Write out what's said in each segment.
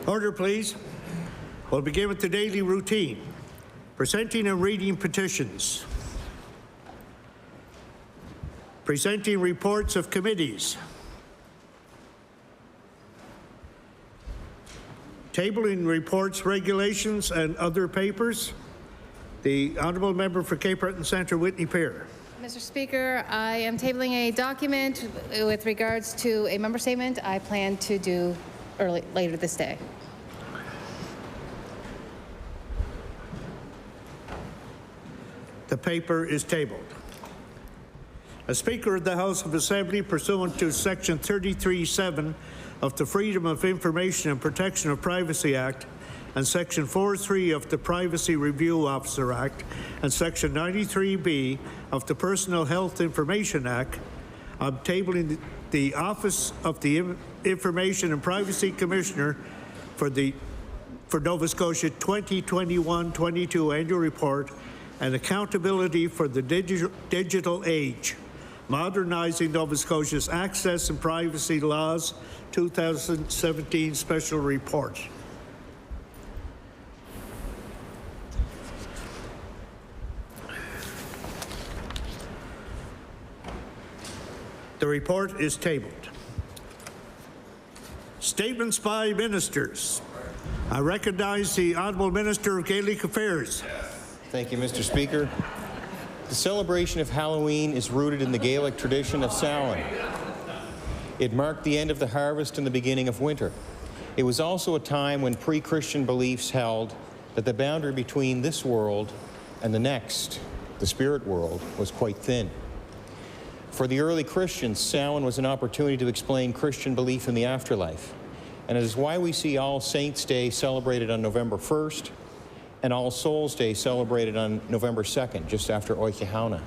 Order, please. We'll begin with the daily routine. Presenting and reading petitions. Presenting reports of committees. Tabling reports, regulations, and other papers. The Honourable Member for Cape Breton Centre, Whitney Pear. Mr. Speaker, I am tabling a document with regards to a member statement I plan to do later this day. The paper is tabled. As Speaker of the House of Assembly, pursuant to Section 33(7) of the Freedom of Information and Protection of Privacy Act and Section 4(3) of the Privacy Review Officer Act and Section 93(b) of the Personal Health Information Act, I'm tabling the Office of the Information and Privacy Commissioner for Nova Scotia 2021-22 Annual Report and Accountability for the Digital Age, Modernizing Nova Scotia's Access and Privacy Laws 2017 Special Report. The report is tabled. Statements by ministers. I recognize the Honourable Minister of Gaelic Affairs. Thank you, Mr. Speaker. The celebration of Halloween is rooted in the Gaelic tradition of Samhain. It marked the end of the harvest and the beginning of winter. It was also a time when pre-Christian beliefs held that the boundary between this world and the next, the spirit world, was quite thin. For the early Christians, Samhain was an opportunity to explain Christian belief in the afterlife. And it is why we see All Saints' Day celebrated on November 1st and All Souls' Day celebrated on November 2nd, just after Oichahauna.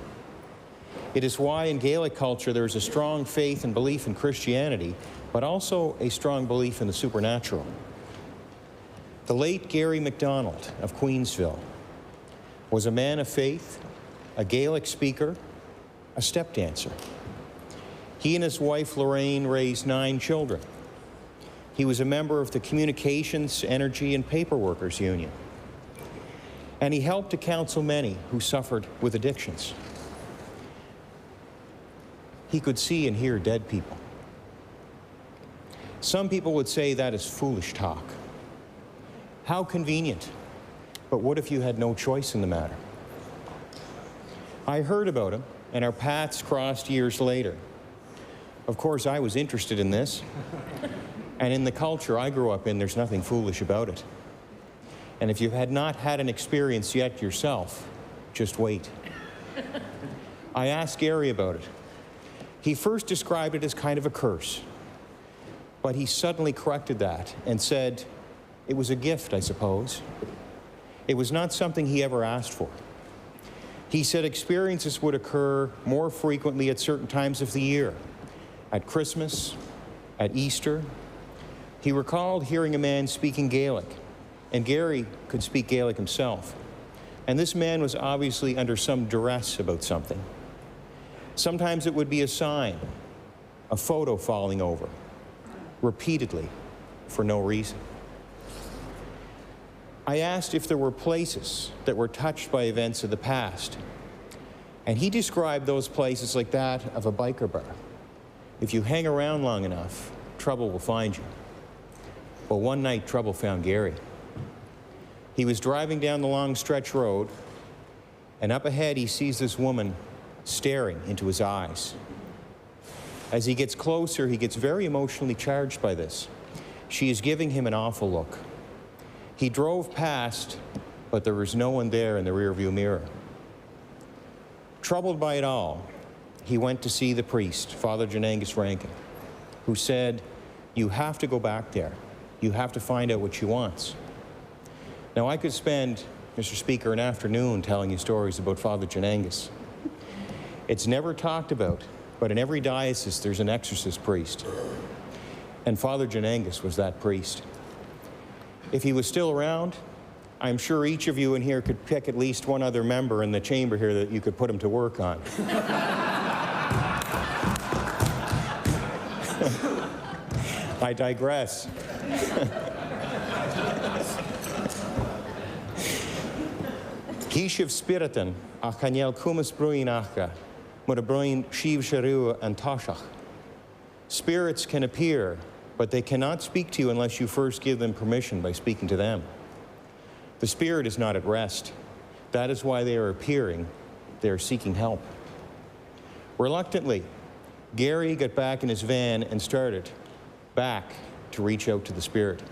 It is why in Gaelic culture there is a strong faith and belief in Christianity, but also a strong belief in the supernatural. The late Gary MacDonald of Queensville was a man of faith, a Gaelic speaker, a step dancer. He and his wife Lorraine raised 9 children. He was a member of the Communications, Energy, and Paper Workers Union. And he helped to counsel many who suffered with addictions. He could see and hear dead people. Some people would say that is foolish talk. How convenient. But what if you had no choice in the matter? I heard about him, and our paths crossed years later. Of course, I was interested in this. And in the culture I grew up in, there's nothing foolish about it. And if you had not had an experience yet yourself, just wait. I asked Gary about it. He first described it as kind of a curse, but he suddenly corrected that and said it was a gift, I suppose. It was not something he ever asked for. He said experiences would occur more frequently at certain times of the year, at Christmas, at Easter. He recalled hearing a man speaking Gaelic, and Gary could speak Gaelic himself. And this man was obviously under some duress about something. Sometimes it would be a sign, a photo falling over, repeatedly, for no reason. I asked if there were places that were touched by events of the past, and he described those places like that of a biker bar. If you hang around long enough, trouble will find you. Well, one night, trouble found Gary. He was driving down the long stretch road, and up ahead he sees this woman staring into his eyes. As he gets closer, he gets very emotionally charged by this. She is giving him an awful look. He drove past, but there was no one there in the rearview mirror. Troubled by it all, he went to see the priest, Father Janangus Rankin, who said, "You have to go back there. You have to find out what she wants." Now, I could spend, Mr. Speaker, an afternoon telling you stories about Father Janangus. It's never talked about, but in every diocese there's an exorcist priest. And Father Janangus was that priest. If he was still around, I'm sure each of you in here could pick at least one other member in the chamber here that you could put him to work on. I digress. Gishiv spiritan a chaniel kumas bruin achga, mud bruin shiv sharu and toshach. Spirits can appear, but they cannot speak to you unless you first give them permission by speaking to them. The spirit is not at rest. That is why they are appearing. They are seeking help. Reluctantly, Gary got back in his van and started back to reach out to the spirit.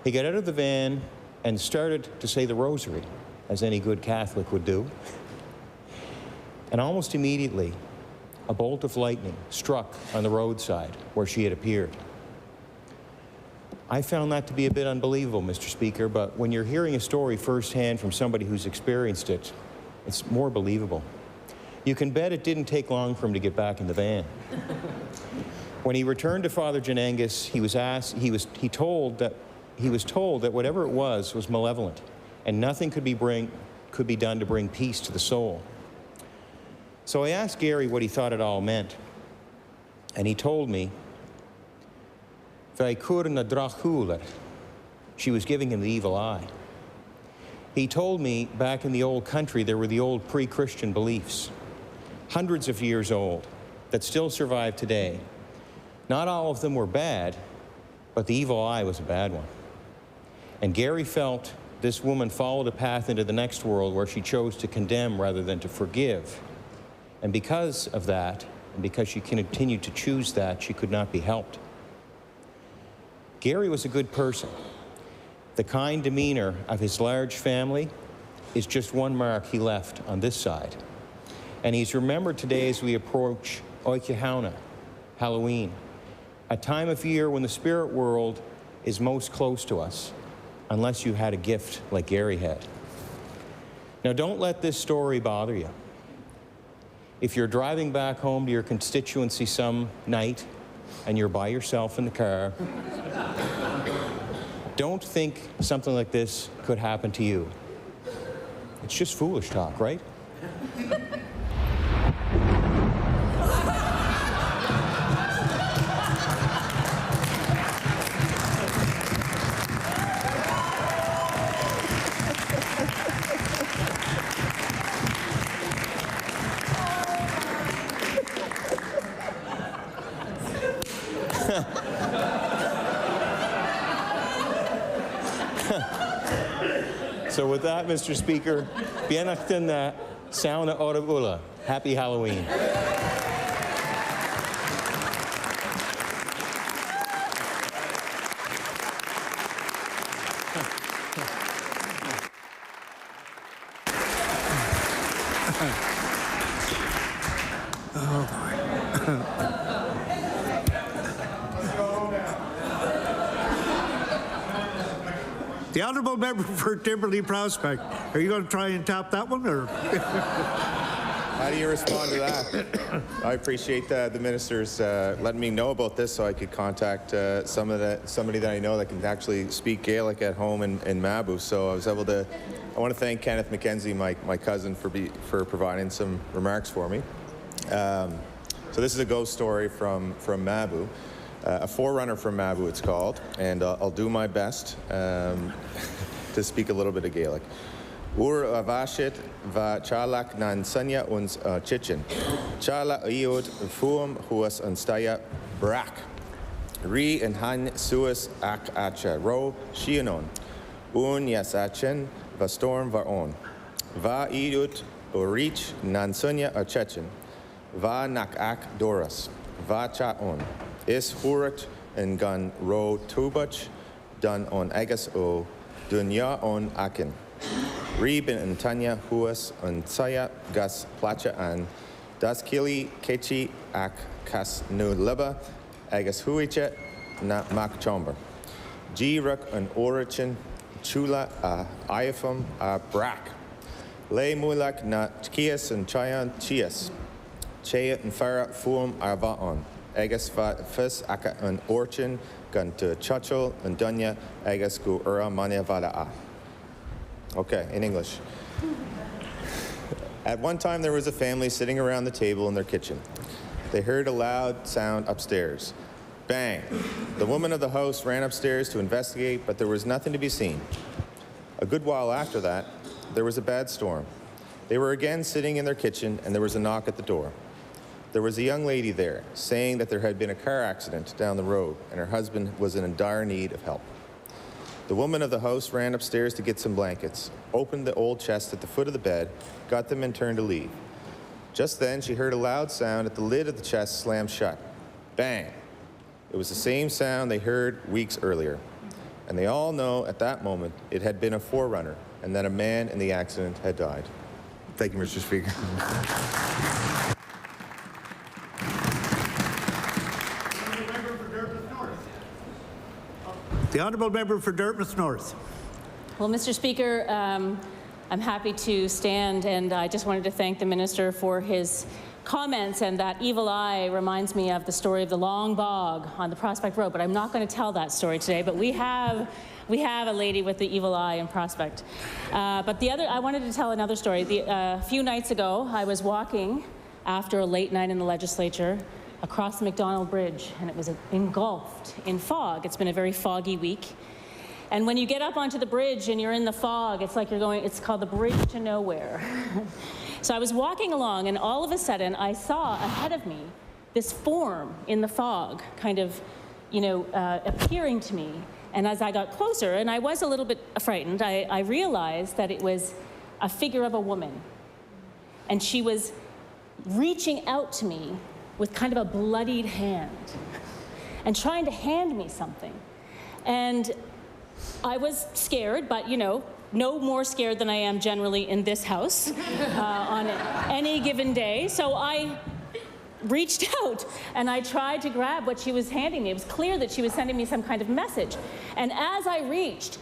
He got out of the van and started to say the rosary, as any good Catholic would do. And almost immediately, a bolt of lightning struck on the roadside where she had appeared. I found that to be a bit unbelievable, Mr. Speaker, but when you're hearing a story firsthand from somebody who's experienced it, it's more believable. You can bet it didn't take long for him to get back in the van. When he returned to Father Janangus, he was told that whatever it was malevolent, and nothing could be done to bring peace to the soul. So I asked Gary what he thought it all meant, and he told me, she was giving him the evil eye. He told me back in the old country there were the old pre-Christian beliefs, hundreds of years old, that still survive today. Not all of them were bad, but the evil eye was a bad one. And Gary felt this woman followed a path into the next world where she chose to condemn rather than to forgive. And because of that, and because she continued to choose that, she could not be helped. Gary was a good person. The kind demeanor of his large family is just one mark he left on this side. And he's remembered today as we approach Oikihauna, Halloween, a time of year when the spirit world is most close to us, unless you had a gift like Gary had. Now, don't let this story bother you. If you're driving back home to your constituency some night and you're by yourself in the car, don't think something like this could happen to you. It's just foolish talk, right? So with that, Mr. Speaker, Bienachtan na Sauna Orabula. Happy Halloween. The honourable member for Timberley Prospect. Are you going to try and top that one, or? How do you respond to that? I appreciate the ministers letting me know about this so I could contact somebody that I know that can actually speak Gaelic at home in Mabou. So I was able to. I want to thank Kenneth McKenzie, my cousin, for providing some remarks for me. So this is a ghost story from Mabou. A forerunner from Mabou, it's called, and I'll do my best to speak a little bit of Gaelic. Ur avashit va chalak nan sanya uns chichen. Chala iod fuum huas unstaya brak. Ri en han suas ak acha ro shianon. Un yasachen va storm va on. Va iod urich nan sanya a chechen. Va nak ak doras. Va cha on. Is hurat en gan ro tubach dun on agus o dunya on akin. Reben en tanya huas en saya gas placha an das kili kechi ak kas nu leba agus huiche na mak chomber. G-rak en orichin chula a iafum a brak. Le mulak na tkias en chayan chias. Chea en fara fuum arva on. Agus fis aka an orchin gan to chachol and dunya agus gu ura mania vala a. Okay, in English. At one time there was a family sitting around the table in their kitchen. They heard a loud sound upstairs. Bang! The woman of the house ran upstairs to investigate, but there was nothing to be seen. A good while after that, There was a bad storm. They were again sitting in their kitchen, and there was a knock at the door. There was a young lady there saying that there had been a car accident down the road, and her husband was in dire need of help. The woman of the house ran upstairs to get some blankets, opened the old chest at the foot of the bed, got them and turned to leave. Just then, she heard a loud sound at the lid of the chest slam shut. Bang! It was the same sound they heard weeks earlier. And they all know at that moment it had been a forerunner and that a man in the accident had died. Thank you, Mr. Speaker. The honourable member for Dartmouth North. Well, Mr. Speaker, I'm happy to stand, and I just wanted to thank the minister for his comments, and that evil eye reminds me of the story of the long bog on the Prospect Road, but I'm not going to tell that story today, but we have a lady with the evil eye in Prospect. But I wanted to tell another story. A few nights ago, I was walking after a late night in the legislature across the McDonald Bridge, and it was engulfed in fog. It's been a very foggy week. And when you get up onto the bridge and you're in the fog, it's like it's called the bridge to nowhere. So I was walking along, and all of a sudden I saw ahead of me this form in the fog, kind of, appearing to me. And as I got closer, and I was a little bit frightened, I realized that it was a figure of a woman. And she was reaching out to me with kind of a bloodied hand and trying to hand me something. And I was scared, but no more scared than I am generally in this house on any given day. So I reached out and I tried to grab what she was handing me. It was clear that she was sending me some kind of message. And as I reached,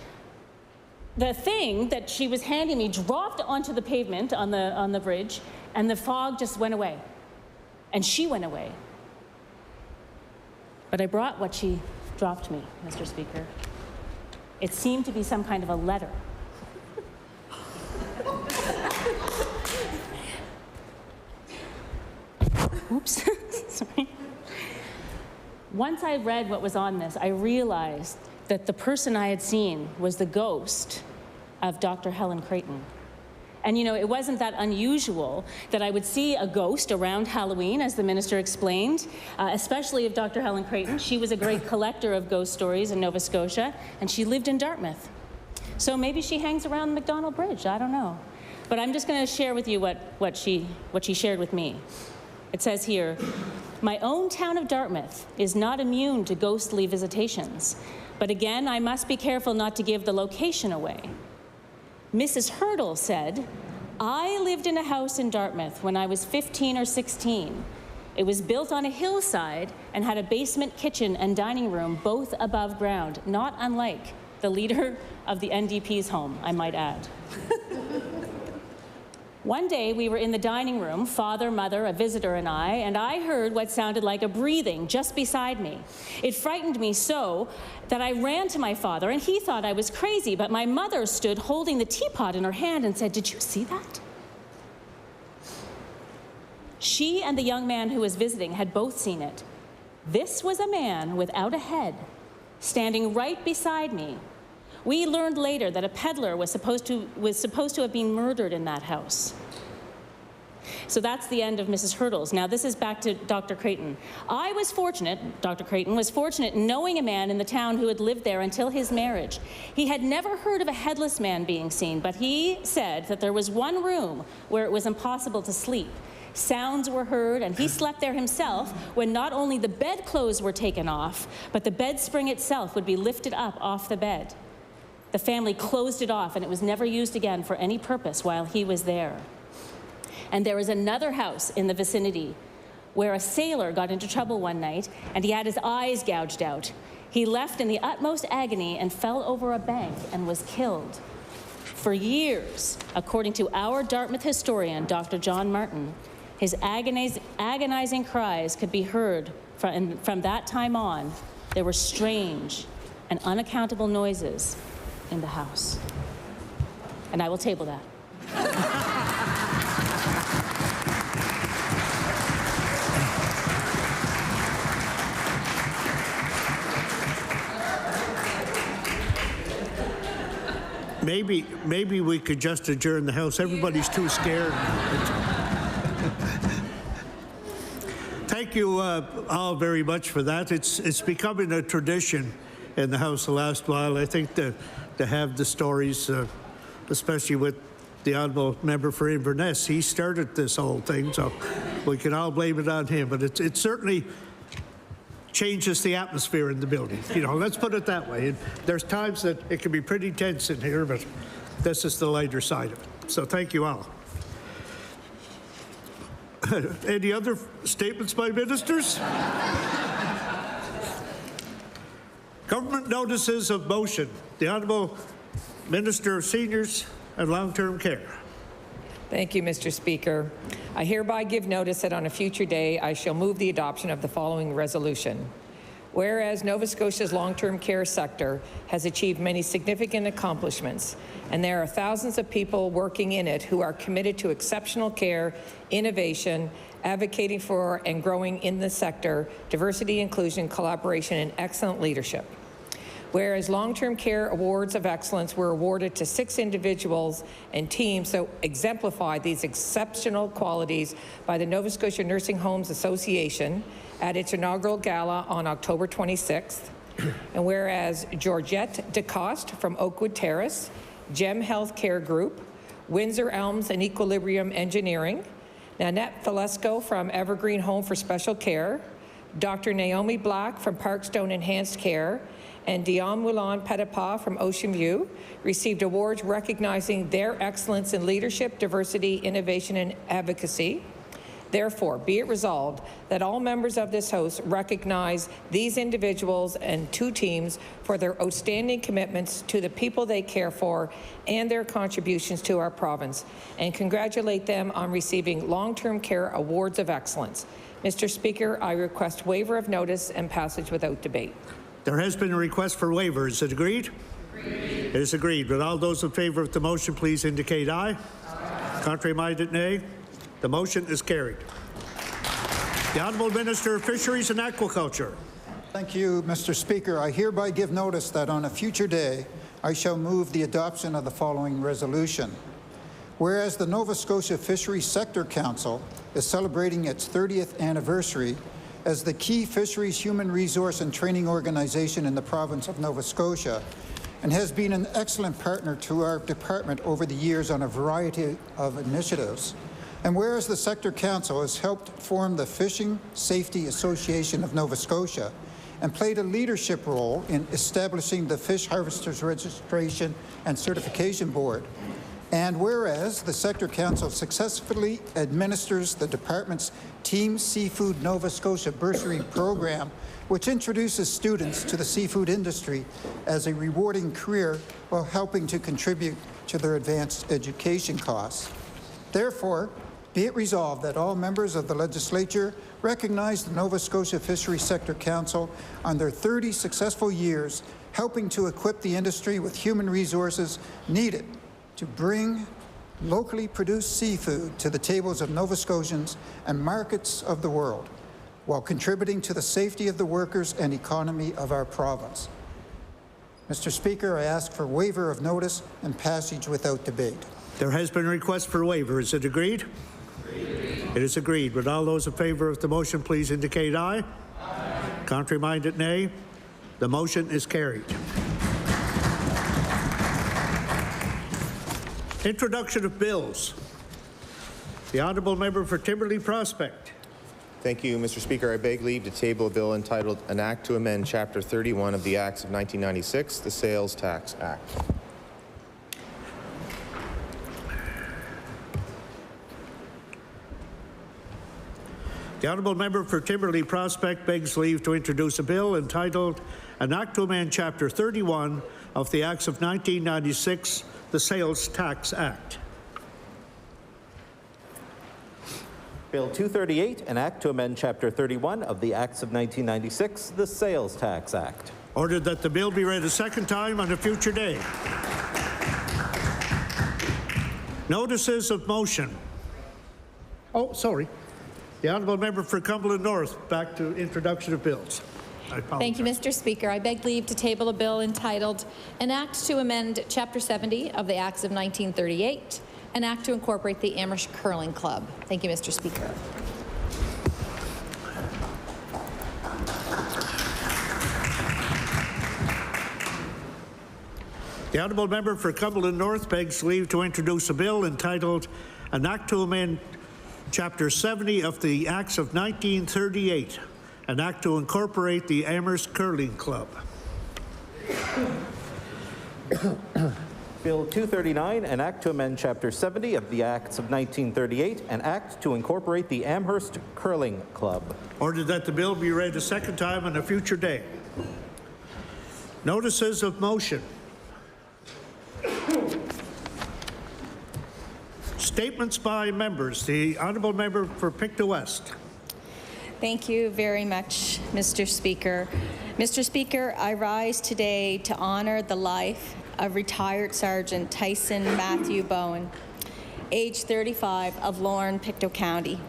the thing that she was handing me dropped onto the pavement on the bridge, and the fog just went away. And she went away. But I brought what she dropped me, Mr. Speaker. It seemed to be some kind of a letter. Oops, sorry. Once I read what was on this, I realized that the person I had seen was the ghost of Dr. Helen Creighton. And it wasn't that unusual that I would see a ghost around Halloween, as the minister explained, especially of Dr. Helen Creighton. She was a great collector of ghost stories in Nova Scotia, and she lived in Dartmouth. So maybe she hangs around the McDonald Bridge, I don't know. But I'm just going to share with you what she shared with me. It says here, "My own town of Dartmouth is not immune to ghostly visitations, but again, I must be careful not to give the location away. Mrs. Hurdle said, I lived in a house in Dartmouth when I was 15 or 16. It was built on a hillside and had a basement kitchen and dining room, both above ground, not unlike the leader of the NDP's home, I might add. One day we were in the dining room, father, mother, a visitor, and I heard what sounded like a breathing just beside me. It frightened me so that I ran to my father, and he thought I was crazy, but my mother stood holding the teapot in her hand and said, "Did you see that?" She and the young man who was visiting had both seen it. This was a man without a head, standing right beside me. We learned later that a peddler was supposed to have been murdered in that house. So that's the end of Mrs. Hurdle's. Now this is back to Dr. Creighton. Dr. Creighton was fortunate in knowing a man in the town who had lived there until his marriage. He had never heard of a headless man being seen, but he said that there was one room where it was impossible to sleep. Sounds were heard, and he slept there himself when not only the bedclothes were taken off, but the bed spring itself would be lifted up off the bed. The family closed it off, and it was never used again for any purpose while he was there. And there was another house in the vicinity where a sailor got into trouble one night, and he had his eyes gouged out. He left in the utmost agony and fell over a bank and was killed. For years, according to our Dartmouth historian, Dr. John Martin, his agonizing cries could be heard from that time on. There were strange and unaccountable noises in the house. And I will table that. Maybe we could just adjourn the House. Everybody's too scared. Thank you all very much for that. It's becoming a tradition in the House the last while. I think to have the stories, especially with the honourable member for Inverness. He started this whole thing, so we can all blame it on him. But it certainly changes the atmosphere in the building. You know, let's put it that way. And there's times that it can be pretty tense in here, but this is the lighter side of it. So thank you all. Any other statements by ministers? Government notices of motion. The Honourable Minister of Seniors and Long-Term Care. Thank you, Mr. Speaker. I hereby give notice that on a future day I shall move the adoption of the following resolution. Whereas Nova Scotia's long-term care sector has achieved many significant accomplishments, and there are thousands of people working in it who are committed to exceptional care, innovation, advocating for and growing in the sector, diversity, inclusion, collaboration, and excellent leadership. Whereas long-term care awards of excellence were awarded to 6 individuals and teams that exemplify these exceptional qualities by the Nova Scotia Nursing Homes Association at its inaugural gala on October 26th. And whereas Georgette DeCoste from Oakwood Terrace, Gem Healthcare Group, Windsor Elms and Equilibrium Engineering, Nanette Valesco from Evergreen Home for Special Care, Dr. Naomi Black from Parkstone Enhanced Care, and Dion Moulin Petitpas from Ocean View received awards recognizing their excellence in leadership, diversity, innovation, and advocacy. Therefore, be it resolved that all members of this House recognize these individuals and 2 teams for their outstanding commitments to the people they care for and their contributions to our province, and congratulate them on receiving long-term care awards of excellence. Mr. Speaker, I request waiver of notice and passage without debate. There has been a request for waiver. Is it agreed? Agreed. It is agreed. Would all those in favour of the motion please indicate aye. Aye. Contrary-minded, nay. The motion is carried. The Honourable Minister of Fisheries and Aquaculture. Thank you, Mr. Speaker. I hereby give notice that on a future day I shall move the adoption of the following resolution. Whereas the Nova Scotia Fisheries Sector Council is celebrating its 30th anniversary as the key fisheries human resource and training organization in the province of Nova Scotia, and has been an excellent partner to our department over the years on a variety of initiatives. And whereas the Sector Council has helped form the Fishing Safety Association of Nova Scotia and played a leadership role in establishing the Fish Harvesters Registration and Certification Board. And whereas the Sector Council successfully administers the department's Team Seafood Nova Scotia bursary program, which introduces students to the seafood industry as a rewarding career while helping to contribute to their advanced education costs. Therefore, be it resolved that all members of the legislature recognize the Nova Scotia Fisheries Sector Council on their 30 successful years helping to equip the industry with human resources needed to bring locally produced seafood to the tables of Nova Scotians and markets of the world, while contributing to the safety of the workers and economy of our province. Mr. Speaker, I ask for waiver of notice and passage without debate. There has been a request for waiver. Is it agreed? Agreed. It is agreed. Would all those in favour of the motion please indicate aye. Aye. Contrary-minded, nay. The motion is carried. Introduction of bills. The Honourable Member for Timberley Prospect. Thank you, Mr. Speaker. I beg leave to table a bill entitled An Act to Amend Chapter 31 of the Acts of 1996, the Sales Tax Act. The Honourable Member for Timberley Prospect begs leave to introduce a bill entitled An Act to Amend Chapter 31 of the Acts of 1996, the Sales Tax Act. Bill 238, an act to amend Chapter 31 of the Acts of 1996, the Sales Tax Act. Ordered that the bill be read a second time on a future day. Notices of motion. Oh, sorry. The Honourable Member for Cumberland North, back to introduction of bills. I apologize. Thank you, Mr. Speaker. I beg leave to table a bill entitled An Act to Amend Chapter 70 of the Acts of 1938, an act to incorporate the Amherst Curling Club. Thank you, Mr. Speaker. The honourable member for Cumberland North begs leave to introduce a bill entitled An Act to Amend Chapter 70 of the Acts of 1938, an act to incorporate the Amherst Curling Club. Bill 239, an act to amend Chapter 70 of the Acts of 1938, an act to incorporate the Amherst Curling Club. Ordered that the bill be read a second time on a future day. Notices of motion. Statements by members. The honourable member for Pictou West. Thank you very much, Mr. Speaker. Mr. Speaker, I rise today to honor the life of retired Sergeant Tyson Matthew Bowen, age 35, of Lorne, Pictou County.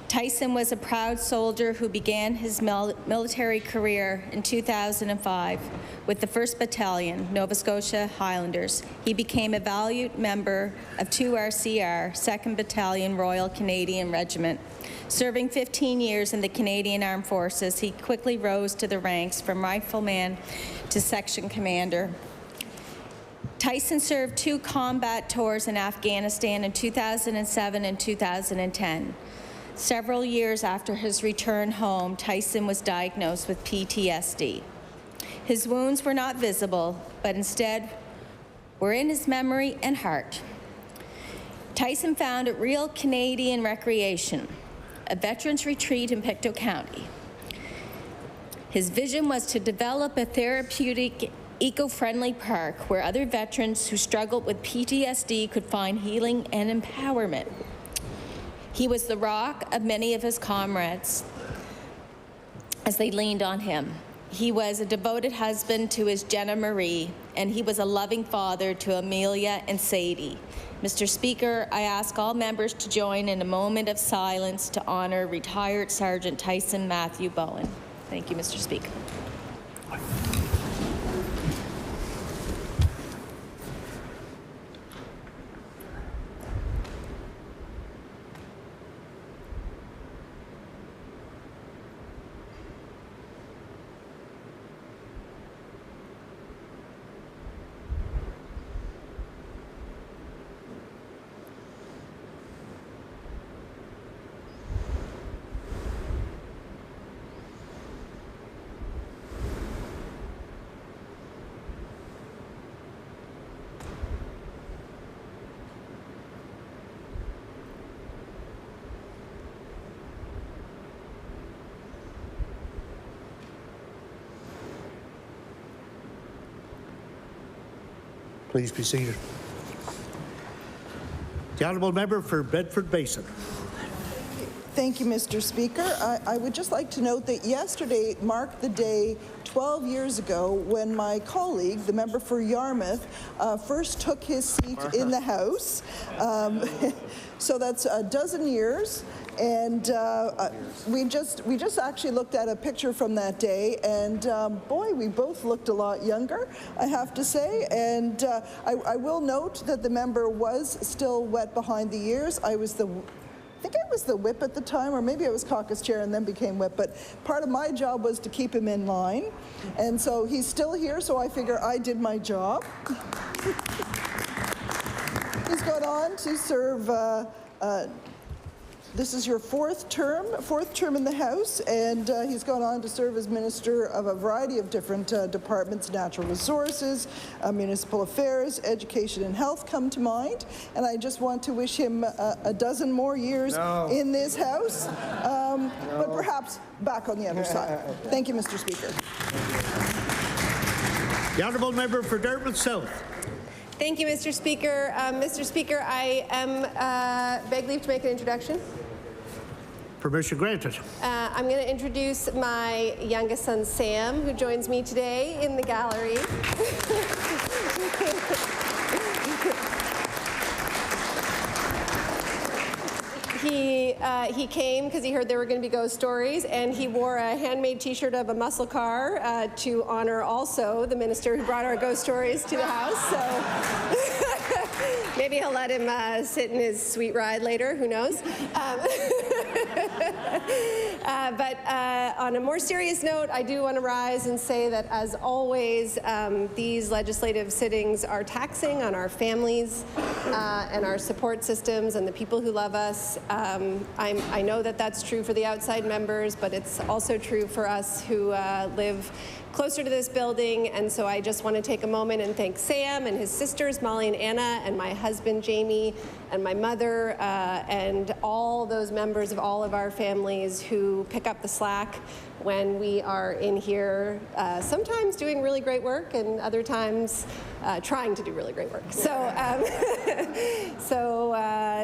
Tyson was a proud soldier who began his military career in 2005 with the 1st Battalion, Nova Scotia Highlanders. He became a valued member of 2RCR, 2nd Battalion Royal Canadian Regiment. Serving 15 years in the Canadian Armed Forces, he quickly rose to the ranks from rifleman to section commander. Tyson served 2 combat tours in Afghanistan in 2007 and 2010. Several years after his return home, Tyson was diagnosed with PTSD. His wounds were not visible, but instead were in his memory and heart. Tyson found real Canadian recreation, a veterans retreat in Pictou County. His vision was to develop a therapeutic, eco-friendly park where other veterans who struggled with PTSD could find healing and empowerment. He was the rock of many of his comrades as they leaned on him. He was a devoted husband to his Jenna Marie, and he was a loving father to Amelia and Sadie. Mr. Speaker, I ask all members to join in a moment of silence to honor retired Sergeant Tyson Matthew Bowen. Thank you, Mr. Speaker. Please be seated. The honourable member for Bedford Basin. Thank you, Mr. Speaker. I would just like to note that yesterday marked the day 12 years ago when my colleague, the member for Yarmouth, first took his seat in the House. So that's a dozen years. And we just actually looked at a picture from that day, and boy, we both looked a lot younger, I have to say. And I will note that the member was still wet behind the ears. I think I was the whip at the time, or maybe I was caucus chair and then became whip, but part of my job was to keep him in line. And so he's still here, so I figure I did my job. He's gone on to serve this is your fourth term in the House, and he's gone on to serve as Minister of a variety of different departments. Natural resources, municipal affairs, education and health come to mind, and I just want to wish him a dozen more years in this House, but perhaps back on the other side. Thank you, Mr. Speaker. The honourable member for Dartmouth South. Thank you, Mr. Speaker. Mr. Speaker, I beg leave to make an introduction. Permission granted. I'm going to introduce my youngest son, Sam, who joins me today in the gallery. He he came because he heard there were going to be ghost stories, and he wore a handmade T-shirt of a muscle car to honor also the minister who brought our ghost stories to the House. So maybe he'll let him sit in his sweet ride later. Who knows? But on a more serious note, I do want to rise and say that, as always, these legislative sittings are taxing on our families and our support systems and the people who love us. I know that that's true for the outside members, but it's also true for us who live closer to this building. And so I just want to take a moment and thank Sam and his sisters, Molly and Anna, and my husband, Jamie, and my mother, and all those members of all of our families who pick up the slack when we are in here, sometimes doing really great work and other times trying to do really great work. So,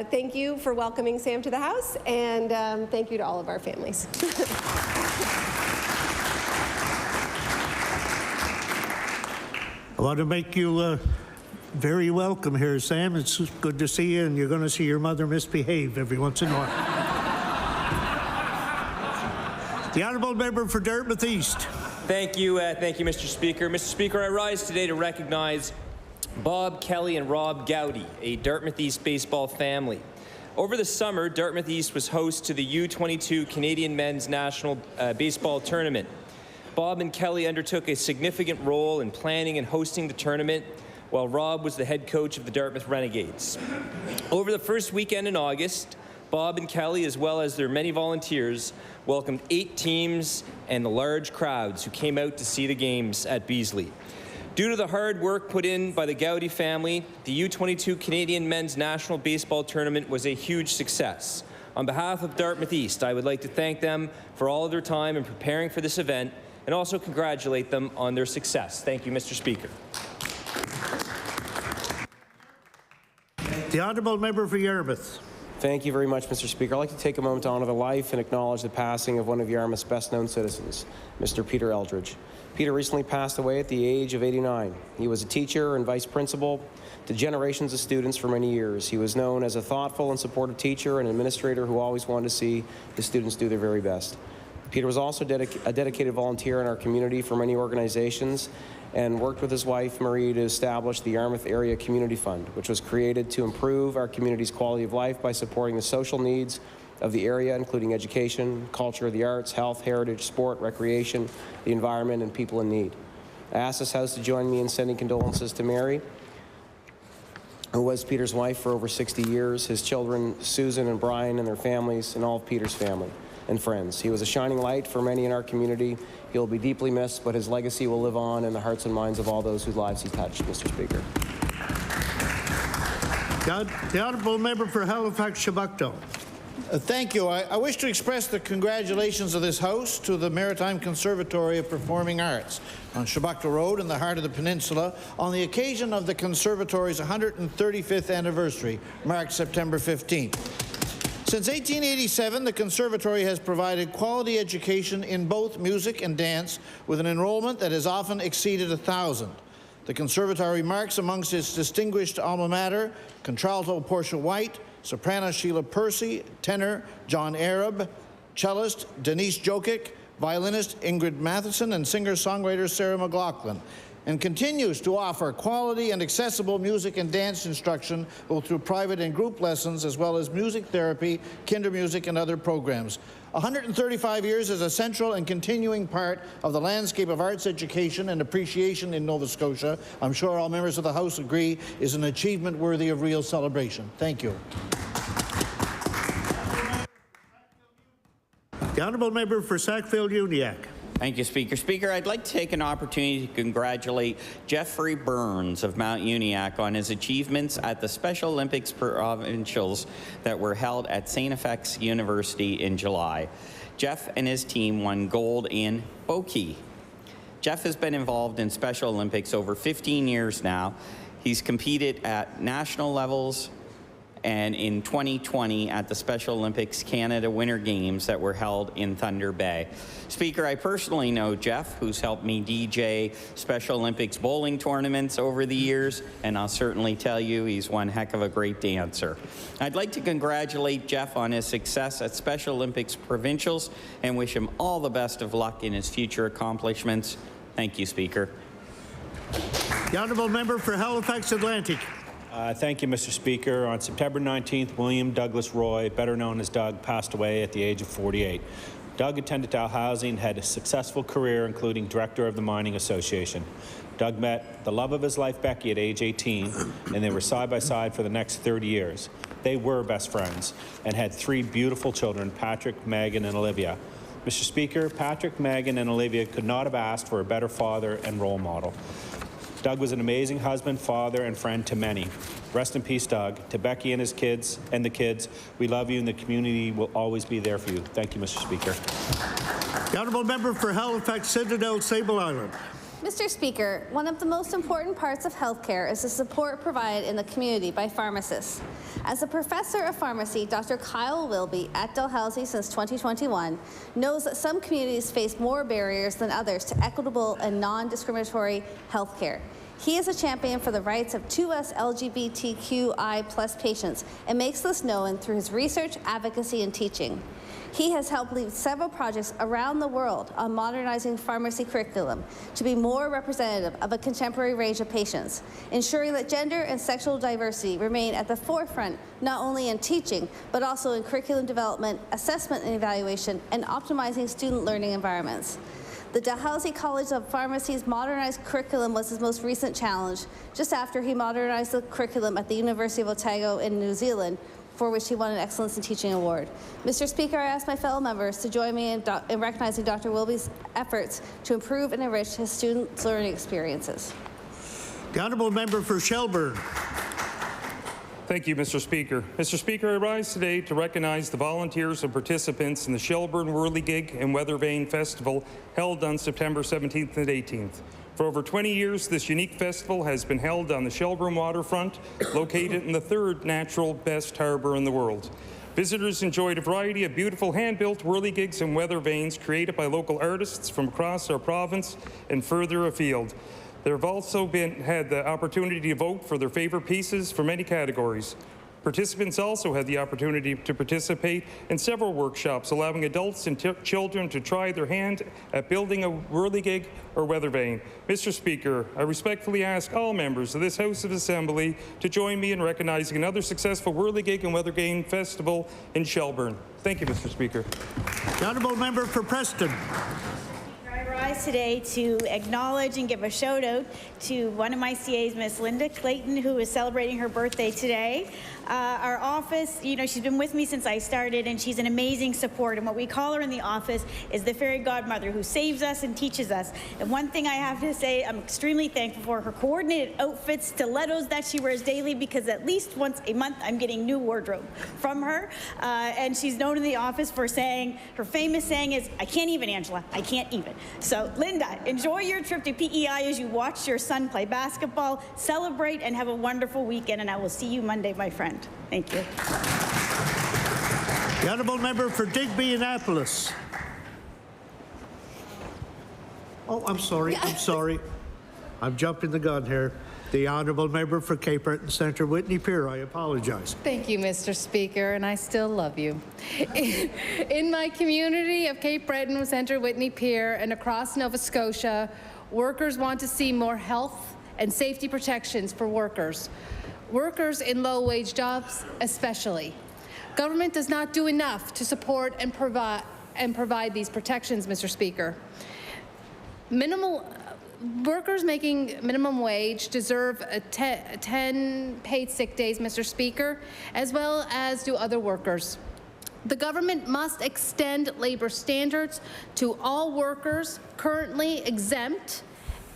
thank you for welcoming Sam to the House, and thank you to all of our families. I want to make you very welcome here, Sam. It's good to see you, and you're going to see your mother misbehave every once in a while. The Honourable Member for Dartmouth East. Thank you, Mr. Speaker. Mr. Speaker, I rise today to recognize Bob Kelly and Rob Gowdy, a Dartmouth East baseball family. Over the summer, Dartmouth East was host to the U22 Canadian Men's National Baseball Tournament. Bob and Kelly undertook a significant role in planning and hosting the tournament, while Rob was the head coach of the Dartmouth Renegades. Over the first weekend in August, Bob and Kelly, as well as their many volunteers, welcomed 8 teams and the large crowds who came out to see the games at Beasley. Due to the hard work put in by the Gowdy family, the U22 Canadian Men's National Baseball Tournament was a huge success. On behalf of Dartmouth East, I would like to thank them for all of their time in preparing for this event and also congratulate them on their success. Thank you, Mr. Speaker. The Honourable Member for Yarmouth. Thank you very much, Mr. Speaker. I'd like to take a moment to honour the life and acknowledge the passing of one of Yarmouth's best-known citizens, Mr. Peter Eldridge. Peter recently passed away at the age of 89. He was a teacher and vice principal to generations of students for many years. He was known as a thoughtful and supportive teacher and administrator who always wanted to see his students do their very best. Peter was also a dedicated volunteer in our community for many organizations and worked with his wife, Marie, to establish the Yarmouth Area Community Fund, which was created to improve our community's quality of life by supporting the social needs of the area, including education, culture, the arts, health, heritage, sport, recreation, the environment, and people in need. I asked this House to join me in sending condolences to Mary, who was Peter's wife for over 60 years, his children, Susan and Brian, and their families, and all of Peter's family and friends. He was a shining light for many in our community. He'll be deeply missed, but his legacy will live on in the hearts and minds of all those whose lives he touched, Mr. Speaker. The Honourable Member for Halifax, Shabukto. Thank you. I wish to express the congratulations of this House to the Maritime Conservatory of Performing Arts on Shabukto Road in the heart of the peninsula on the occasion of the Conservatory's 135th anniversary, marked September 15th. Since 1887, the Conservatory has provided quality education in both music and dance with an enrollment that has often exceeded 1,000. The Conservatory marks amongst its distinguished alma mater contralto Portia White, soprano Sheila Percy, tenor John Arab, cellist Denise Jokic, violinist Ingrid Matheson, and singer-songwriter Sarah McLaughlin, and continues to offer quality and accessible music and dance instruction both through private and group lessons, as well as music therapy, kinder music, and other programs. 135 years as a central and continuing part of the landscape of arts education and appreciation in Nova Scotia, I'm sure all members of the House agree, is an achievement worthy of real celebration. Thank you. The Honourable Member for Sackville-Uniacke. Thank you, Speaker. Speaker, I'd like to take an opportunity to congratulate Jeffrey Burns of Mount Uniacke on his achievements at the Special Olympics Provincials that were held at St. FX University in July. Jeff and his team won gold in Boki. Jeff has been involved in Special Olympics over 15 years now. He's competed at national levels and in 2020 at the Special Olympics Canada Winter Games that were held in Thunder Bay. Speaker, I personally know Jeff, who's helped me DJ Special Olympics bowling tournaments over the years, and I'll certainly tell you he's one heck of a great dancer. I'd like to congratulate Jeff on his success at Special Olympics Provincials and wish him all the best of luck in his future accomplishments. Thank you, Speaker. The honourable member for Halifax Atlantic. Thank you, Mr. Speaker. On September 19th, William Douglas Roy, better known as Doug, passed away at the age of 48. Doug attended Dalhousie and had a successful career, including director of the Mining Association. Doug met the love of his life, Becky, at age 18, and they were side by side for the next 30 years. They were best friends and had 3 beautiful children, Patrick, Megan, and Olivia. Mr. Speaker, Patrick, Megan, and Olivia could not have asked for a better father and role model. Doug was an amazing husband, father, and friend to many. Rest in peace, Doug. To Becky and his kids, we love you, and the community will always be there for you. Thank you, Mr. Speaker. The honourable member for Halifax Citadel, Sable Island. Mr. Speaker, one of the most important parts of healthcare is the support provided in the community by pharmacists. As a professor of pharmacy, Dr. Kyle Wilby at Dalhousie since 2021 knows that some communities face more barriers than others to equitable and non-discriminatory healthcare. He is a champion for the rights of 2S LGBTQI+ patients and makes this known through his research, advocacy, and teaching. He has helped lead several projects around the world on modernizing pharmacy curriculum to be more representative of a contemporary range of patients, ensuring that gender and sexual diversity remain at the forefront not only in teaching, but also in curriculum development, assessment and evaluation, and optimizing student learning environments. The Dalhousie College of Pharmacy's modernized curriculum was his most recent challenge, just after he modernized the curriculum at the University of Otago in New Zealand, for which he won an Excellence in Teaching Award. Mr. Speaker, I ask my fellow members to join me in recognizing Dr. Wilby's efforts to improve and enrich his students' learning experiences. The honourable member for Shelburne. Thank you, Mr. Speaker. Mr. Speaker, I rise today to recognize the volunteers and participants in the Shelburne Whirligig and Weather Vane Festival held on September 17th and 18th. For over 20 years, this unique festival has been held on the Shelburne waterfront, located in the 3rd natural best harbour in the world. Visitors enjoyed a variety of beautiful hand-built whirligigs and weather vanes created by local artists from across our province and further afield. There have also had the opportunity to vote for their favourite pieces for many categories. Participants also had the opportunity to participate in several workshops, allowing adults and children to try their hand at building a whirligig or weather vane. Mr. Speaker, I respectfully ask all members of this House of Assembly to join me in recognizing another successful whirligig and weather vane festival in Shelburne. Thank you, Mr. Speaker. The honourable member for Preston. I rise today to acknowledge and give a shout out to one of my CAs, Miss Linda Clayton, who is celebrating her birthday today. Our office, you know, she's been with me since I started, and she's an amazing support. And what we call her in the office is the fairy godmother who saves us and teaches us. And one thing I have to say, I'm extremely thankful for her coordinated outfits, stilettos that she wears daily, because at least once a month I'm getting new wardrobe from her. And she's known in the office for saying, her famous saying is, "I can't even, Angela, I can't even." So Linda, enjoy your trip to PEI as you watch your son play basketball, celebrate, and have a wonderful weekend. And I will see you Monday, my friend. Thank you. The honourable member for Digby Annapolis. Oh, I'm sorry. I'm jumping the gun here. The honourable member for Cape Breton Centre, Whitney Pier. I apologize. Thank you, Mr. Speaker, and I still love you. In my community of Cape Breton Centre, Whitney Pier, and across Nova Scotia, workers want to see more health and safety protections for workers. Workers in low-wage jobs especially. Government does not do enough to support and provide these protections, Mr. Speaker. Workers making minimum wage deserve 10 paid sick days, Mr. Speaker, as well as do other workers. The government must extend labor standards to all workers currently exempt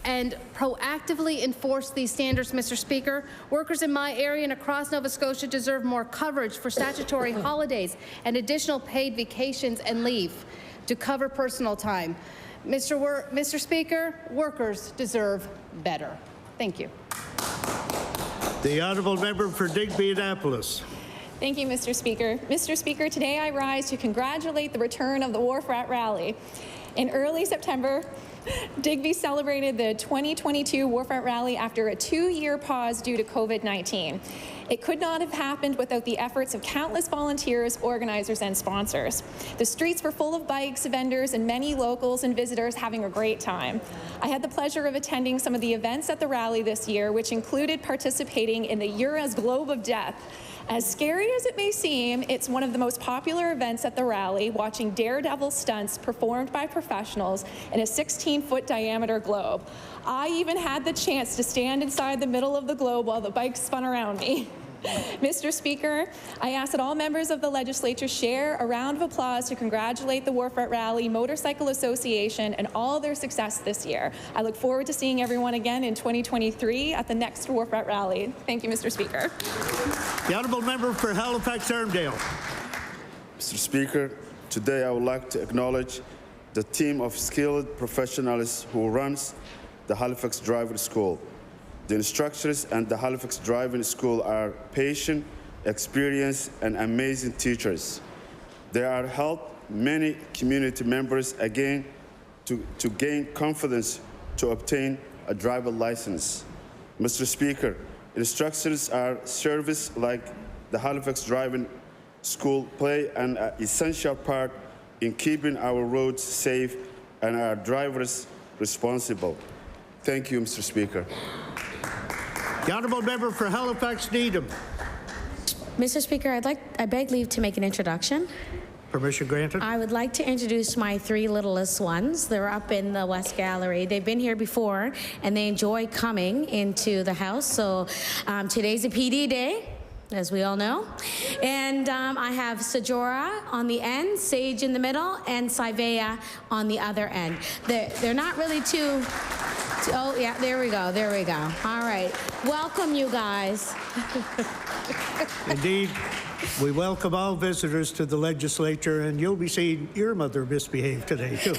and proactively enforce these standards, Mr. Speaker. Workers in my area and across Nova Scotia deserve more coverage for statutory holidays and additional paid vacations and leave to cover personal time. Mr. Speaker, workers deserve better. Thank you. The honourable member for Digby Annapolis. Thank you, Mr. Speaker. Mr. Speaker, today I rise to congratulate the return of the Wharf Rat Rally. In early September, Digby celebrated the 2022 Wharf Rat Rally after a 2-year pause due to COVID-19. It could not have happened without the efforts of countless volunteers, organizers, and sponsors. The streets were full of bikes, vendors, and many locals and visitors having a great time. I had the pleasure of attending some of the events at the rally this year, which included participating in the Ura's Globe of Death. As scary as it may seem, it's one of the most popular events at the rally, watching daredevil stunts performed by professionals in a 16-foot diameter globe. I even had the chance to stand inside the middle of the globe while the bike spun around me. Mr. Speaker, I ask that all members of the legislature share a round of applause to congratulate the Wharf Rat Rally Motorcycle Association and all their success this year. I look forward to seeing everyone again in 2023 at the next Wharf Rat Rally. Thank you, Mr. Speaker. The honourable member for Halifax-Armdale. Mr. Speaker, today I would like to acknowledge the team of skilled professionals who runs the Halifax Driving School. The instructors and the Halifax Driving School are patient, experienced, and amazing teachers. They are helped many community members again to gain confidence to obtain a driver license. Mr. Speaker, instructors are service like the Halifax Driving School play an essential part in keeping our roads safe and our drivers responsible. Thank you, Mr. Speaker. The honourable member for Halifax-Needham. Mr. Speaker, I beg leave to make an introduction. Permission granted. I would like to introduce my 3 littlest ones. They're up in the West Gallery. They've been here before, and they enjoy coming into the house. So today's a PD day, as we all know. And I have Sajora on the end, Sage in the middle, and Saivea on the other end. They're not really too... Oh, yeah, there we go, there we go. All right. Welcome, you guys. Indeed, we welcome all visitors to the legislature, and you'll be seeing your mother misbehave today, too.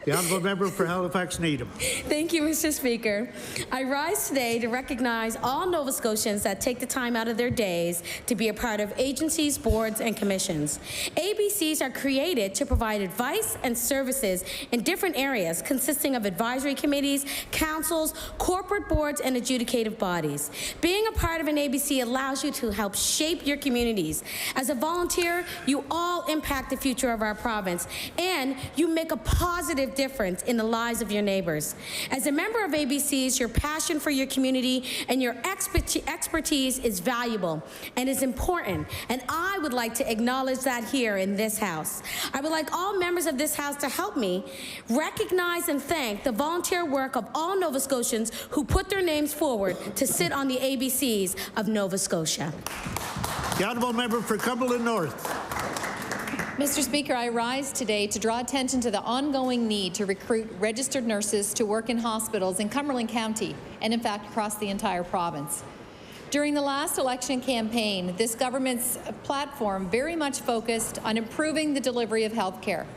The honourable member for Halifax-Needham. Thank you, Mr. Speaker. I rise today to recognize all Nova Scotians that take the time out of their days to be a part of agencies, boards, and commissions. ABCs are created to provide advice and services in different areas consisting of advisory committees, councils, corporate boards, and adjudicative bodies. Being a part of an ABC allows you to help shape your communities. As a volunteer, you all impact the future of our province, and you make a positive difference in the lives of your neighbors. As a member of ABCs, your passion for your community and your expertise is valuable and is important, and I would like to acknowledge that here in this House. I would like all members of this House to help me recognize and thank the volunteer work of all Nova Scotians who put their names forward to sit on the ABCs of Nova Scotia. The honourable member for Cumberland North. Mr. Speaker, I rise today to draw attention to the ongoing need to recruit registered nurses to work in hospitals in Cumberland County and, in fact, across the entire province. During the last election campaign, this government's platform very much focused on improving the delivery of health care,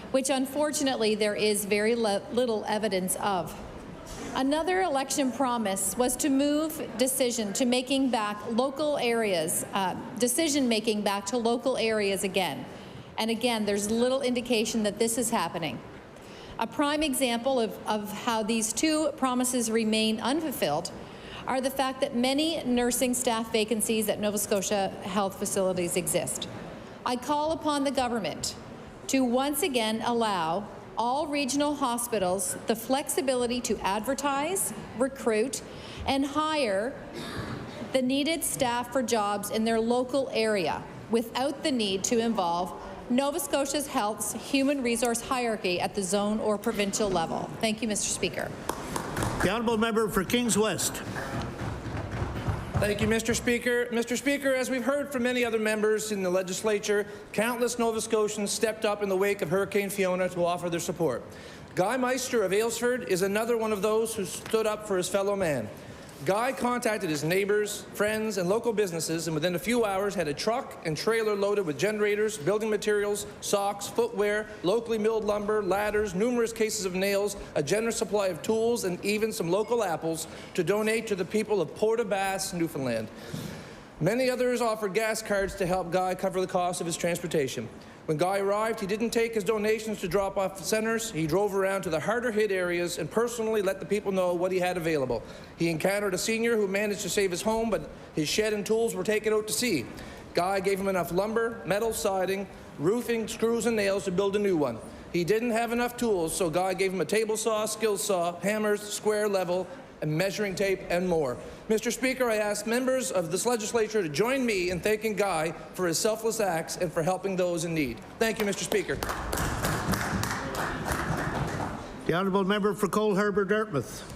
which unfortunately there is very little evidence of. Another election promise was to move decision-making back to local areas again. And again, there's little indication that this is happening. A prime example of how these 2 promises remain unfulfilled are the fact that many nursing staff vacancies at Nova Scotia health facilities exist. I call upon the government to once again allow all regional hospitals the flexibility to advertise, recruit, and hire the needed staff for jobs in their local area without the need to involve Nova Scotia's health's human resource hierarchy at the zone or provincial level. Thank you, Mr. Speaker. The honourable member for Kings West. Thank you, Mr. Speaker. Mr. Speaker, as we've heard from many other members in the legislature, countless Nova Scotians stepped up in the wake of Hurricane Fiona to offer their support. Guy Meister of Aylesford is another one of those who stood up for his fellow man. Guy contacted his neighbors, friends, and local businesses, and within a few hours had a truck and trailer loaded with generators, building materials, socks, footwear, locally milled lumber, ladders, numerous cases of nails, a generous supply of tools, and even some local apples to donate to the people of Port-aux-Basques, Newfoundland. Many others offered gas cards to help Guy cover the cost of his transportation. When Guy arrived, he didn't take his donations to drop-off centres. He drove around to the harder-hit areas and personally let the people know what he had available. He encountered a senior who managed to save his home, but his shed and tools were taken out to sea. Guy gave him enough lumber, metal siding, roofing, screws, and nails to build a new one. He didn't have enough tools, so Guy gave him a table saw, skill saw, hammers, square level, and measuring tape, and more. Mr. Speaker, I ask members of this legislature to join me in thanking Guy for his selfless acts and for helping those in need. Thank you, Mr. Speaker. The honourable member for Cole Harbour Dartmouth.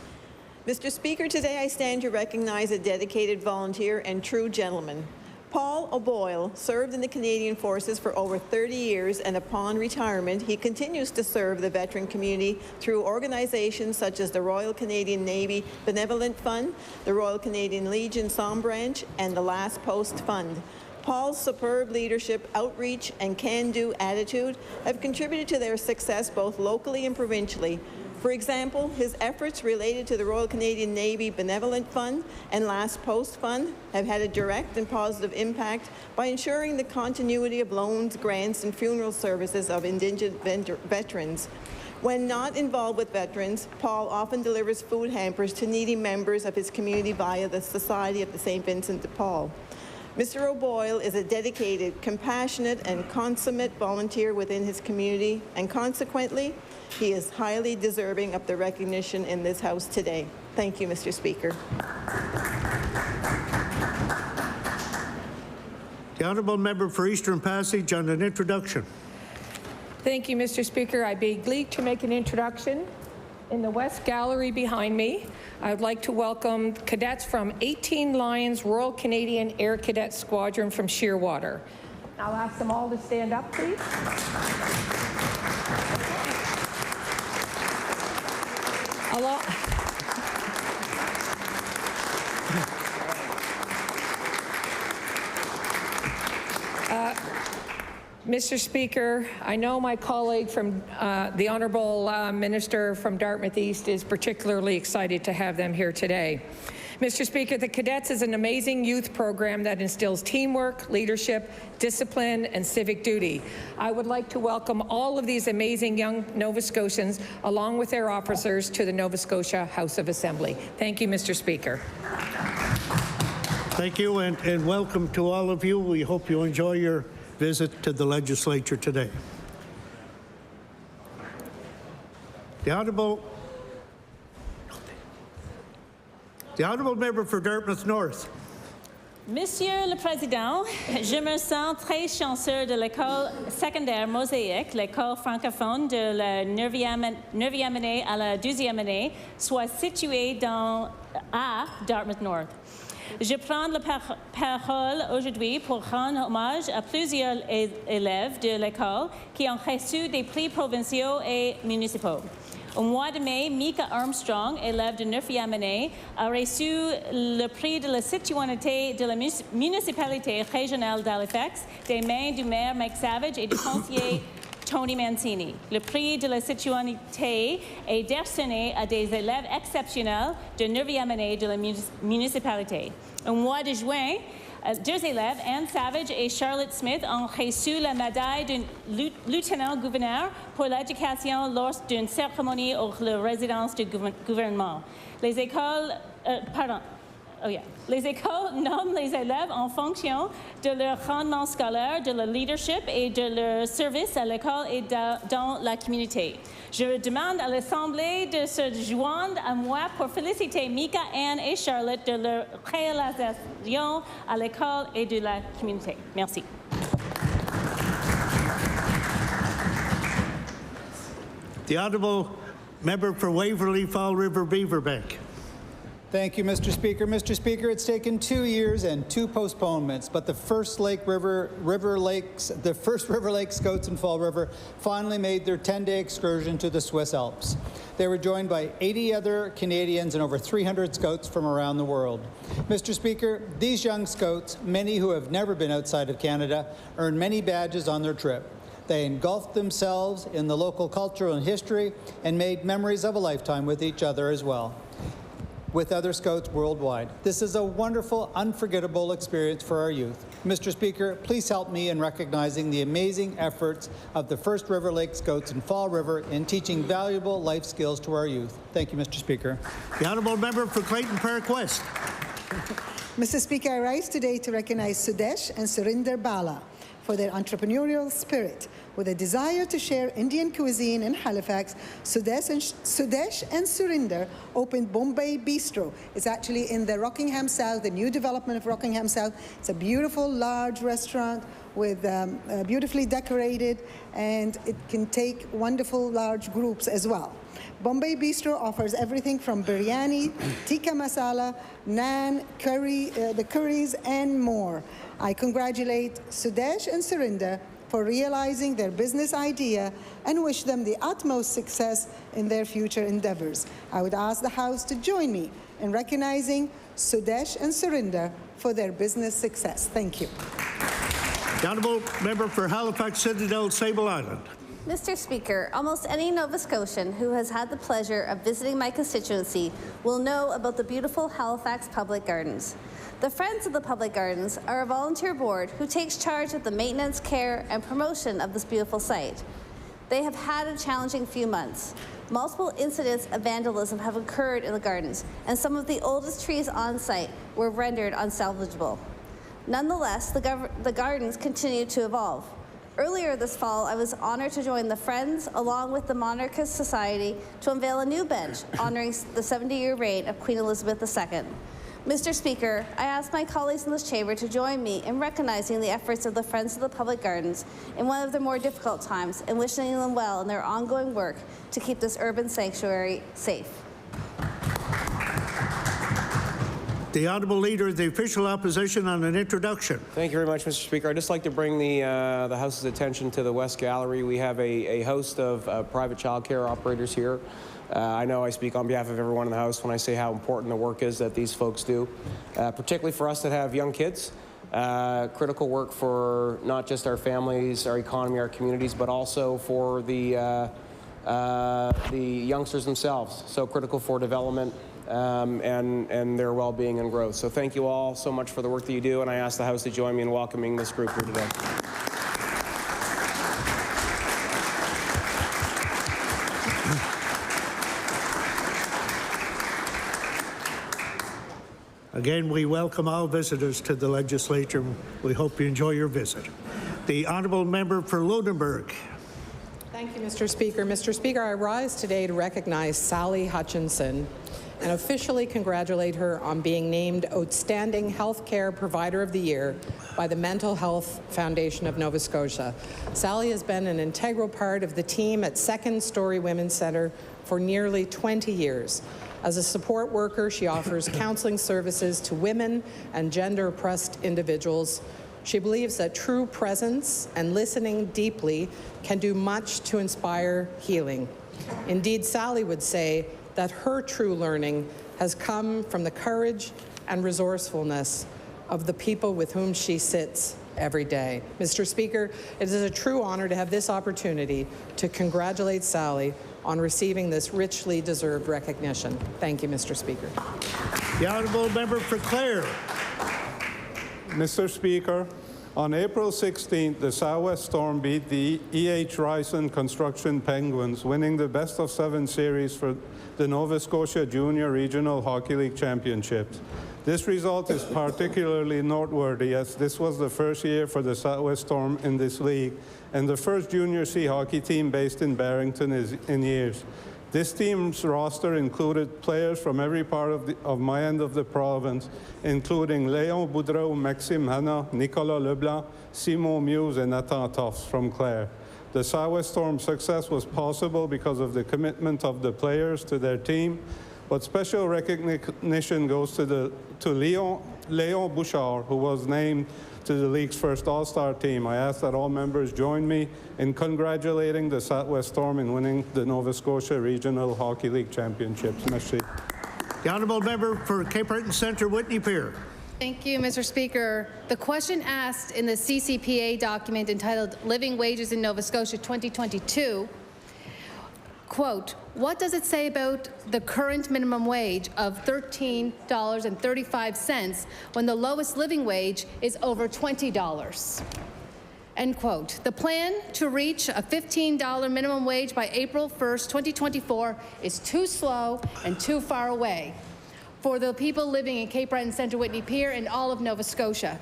Mr. Speaker, today I stand to recognize a dedicated volunteer and true gentleman. Paul O'Boyle served in the Canadian Forces for over 30 years, and upon retirement, he continues to serve the veteran community through organizations such as the Royal Canadian Navy Benevolent Fund, the Royal Canadian Legion Somme Branch, and the Last Post Fund. Paul's superb leadership, outreach, and can-do attitude have contributed to their success both locally and provincially. For example, his efforts related to the Royal Canadian Navy Benevolent Fund and Last Post Fund have had a direct and positive impact by ensuring the continuity of loans, grants, and funeral services of indigent veterans. When not involved with veterans, Paul often delivers food hampers to needy members of his community via the Society of the St. Vincent de Paul. Mr. O'Boyle is a dedicated, compassionate, and consummate volunteer within his community, and consequently, he is highly deserving of the recognition in this House today. Thank you, Mr. Speaker. The honourable member for Eastern Passage on an introduction. Thank you, Mr. Speaker. I'd be glad to make an introduction. In the West Gallery behind me, I would like to welcome cadets from 18 Lions Royal Canadian Air Cadet Squadron from Shearwater. I'll ask them all to stand up, please. Mr. Speaker, I know my colleague from the Honourable Minister from Dartmouth East is particularly excited to have them here today. Mr. Speaker, the Cadets is an amazing youth program that instills teamwork, leadership, discipline, and civic duty. I would like to welcome all of these amazing young Nova Scotians, along with their officers, to the Nova Scotia House of Assembly. Thank you, Mr. Speaker. Thank you, and welcome to all of you. We hope you enjoy your visit to the legislature today. The Honourable member for Dartmouth North. Monsieur le Président, je me sens très chanceux de l'école secondaire Mosaïque, l'école francophone de la 9e année à la 12e année, soit située à Dartmouth North. Je prends la parole aujourd'hui pour rendre hommage à plusieurs élèves de l'école qui ont reçu des prix provinciaux et municipaux. Au mois de mai, Mika Armstrong, élève de 9e année, a reçu le prix de la citoyenneté de la municipalité régionale d'Halifax des mains du maire Mike Savage et du conseiller Tony Mancini. Le prix de la citoyenneté est décerné à des élèves exceptionnels de 9e année de la municipalité. Au mois de juin, deux élèves, Anne Savage et Charlotte Smith, ont reçu la médaille du lieutenant-gouverneur pour l'éducation lors d'une cérémonie à la résidence du gouvernement. Les écoles nomment les élèves en fonction de leur rendement scolaire, de leur leadership et de leur service à l'école et dans la communauté. Je demande à l'Assemblée de se joindre à moi pour féliciter Mika, Anne et Charlotte de leur réalisation à l'école et de la communauté. Merci. The Honourable member for Waverley Fall River Beaverbank. Thank you, Mr. Speaker. Mr. Speaker, it's taken 2 years and 2 postponements, but the first River Lake Scouts in Fall River finally made their 10-day excursion to the Swiss Alps. They were joined by 80 other Canadians and over 300 Scouts from around the world. Mr. Speaker, these young Scouts, many who have never been outside of Canada, earned many badges on their trip. They engulfed themselves in the local culture and history and made memories of a lifetime with each other as well. with other Scouts worldwide. This is a wonderful, unforgettable experience for our youth. Mr. Speaker, please help me in recognizing the amazing efforts of the First River Lake Scouts in Fall River in teaching valuable life skills to our youth. Thank you, Mr. Speaker. The honourable member for Clayton Park West. Mr. Speaker, I rise today to recognize Sudesh and Surinder Bala for their entrepreneurial spirit. With a desire to share Indian cuisine in Halifax, Sudesh and Surinder opened Bombay Bistro. It's actually in the Rockingham South, the new development of Rockingham South. It's a beautiful, large restaurant with beautifully decorated, and it can take wonderful, large groups as well. Bombay Bistro offers everything from biryani, tikka masala, naan, curry, the curries, and more. I congratulate Sudesh and Surinder for realizing their business idea and wish them the utmost success in their future endeavors. I would ask the House to join me in recognizing Sudesh and Surinder for their business success. Thank you. The honourable member for Halifax Citadel, Sable Island. Mr. Speaker, almost any Nova Scotian who has had the pleasure of visiting my constituency will know about the beautiful Halifax Public Gardens. The Friends of the Public Gardens are a volunteer board who takes charge of the maintenance, care, and promotion of this beautiful site. They have had a challenging few months. Multiple incidents of vandalism have occurred in the gardens, and some of the oldest trees on site were rendered unsalvageable. Nonetheless, the gardens continue to evolve. Earlier this fall, I was honored to join the Friends along with the Monarchist Society to unveil a new bench honoring the 70-year reign of Queen Elizabeth II. Mr. Speaker, I ask my colleagues in this chamber to join me in recognizing the efforts of the Friends of the Public Gardens in one of their more difficult times and wishing them well in their ongoing work to keep this urban sanctuary safe. The Honourable Leader of the Official Opposition on an introduction. Thank you very much, Mr. Speaker. I'd just like to bring the House's attention to the West Gallery. We have a host of private childcare operators here. I know I speak on behalf of everyone in the House when I say how important the work is that these folks do, particularly for us that have young kids. Critical work for not just our families, our economy, our communities, but also for the youngsters themselves. So critical for development and their well-being and growth. So thank you all so much for the work that you do, and I ask the House to join me in welcoming this group here today. Again, we welcome all visitors to the legislature. We hope you enjoy your visit. The honourable member for Lunenburg. Thank you, Mr. Speaker. Mr. Speaker, I rise today to recognize Sally Hutchinson and officially congratulate her on being named Outstanding Healthcare Provider of the Year by the Mental Health Foundation of Nova Scotia. Sally has been an integral part of the team at Second Story Women's Centre for nearly 20 years. As a support worker, she offers counseling services to women and gender-oppressed individuals. She believes that true presence and listening deeply can do much to inspire healing. Indeed, Sally would say that her true learning has come from the courage and resourcefulness of the people with whom she sits every day. Mr. Speaker, it is a true honor to have this opportunity to congratulate Sally on receiving this richly deserved recognition. Thank you, Mr. Speaker. The honourable member for Clare. Mr. Speaker, on April 16th, the Southwest Storm beat the E.H. Ryson Construction Penguins, winning the best-of-7 series for the Nova Scotia Junior Regional Hockey League Championships. This result is particularly noteworthy as this was the first year for the Southwest Storm in this league and the first Junior C hockey team based in Barrington in years. This team's roster included players from every part of my end of the province, including Léon Boudreau, Maxime Hanna, Nicolas Leblanc, Simon Muse, and Nathan Toffs from Clare. The Southwest Storm's success was possible because of the commitment of the players to their team, but special recognition goes to Léon Bouchard, who was named to the league's first All-Star team. I ask that all members join me in congratulating the Southwest Storm in winning the Nova Scotia Regional Hockey League Championships. Merci. The honourable member for Cape Breton Centre, Whitney Pier. Thank you, Mr. Speaker. The question asked in the CCPA document entitled Living Wages in Nova Scotia 2022 Quote, what does it say about the current minimum wage of $13.35 when the lowest living wage is over $20? End quote. The plan to reach a $15 minimum wage by April 1st, 2024 is too slow and too far away for the people living in Cape Breton, Centre Whitney Pier, and all of Nova Scotia.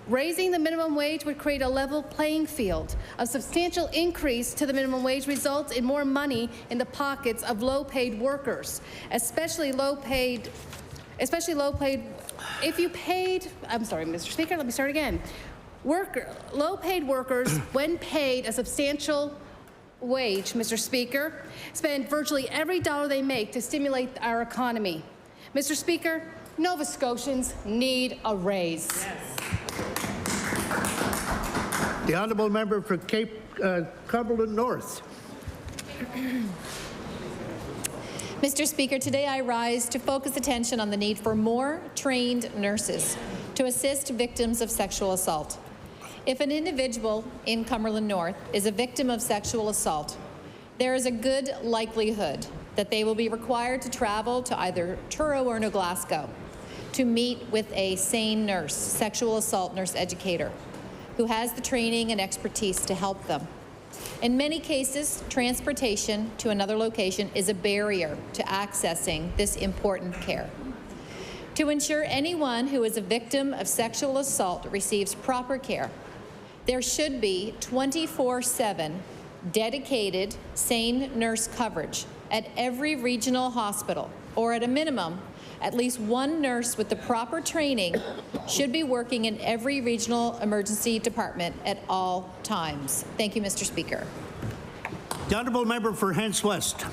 Raising the minimum wage would create a level playing field. A substantial increase to the minimum wage results in more money in the pockets of low-paid workers, especially low-paid. If you paid, I'm sorry, Mr. Speaker, let me start again. Low-paid workers, when paid a substantial wage, Mr. Speaker, spend virtually every dollar they make to stimulate our economy. Mr. Speaker, Nova Scotians need a raise. Yes. The honourable member for Cape Cumberland North. Mr. Speaker, today I rise to focus attention on the need for more trained nurses to assist victims of sexual assault. If an individual in Cumberland North is a victim of sexual assault, there is a good likelihood that they will be required to travel to either Truro or New Glasgow to meet with a sane nurse, sexual assault nurse educator, who has the training and expertise to help them. In many cases, transportation to another location is a barrier to accessing this important care. To ensure anyone who is a victim of sexual assault receives proper care, there should be 24/7 dedicated sane nurse coverage at every regional hospital, or at a minimum, at least one nurse with the proper training should be working in every regional emergency department at all times. Thank you, Mr. Speaker. The honourable member for Hants West.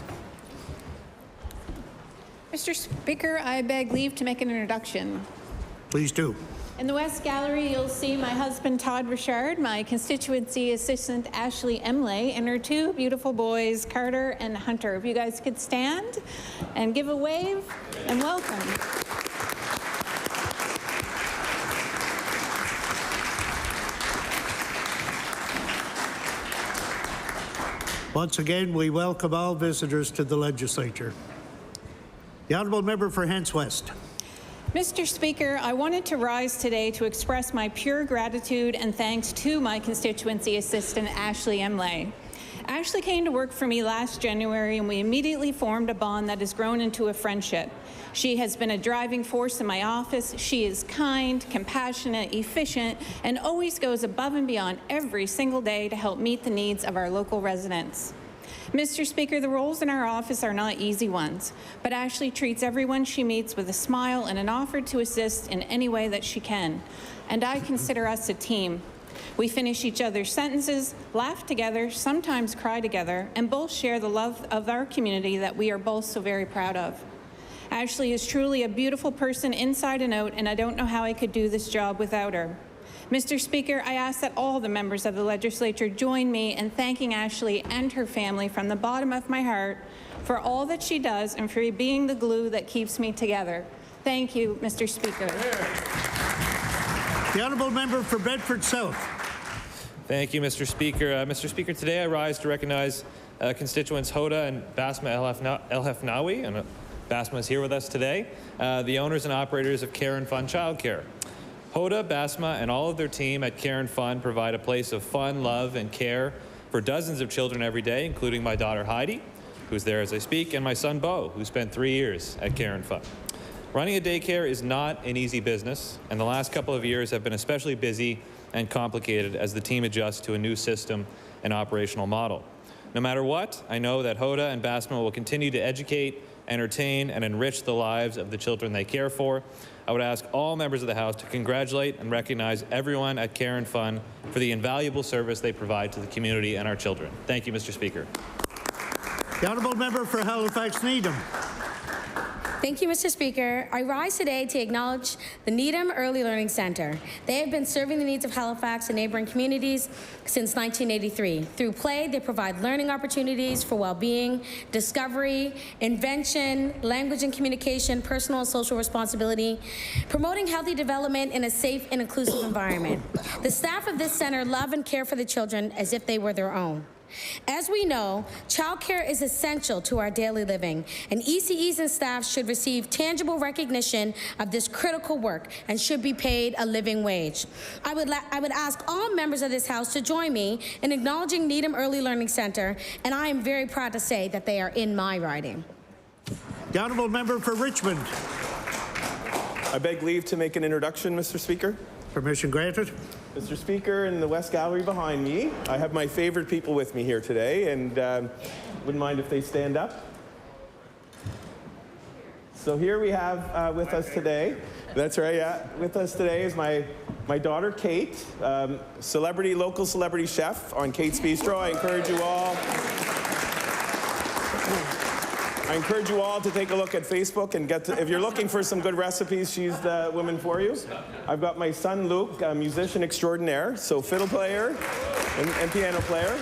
Mr. Speaker, I beg leave to make an introduction. Please do. In the West Gallery, you'll see my husband, Todd Richard, my constituency assistant, Ashley Emley, and her two beautiful boys, Carter and Hunter. If you guys could stand and give a wave and welcome. Once again, we welcome all visitors to the legislature. The honourable member for Hants West. Mr. Speaker, I wanted to rise today to express my pure gratitude and thanks to my constituency assistant, Ashley Emley. Ashley came to work for me last January, and we immediately formed a bond that has grown into a friendship. She has been a driving force in my office. She is kind, compassionate, efficient, and always goes above and beyond every single day to help meet the needs of our local residents. Mr. Speaker, the roles in our office are not easy ones, but Ashley treats everyone she meets with a smile and an offer to assist in any way that she can. And I consider us a team. We finish each other's sentences, laugh together, sometimes cry together, and both share the love of our community that we are both so very proud of. Ashley is truly a beautiful person inside and out, and I don't know how I could do this job without her. Mr. Speaker, I ask that all the members of the legislature join me in thanking Ashley and her family from the bottom of my heart for all that she does and for being the glue that keeps me together. Thank you, Mr. Speaker. The honourable member for Bedford South. Thank you, Mr. Speaker. Mr. Speaker, today I rise to recognize constituents Hoda and Basma El Hefnawi, and Basma is here with us today, the owners and operators of Care and Fun Childcare. Hoda, Basma, and all of their team at Care and Fun provide a place of fun, love, and care for dozens of children every day, including my daughter Heidi, who's there as I speak, and my son Bo, who spent 3 years at Care and Fun. Running a daycare is not an easy business, and the last couple of years have been especially busy and complicated as the team adjusts to a new system and operational model. No matter what, I know that Hoda and Basma will continue to educate, entertain, and enrich the lives of the children they care for. I would ask all members of the House to congratulate and recognize everyone at Care and Fun for the invaluable service they provide to the community and our children. Thank you, Mr. Speaker. The honourable member for Halifax Needham. Thank you, Mr. Speaker. I rise today to acknowledge the Needham Early Learning Center. They have been serving the needs of Halifax and neighboring communities since 1983. Through play, they provide learning opportunities for well-being, discovery, invention, language and communication, personal and social responsibility, promoting healthy development in a safe and inclusive environment. The staff of this center love and care for the children as if they were their own. As we know, childcare is essential to our daily living, and ECEs and staff should receive tangible recognition of this critical work and should be paid a living wage. I would ask all members of this House to join me in acknowledging Needham Early Learning Center, and I am very proud to say that they are in my riding. The honourable member for Richmond. I beg leave to make an introduction, Mr. Speaker. Permission granted. Mr. Speaker, in the West Gallery behind me, I have my favorite people with me here today, and wouldn't mind if they stand up. So here we have with us today, that's right, yeah, with us today is my daughter, Kate, local celebrity chef on Kate's Bistro. I encourage you all to take a look at Facebook and if you're looking for some good recipes, she's the woman for you. I've got my son, Luke, a musician extraordinaire, so fiddle player and piano player.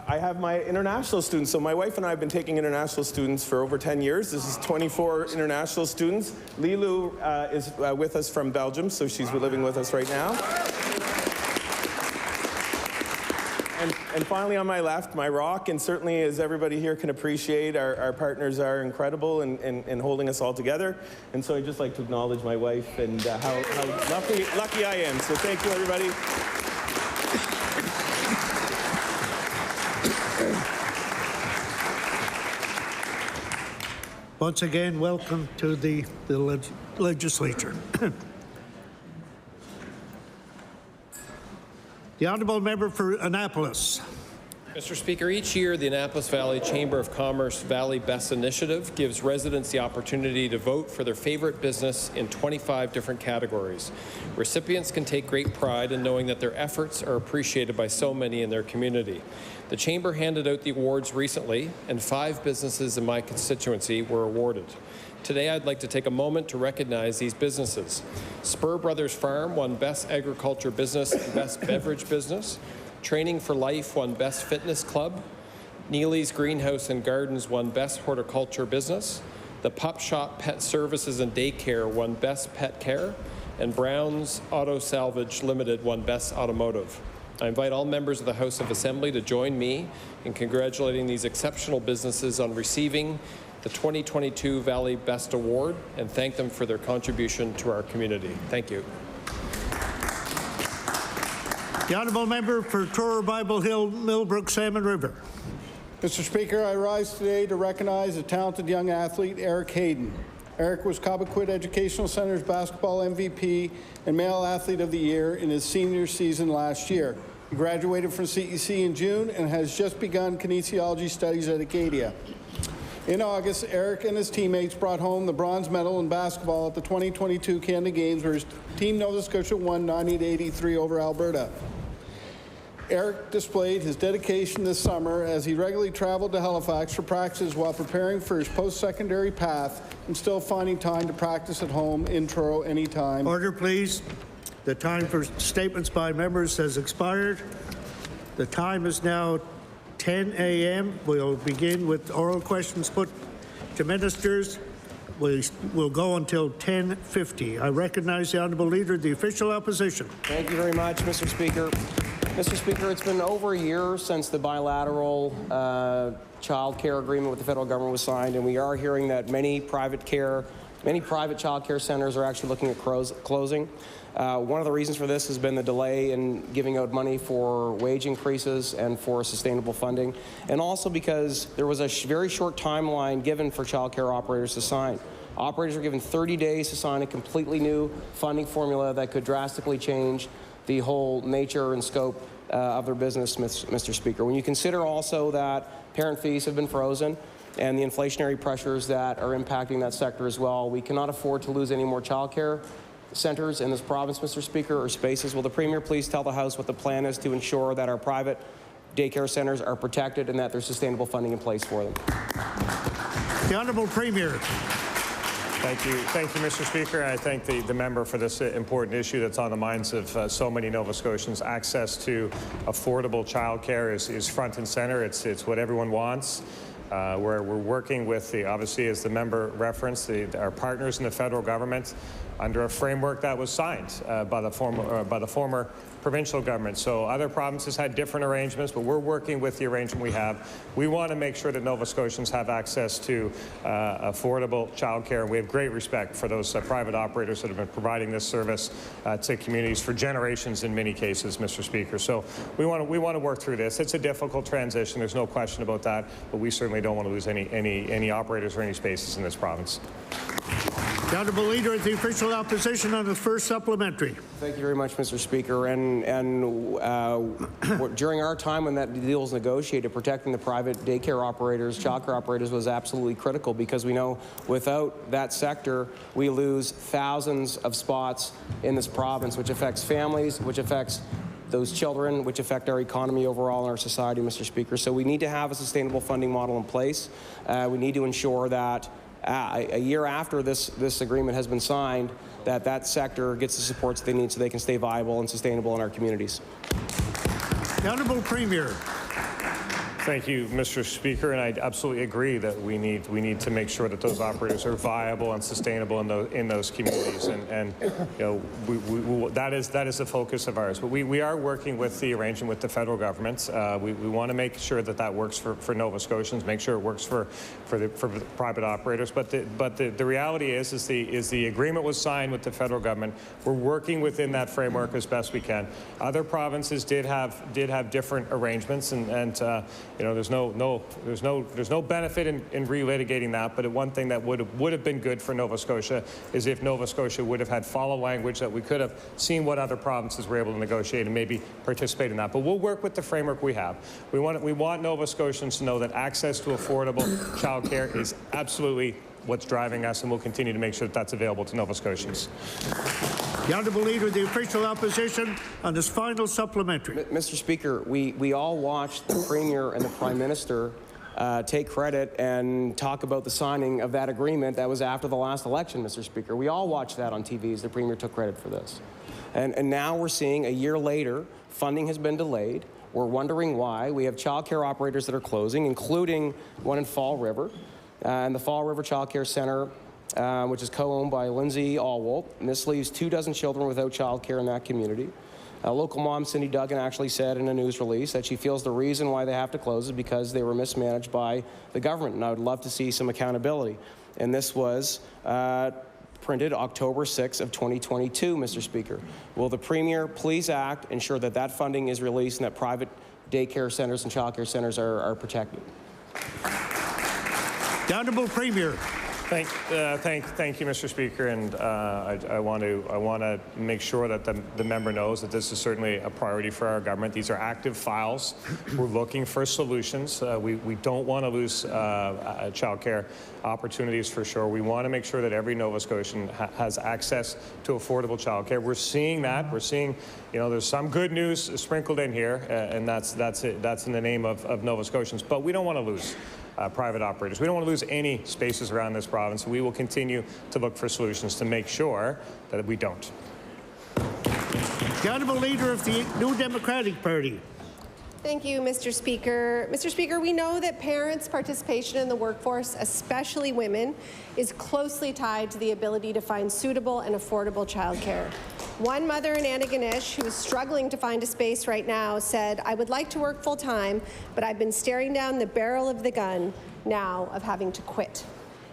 I have my international students. So my wife and I have been taking international students for over 10 years. This is 24 international students. Lilu is with us from Belgium, so she's living with us right now. And finally, on my left, my rock, and certainly as everybody here can appreciate, our partners are incredible in holding us all together. And so I'd just like to acknowledge my wife and how lucky I am. So thank you, everybody. Once again, welcome to the legislature. The honourable member for Annapolis. Mr. Speaker, each year the Annapolis Valley Chamber of Commerce Valley Best Initiative gives residents the opportunity to vote for their favorite business in 25 different categories. Recipients can take great pride in knowing that their efforts are appreciated by so many in their community. The Chamber handed out the awards recently, and 5 businesses in my constituency were awarded. Today, I'd like to take a moment to recognize these businesses. Spur Brothers Farm won Best Agriculture Business and Best Beverage Business. Training for Life won Best Fitness Club. Neely's Greenhouse and Gardens won Best Horticulture Business. The Pup Shop Pet Services and Daycare won Best Pet Care. And Brown's Auto Salvage Limited won Best Automotive. I invite all members of the House of Assembly to join me in congratulating these exceptional businesses on receiving the 2022 Valley Best Award and thank them for their contribution to our community. Thank you. The honourable member for Truro Bible Hill, Millbrook, Salmon River. Mr. Speaker, I rise today to recognize a talented young athlete, Eric Hayden. Eric was Cobequid Educational Center's basketball MVP and Male Athlete of the Year in his senior season last year. He graduated from CEC in June and has just begun kinesiology studies at Acadia. In August, Eric and his teammates brought home the bronze medal in basketball at the 2022 Canada Games, where his team Nova Scotia won 90-83 over Alberta. Eric displayed his dedication this summer as he regularly traveled to Halifax for practices while preparing for his post-secondary path and still finding time to practice at home in Truro anytime. Order, please. The time for statements by members has expired. The time is now 10 a.m. We'll begin with oral questions put to ministers. We'll go until 10:50. I recognize the Honourable Leader of the Official Opposition. Thank you very much, Mr. Speaker. Mr. Speaker, it's been over a year since the bilateral child care agreement with the federal government was signed, and we are hearing that many private child care centers are actually looking at closing. One of the reasons for this has been the delay in giving out money for wage increases and for sustainable funding, and also because there was a very short timeline given for child care operators to sign. Operators were given 30 days to sign a completely new funding formula that could drastically change the whole nature and scope of their business, Mr. Speaker. When you consider also that parent fees have been frozen and the inflationary pressures that are impacting that sector as well, we cannot afford to lose any more child care centers in this province, Mr. Speaker, or spaces. Will the Premier please tell the House what the plan is to ensure that our private daycare centers are protected and that there's sustainable funding in place for them? The Honourable Premier. Thank you, Mr. Speaker. I thank the member for this important issue that's on the minds of so many Nova Scotians. Access to affordable childcare is front and center. It's what everyone wants. where we're working with, obviously, as the member referenced, our partners in the federal government under a framework that was signed by the former provincial government. So other provinces had different arrangements, but we're working with the arrangement we have. We want to make sure that Nova Scotians have access to affordable childcare. We have great respect for those private operators that have been providing this service to communities for generations in many cases, Mr. Speaker. So we want to work through this. It's a difficult transition. There's no question about that, but we certainly don't want to lose any operators or any spaces in this province. The Honourable Leader of the Official Opposition on the first supplementary. Thank you very much, Mr. Speaker. And during our time when that deal was negotiated, protecting the private daycare operators, childcare operators was absolutely critical, because we know without that sector, we lose thousands of spots in this province, which affects families, which affects those children, which affect our economy overall and our society, Mr. Speaker. So we need to have a sustainable funding model in place. We need to ensure that a year after this agreement has been signed, that sector gets the supports they need so they can stay viable and sustainable in our communities. The Honourable Premier. Thank you, Mr. Speaker, and I absolutely agree that we need to make sure that those operators are viable and sustainable in those communities, and you know, that is the focus of ours. But we are working with the arrangement with the federal government. We want to make sure that works for Nova Scotians, make sure it works for the private operators. But the reality is the agreement was signed with the federal government. We're working within that framework as best we can. Other provinces did have different arrangements, and you know, there's no benefit in relitigating that. But one thing that would have been good for Nova Scotia is if Nova Scotia would have had follow language that we could have seen what other provinces were able to negotiate and maybe participate in that. But we'll work with the framework we have. We want Nova Scotians to know that access to affordable childcare is absolutely what's driving us, and we'll continue to make sure that that's available to Nova Scotians. The Honourable Leader of the Official Opposition on this final supplementary. Mr. Speaker, we all watched the Premier and the Prime Minister take credit and talk about the signing of that agreement that was after the last election, Mr. Speaker. We all watched that on TV as the Premier took credit for this. And now we're seeing, a year later, funding has been delayed. We're wondering why. We have childcare operators that are closing, including one in Fall River. And the Fall River Child Care Centre, which is co-owned by Lindsay Allwolt, and this leaves 24 children without child care in that community. Local mom Cindy Duggan actually said in a news release that she feels the reason why they have to close is because they were mismanaged by the government, and I would love to see some accountability. And this was printed October 6th of 2022, Mr. Speaker. Will the Premier please act, ensure that funding is released and that private daycare centres and child care centres are protected? The Honourable Premier. Thank you, Mr. Speaker, and I want to make sure that the member knows that this is certainly a priority for our government. These are active files. We're looking for solutions. We don't want to lose childcare opportunities for sure. We want to make sure that every Nova Scotian has access to affordable childcare. We're seeing that. We're seeing, you know, there's some good news sprinkled in here, and that's in the name of Nova Scotians. But we don't want to lose private operators. We don't want to lose any spaces around this province. We will continue to look for solutions to make sure that we don't. The Honourable Leader of the New Democratic Party. Thank you, Mr. Speaker. Mr. Speaker, we know that parents' participation in the workforce, especially women, is closely tied to the ability to find suitable and affordable childcare. One mother in Antigonish, who is struggling to find a space right now, said, "I would like to work full-time, but I've been staring down the barrel of the gun now of having to quit."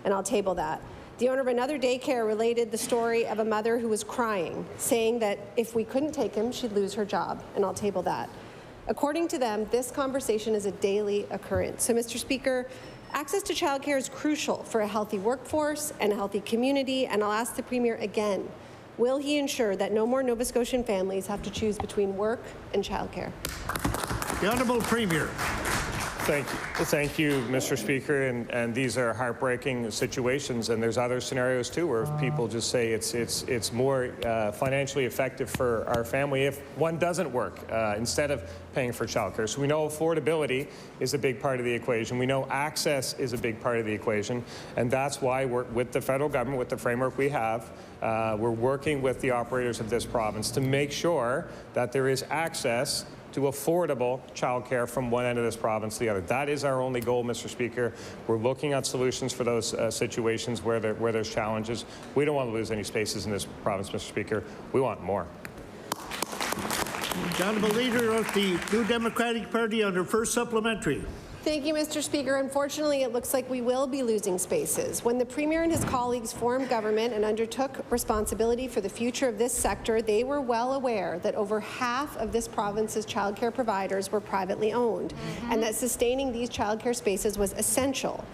And I'll table that. The owner of another daycare related the story of a mother who was crying, saying that if we couldn't take him, she'd lose her job, and I'll table that. According to them, this conversation is a daily occurrence. So, Mr. Speaker, access to childcare is crucial for a healthy workforce and a healthy community, and I'll ask the Premier again, will he ensure that no more Nova Scotian families have to choose between work and childcare? The Honourable Premier. Thank you, Mr. Speaker. And these are heartbreaking situations, and there's other scenarios too where people just say it's more financially effective for our family if one doesn't work instead of paying for childcare. So we know affordability is a big part of the equation. We know access is a big part of the equation, and that's why we're with the federal government, with the framework we have. We're working with the operators of this province to make sure that there is access to affordable childcare from one end of this province to the other. That is our only goal, Mr. Speaker. We're looking at solutions for those situations where there's challenges. We don't want to lose any spaces in this province, Mr. Speaker. We want more. The Honourable Leader of the New Democratic Party on her first supplementary. Thank you, Mr. Speaker. Unfortunately, it looks like we will be losing spaces. When the Premier and his colleagues formed government and undertook responsibility for the future of this sector, they were well aware that over half of this province's childcare providers were privately owned, and that sustaining these childcare spaces was essential.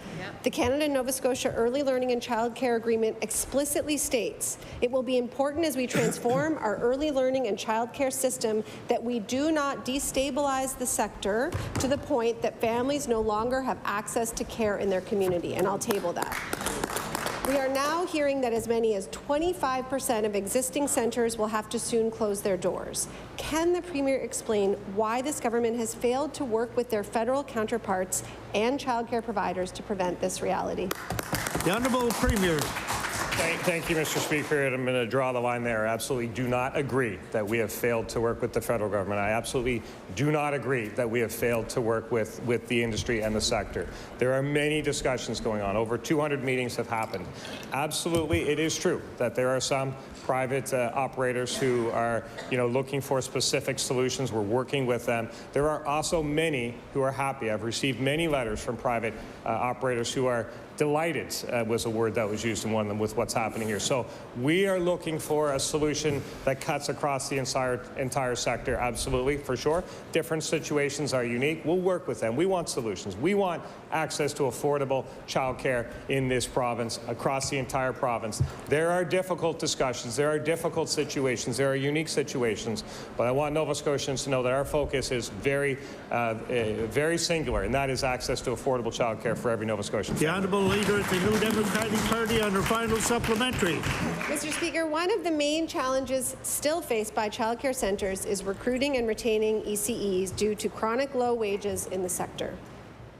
The Canada-Nova Scotia Early Learning and Childcare Agreement explicitly states it will be important as we transform our early learning and childcare system that we do not destabilize the sector to the point that families no longer have access to care in their community, and I'll table that. We are now hearing that as many as 25% of existing centres will have to soon close their doors. Can the Premier explain why this government has failed to work with their federal counterparts and childcare providers to prevent this reality? The Honourable Premier. Thank you, Mr. Speaker. And I'm going to draw the line there. I absolutely do not agree that we have failed to work with the federal government. I absolutely do not agree that we have failed to work with the industry and the sector. There are many discussions going on. Over 200 meetings have happened. Absolutely, it is true that there are some private operators who are, looking for specific solutions. We're working with them. There are also many who are happy. I've received many letters from private operators who are delighted, was a word that was used in one of them, with what's happening here. So we are looking for a solution that cuts across the entire sector, absolutely, for sure. Different situations are unique. We'll work with them. We want solutions. We want access to affordable childcare in this province, across the entire province. There are difficult discussions. There are difficult situations. There are unique situations. But I want Nova Scotians to know that our focus is very singular, and that is access to affordable childcare for every Nova Scotian. The Honourable Leader of the New Democratic Party on her final supplementary. Mr. Speaker, one of the main challenges still faced by childcare centres is recruiting and retaining ECEs due to chronic low wages in the sector.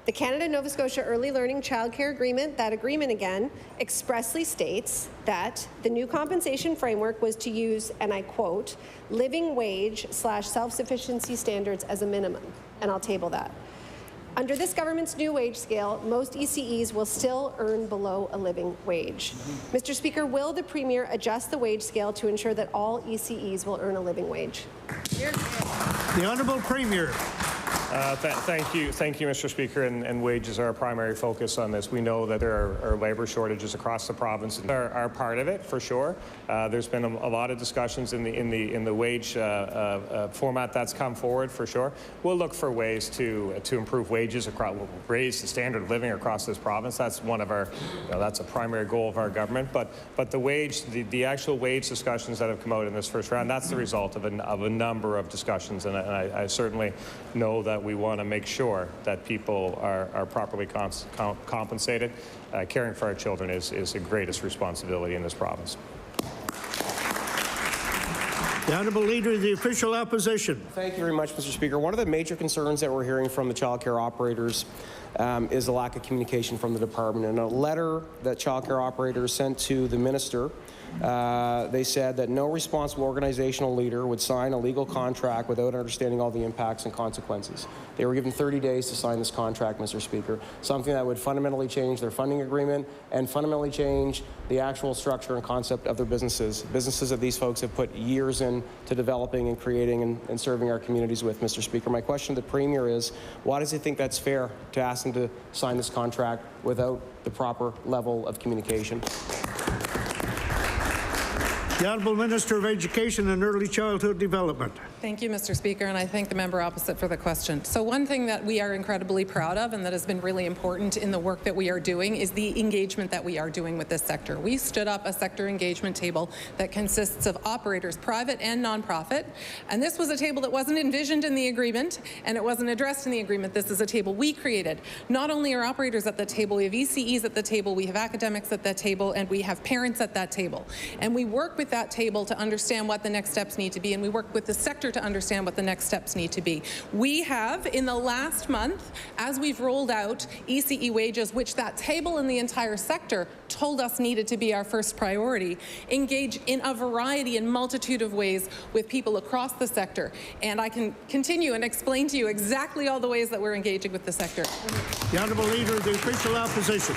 The Canada-Nova Scotia Early Learning Childcare Agreement, that agreement again, expressly states that the new compensation framework was to use, and I quote, living wage / self-sufficiency standards as a minimum, and I'll table that. Under this government's new wage scale, most ECEs will still earn below a living wage. Mr. Speaker, will the Premier adjust the wage scale to ensure that all ECEs will earn a living wage? The Honourable Premier. Thank you, Mr. Speaker, and wages are a primary focus on this. We know that there are labour shortages across the province, and are part of it for sure. There's been a lot of discussions in the wage format that's come forward for sure. We'll look for ways to improve wages across, raise the standard of living across this province. That's one of our, that's a primary goal of our government. But the actual wage discussions that have come out in this first round, that's the result of a number of discussions, and I certainly know that we want to make sure that people are properly compensated. Caring for our children is the greatest responsibility in this province. The Honourable Leader of the Official Opposition. Thank you very much, Mr. Speaker. One of the major concerns that we're hearing from the childcare operators is the lack of communication from the department. In a letter that childcare operators sent to the minister, they said that no responsible organizational leader would sign a legal contract without understanding all the impacts and consequences. They were given 30 days to sign this contract, Mr. Speaker, something that would fundamentally change their funding agreement and fundamentally change the actual structure and concept of their businesses that these folks have put years into developing and creating and serving our communities with, Mr. Speaker. My question to the Premier is, why does he think that's fair to ask them to sign this contract without the proper level of communication? The Honourable Minister of Education and Early Childhood Development. Thank you, Mr. Speaker, and I thank the member opposite for the question. So one thing that we are incredibly proud of and that has been really important in the work that we are doing is the engagement that we are doing with this sector. We stood up a sector engagement table that consists of operators, private and nonprofit, and this was a table that wasn't envisioned in the agreement and it wasn't addressed in the agreement. This is a table we created. Not only are operators at the table, we have ECEs at the table, we have academics at that table, and we have parents at that table. And we work with that table to understand what the next steps need to be, and we work with the sector to understand what the next steps need to be. We have, in the last month, as we've rolled out ECE wages, which that table in the entire sector told us needed to be our first priority, engage in a variety and multitude of ways with people across the sector. And I can continue and explain to you exactly all the ways that we're engaging with the sector. The Honourable Leader of the Official Opposition.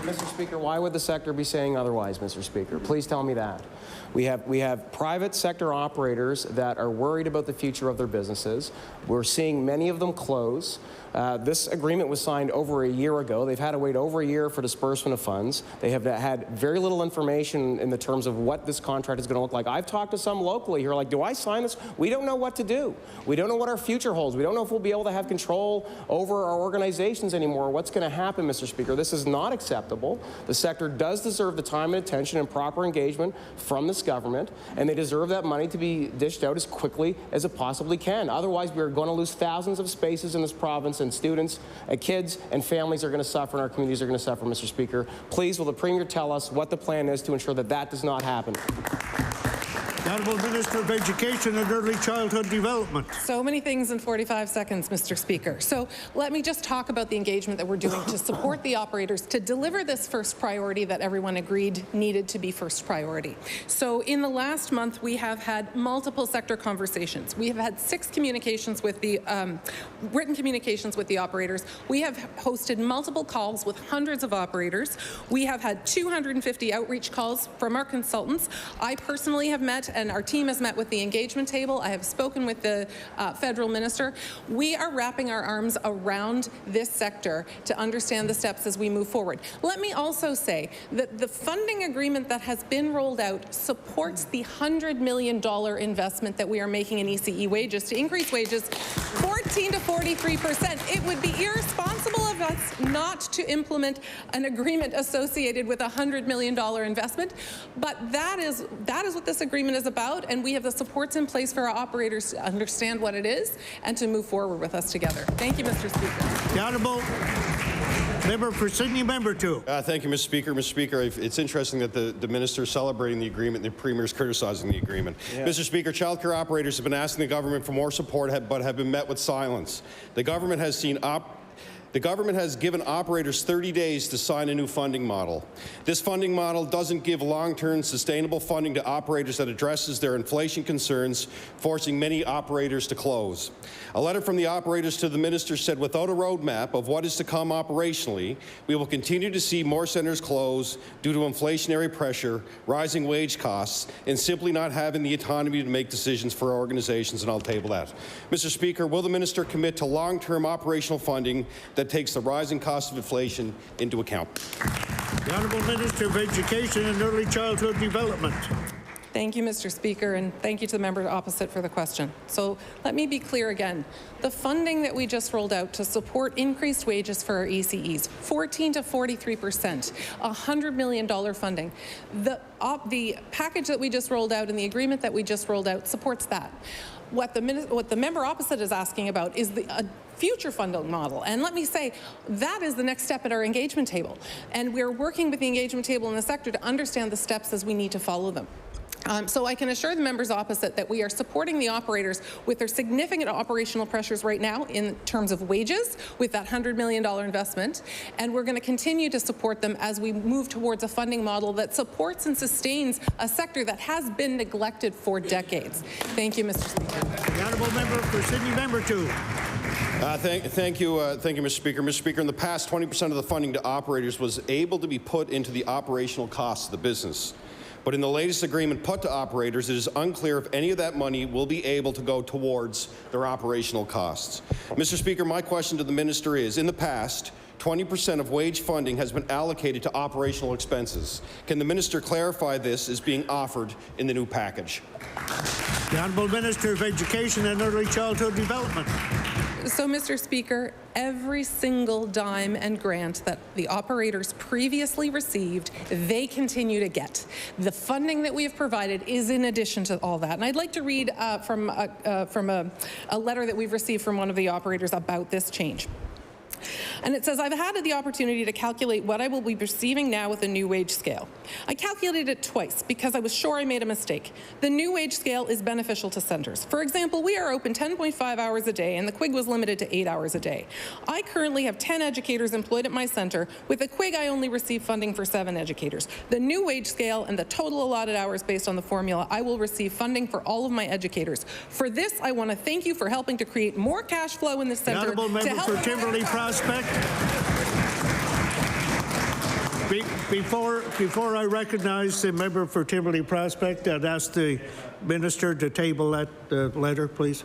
Mr. Speaker, why would the sector be saying otherwise, Mr. Speaker? Please tell me that. We have private sector operators that are worried about the future of their businesses. We're seeing many of them close. This agreement was signed over a year ago. They've had to wait over a year for disbursement of funds. They have had very little information in the terms of what this contract is going to look like. I've talked to some locally who are like, do I sign this? We don't know what to do. We don't know what our future holds. We don't know if we'll be able to have control over our organizations anymore. What's going to happen, Mr. Speaker? This is not acceptable. The sector does deserve the time and attention and proper engagement from this government, and they deserve that money to be dished out as quickly as it possibly can. Otherwise, we're going to lose thousands of spaces in this province, and students and kids and families are going to suffer, and our communities are going to suffer, Mr. Speaker. Please, will the Premier tell us what the plan is to ensure that that does not happen? The Honourable Minister of Education and Early Childhood Development. So many things in 45 seconds, Mr. Speaker. So let me just talk about the engagement that we're doing to support the operators to deliver this first priority that everyone agreed needed to be first priority. So in the last month, we have had multiple sector conversations. We have had 6 communications with the written communications with the operators. We have hosted multiple calls with hundreds of operators. We have had 250 outreach calls from our consultants. I personally have met, and our team has met with the engagement table. I have spoken with the federal minister. We are wrapping our arms around this sector to understand the steps as we move forward. Let me also say that the funding agreement that has been rolled out supports the $100 million investment that we are making in ECE wages to increase wages 14 to 43%. It would be irresponsible of us not to implement an agreement associated with a $100 million investment, but that is what this agreement is about, and we have the supports in place for our operators to understand what it is and to move forward with us together. Thank you, Mr. Speaker. The Honourable Member for Sydney, Member 2. Thank you, Mr. Speaker. Mr. Speaker, it's interesting that the Minister is celebrating the agreement and the Premier is criticizing the agreement. Yeah. Mr. Speaker, childcare operators have been asking the government for more support, but have been met with silence. The government has given operators 30 days to sign a new funding model. This funding model doesn't give long-term sustainable funding to operators that addresses their inflation concerns, forcing many operators to close. A letter from the operators to the minister said, without a roadmap of what is to come operationally, we will continue to see more centres close due to inflationary pressure, rising wage costs, and simply not having the autonomy to make decisions for organizations, and I'll table that. Mr. Speaker, will the minister commit to long-term operational funding that takes the rising cost of inflation into account? The Honourable Minister of Education and Early Childhood Development. Thank you, Mr. Speaker, and thank you to the member opposite for the question. So let me be clear again. The funding that we just rolled out to support increased wages for our ECEs, 14 to 43%, $100 million funding. The package that we just rolled out and the agreement that we just rolled out supports that. What the member opposite is asking about is a future funding model. And let me say, that is the next step at our engagement table. And we're working with the engagement table in the sector to understand the steps as we need to follow them. So I can assure the members opposite that we are supporting the operators with their significant operational pressures right now in terms of wages with that $100 million investment, and we're going to continue to support them as we move towards a funding model that supports and sustains a sector that has been neglected for decades. Thank you, Mr. Speaker. The Honourable Member for Sydney, Member 2. Thank you, Mr. Speaker. Mr. Speaker, in the past, 20% of the funding to operators was able to be put into the operational costs of the business. But in the latest agreement put to operators, it is unclear if any of that money will be able to go towards their operational costs. Mr. Speaker, my question to the minister is, in the past, 20% of wage funding has been allocated to operational expenses. Can the minister clarify this is being offered in the new package? The Honourable Minister of Education and Early Childhood Development. So, Mr. Speaker, every single dime and grant that the operators previously received, they continue to get. The funding that we have provided is in addition to all that. And I'd like to read from a letter that we've received from one of the operators about this change. And it says, I've had the opportunity to calculate what I will be receiving now with a new wage scale. I calculated it twice because I was sure I made a mistake. The new wage scale is beneficial to centres. For example, we are open 10.5 hours a day and the QUIG was limited to 8 hours a day. I currently have 10 educators employed at my centre. With a QUIG, I only receive funding for 7 educators. The new wage scale and the total allotted hours based on the formula, I will receive funding for all of my educators. For this, I want to thank you for helping to create more cash flow in the centre. The honourable member for Timberley Prospect. Before I recognize the member for Timberley Prospect, I'd ask the minister to table that letter, please.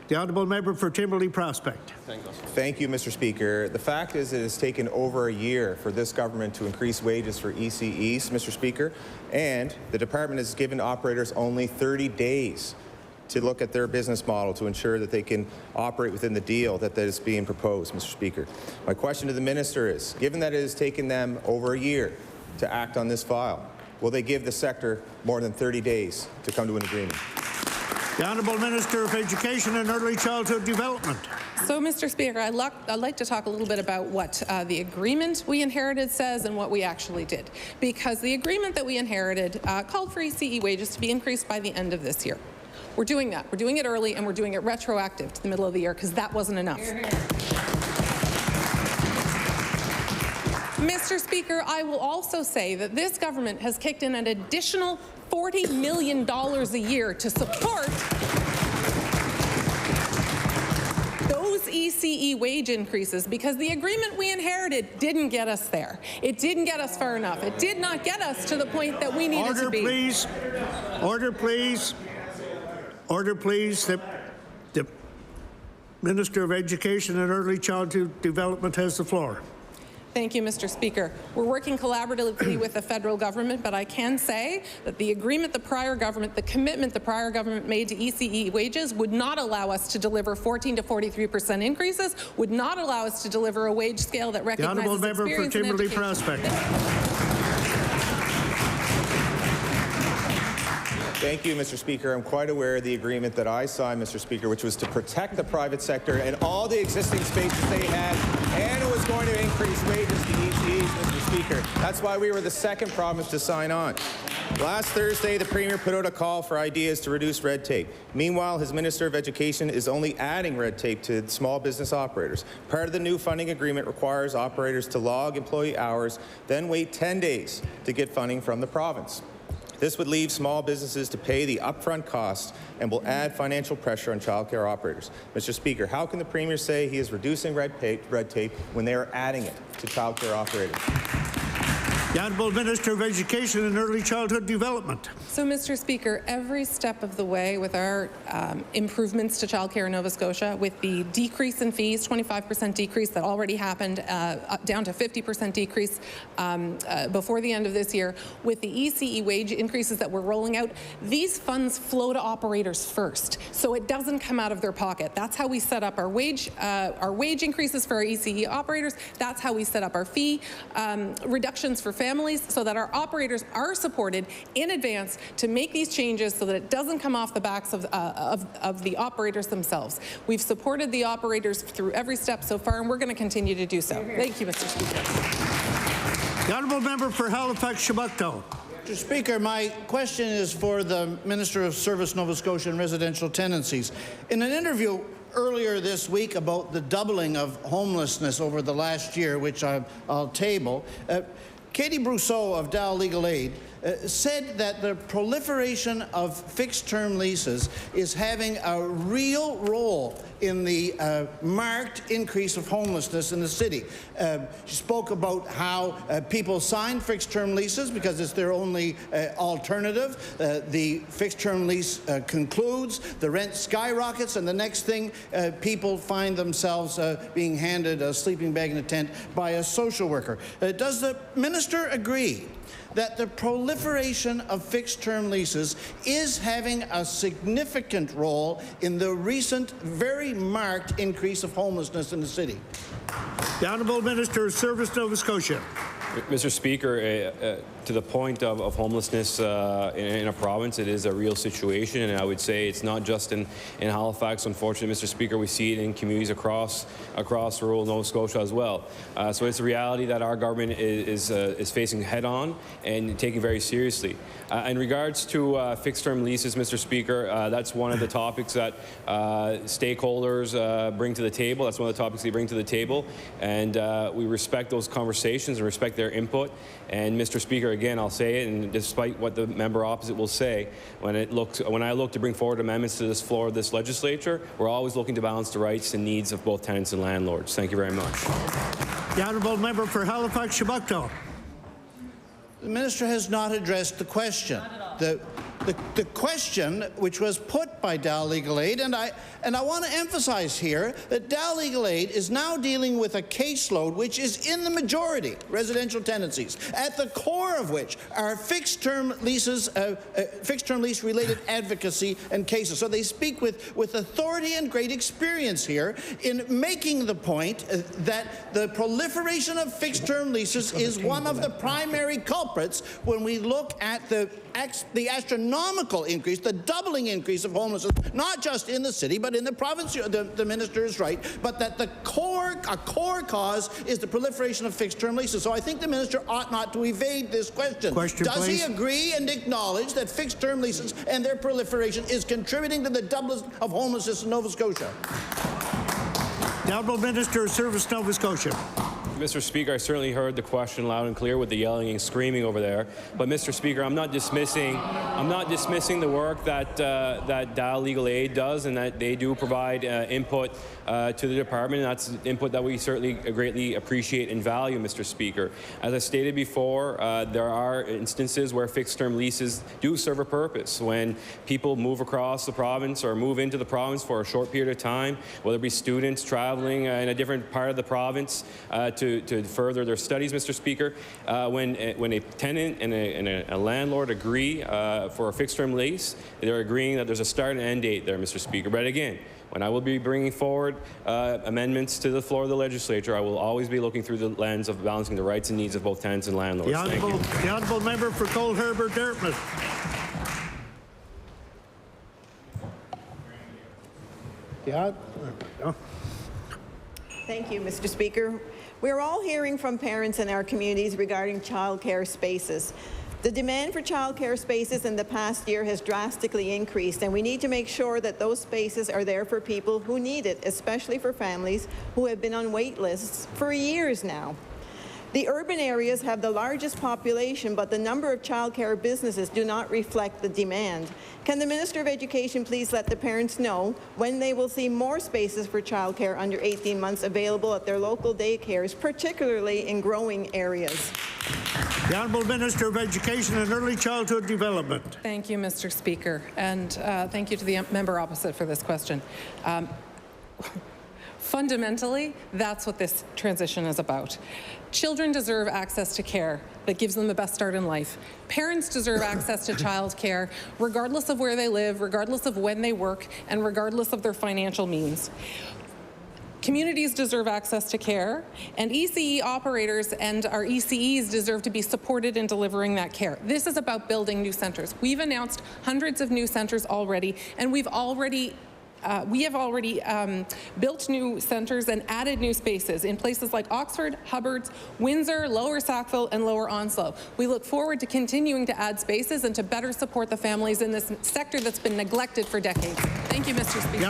The honourable member for Timberley Prospect. Thank you, Mr. Speaker. The fact is it has taken over a year for this government to increase wages for ECEs, Mr. Speaker, and the department has given operators only 30 days to look at their business model to ensure that they can operate within the deal that is being proposed, Mr. Speaker. My question to the minister is, given that it has taken them over a year to act on this file, will they give the sector more than 30 days to come to an agreement? The Honourable Minister of Education and Early Childhood Development. So, Mr. Speaker, I'd like to talk a little bit about what the agreement we inherited says and what we actually did. Because the agreement that we inherited called for ECE wages to be increased by the end of this year. We're doing that. We're doing it early and we're doing it retroactive to the middle of the year because that wasn't enough. Mr. Speaker, I will also say that this government has kicked in an additional $40 million a year to support those ECE wage increases because the agreement we inherited didn't get us there. It didn't get us far enough. It did not get us to the point that we needed to be. Order, please. Order, please. Order, please. The Minister of Education and Early Childhood Development has the floor. Thank you, Mr. Speaker. We're working collaboratively with the federal government, but I can say that the agreement the prior government, the commitment the prior government made to ECE wages would not allow us to deliver 14 to 43% increases, would not allow us to deliver a wage scale that recognizes the honourable member for Timberley Prospect. Thank you, Mr. Speaker. I'm quite aware of the agreement that I signed, Mr. Speaker, which was to protect the private sector and all the existing spaces they had, and it was going to increase wages to ECEs, Mr. Speaker. That's why we were the second province to sign on. Last Thursday, the Premier put out a call for ideas to reduce red tape. Meanwhile, his Minister of Education is only adding red tape to small business operators. Part of the new funding agreement requires operators to log employee hours, then wait 10 days to get funding from the province. This would leave small businesses to pay the upfront costs and will add financial pressure on childcare operators. Mr. Speaker, how can the Premier say he is reducing red tape when they are adding it to childcare operators? The Honourable Minister of Education and Early Childhood Development. So, Mr. Speaker, every step of the way with our improvements to childcare in Nova Scotia, with the decrease in fees, 25% decrease that already happened, down to 50% decrease before the end of this year, with the ECE wage increases that we're rolling out, these funds flow to operators first, so it doesn't come out of their pocket. That's how we set up our wage increases for our ECE operators. That's how we set up our fee reductions for families, so that our operators are supported in advance to make these changes so that it doesn't come off the backs of the operators themselves. We've supported the operators through every step so far, and we're going to continue to do so. Thank you, Mr. Speaker. The honourable member for Halifax-Chebucto. Mr. Speaker, my question is for the Minister of Service, Nova Scotia and Residential Tenancies. In an interview earlier this week about the doubling of homelessness over the last year, which I'll table, Katie Brousseau of Dow Legal Aid said that the proliferation of fixed-term leases is having a real role in the marked increase of homelessness in the city. She spoke about how people sign fixed-term leases because it's their only alternative. The fixed-term lease concludes, the rent skyrockets, and the next thing, people find themselves being handed a sleeping bag in a tent by a social worker. Does the minister agree that the proliferation of fixed-term leases is having a significant role in the recent, very marked increase of homelessness in the city? The Honourable Minister of Service, Nova Scotia. Mr. Speaker, to the point of homelessness in a province, it is a real situation, and I would say it's not just in Halifax. Unfortunately, Mr. Speaker, we see it in communities across rural Nova Scotia as well. So it's a reality that our government is facing head-on and taking very seriously. In regards to fixed-term leases, Mr. Speaker, that's one of the topics that stakeholders bring to the table. That's one of the topics they bring to the table, and we respect those conversations and respect their input. And Mr. Speaker, again, I'll say it, and despite what the member opposite will say, when I look to bring forward amendments to this floor of this legislature, we're always looking to balance the rights and needs of both tenants and landlords. Thank you very much. The honourable member for Halifax, Chiboucto. The minister has not addressed the question. The question which was put by Dal Legal Aid, and I want to emphasize here that Dal Legal Aid is now dealing with a caseload which is in the majority residential tenancies, at the core of which are fixed-term leases, fixed-term lease-related advocacy and cases. So they speak with authority and great experience here in making the point that the proliferation of fixed-term leases is one of the primary culprits when we look at the astronomical increase, the doubling increase of homelessness, not just in the city, but in the province. The minister is right, but that a core cause is the proliferation of fixed-term leases. So I think the minister ought not to evade this question. Does he agree and acknowledge that fixed-term leases and their proliferation is contributing to the doubling of homelessness in Nova Scotia? The Honourable Minister of Service, Nova Scotia. Mr. Speaker, I certainly heard the question loud and clear with the yelling and screaming over there. But Mr. Speaker, I'm not dismissing the work that Dal Legal Aid does, and that they do provide input to the department, and that's input that we certainly greatly appreciate and value, Mr. Speaker. As I stated before, there are instances where fixed-term leases do serve a purpose. When people move across the province or move into the province for a short period of time, whether it be students traveling in a different part of the province to further their studies, Mr. Speaker, when a tenant and a landlord agree for a fixed-term lease, they're agreeing that there's a start and end date there, Mr. Speaker. But again, when I will be bringing forward amendments to the floor of the legislature, I will always be looking through the lens of balancing the rights and needs of both tenants and landlords. The Honourable Member for Cole Harbour, Dartmouth. Thank you, Mr. Speaker. We're all hearing from parents in our communities regarding childcare spaces. The demand for childcare spaces in the past year has drastically increased, and we need to make sure that those spaces are there for people who need it, especially for families who have been on wait lists for years now. The urban areas have the largest population, but the number of childcare businesses do not reflect the demand. Can the Minister of Education please let the parents know when they will see more spaces for childcare under 18 months available at their local daycares, particularly in growing areas? The Honourable Minister of Education and Early Childhood Development. Thank you, Mr. Speaker, and thank you to the member opposite for this question. Fundamentally, that's what this transition is about. Children deserve access to care that gives them the best start in life. Parents deserve access to child care, regardless of where they live, regardless of when they work, and regardless of their financial means. Communities deserve access to care, and ECE operators and our ECEs deserve to be supported in delivering that care. This is about building new centres. We've announced hundreds of new centres already, and we have already built new centres and added new spaces in places like Oxford, Hubbards, Windsor, Lower Sackville, and Lower Onslow. We look forward to continuing to add spaces and to better support the families in this sector that's been neglected for decades. Thank you, Mr. Speaker. The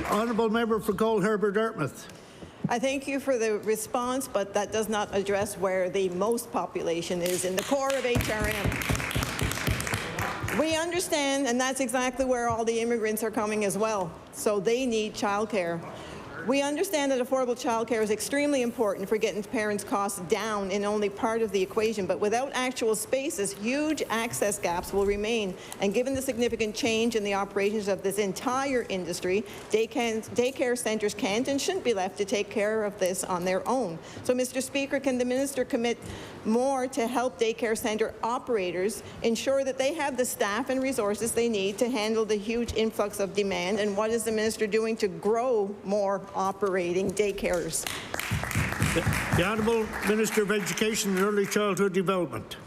Honourable Member for Cole Harbour, Dartmouth. I thank you for the response, but that does not address where the most population is, in the core of HRM. We understand, and that's exactly where all the immigrants are coming as well, so they need childcare. We understand that affordable childcare is extremely important for getting parents' costs down in only part of the equation, but without actual spaces, huge access gaps will remain. And given the significant change in the operations of this entire industry, daycare centres can't and shouldn't be left to take care of this on their own. So, Mr. Speaker, can the minister commit more to help daycare centre operators ensure that they have the staff and resources they need to handle the huge influx of demand? And what is the minister doing to grow more operating daycares? The Honourable Minister of Education and Early Childhood Development.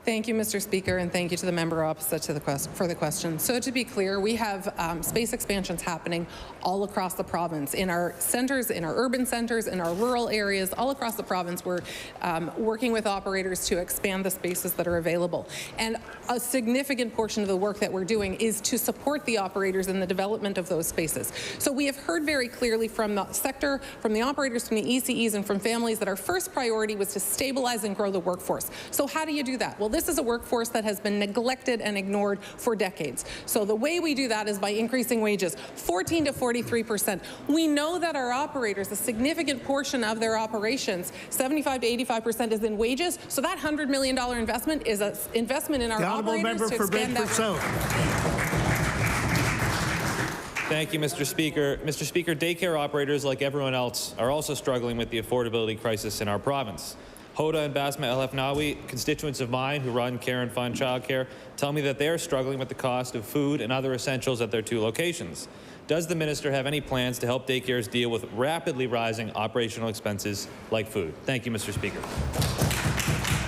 Thank you, Mr. Speaker, and thank you to the member opposite to for the question. So to be clear, we have space expansions happening all across the province. In our centres, in our urban centres, in our rural areas, all across the province, we're working with operators to expand the spaces that are available. And a significant portion of the work that we're doing is to support the operators in the development of those spaces. So we have heard very clearly from the sector, from the operators, from the ECEs, and from families that our first priority was to stabilize and grow the workforce. So how do you do that? Well, this is a workforce that has been neglected and ignored for decades. So the way we do that is by increasing wages, 14 to 43%. We know that our operators, a significant portion of their operations, 75 to 85% is in wages. So that $100 million investment is an investment in our operators to expand that. Thank you, Mr. Speaker. Mr. Speaker, daycare operators, like everyone else, are also struggling with the affordability crisis in our province. Hoda and Basma El Hefnawi, constituents of mine who run Care and Fund Childcare, tell me that they are struggling with the cost of food and other essentials at their two locations. Does the minister have any plans to help daycares deal with rapidly rising operational expenses like food? Thank you, Mr. Speaker.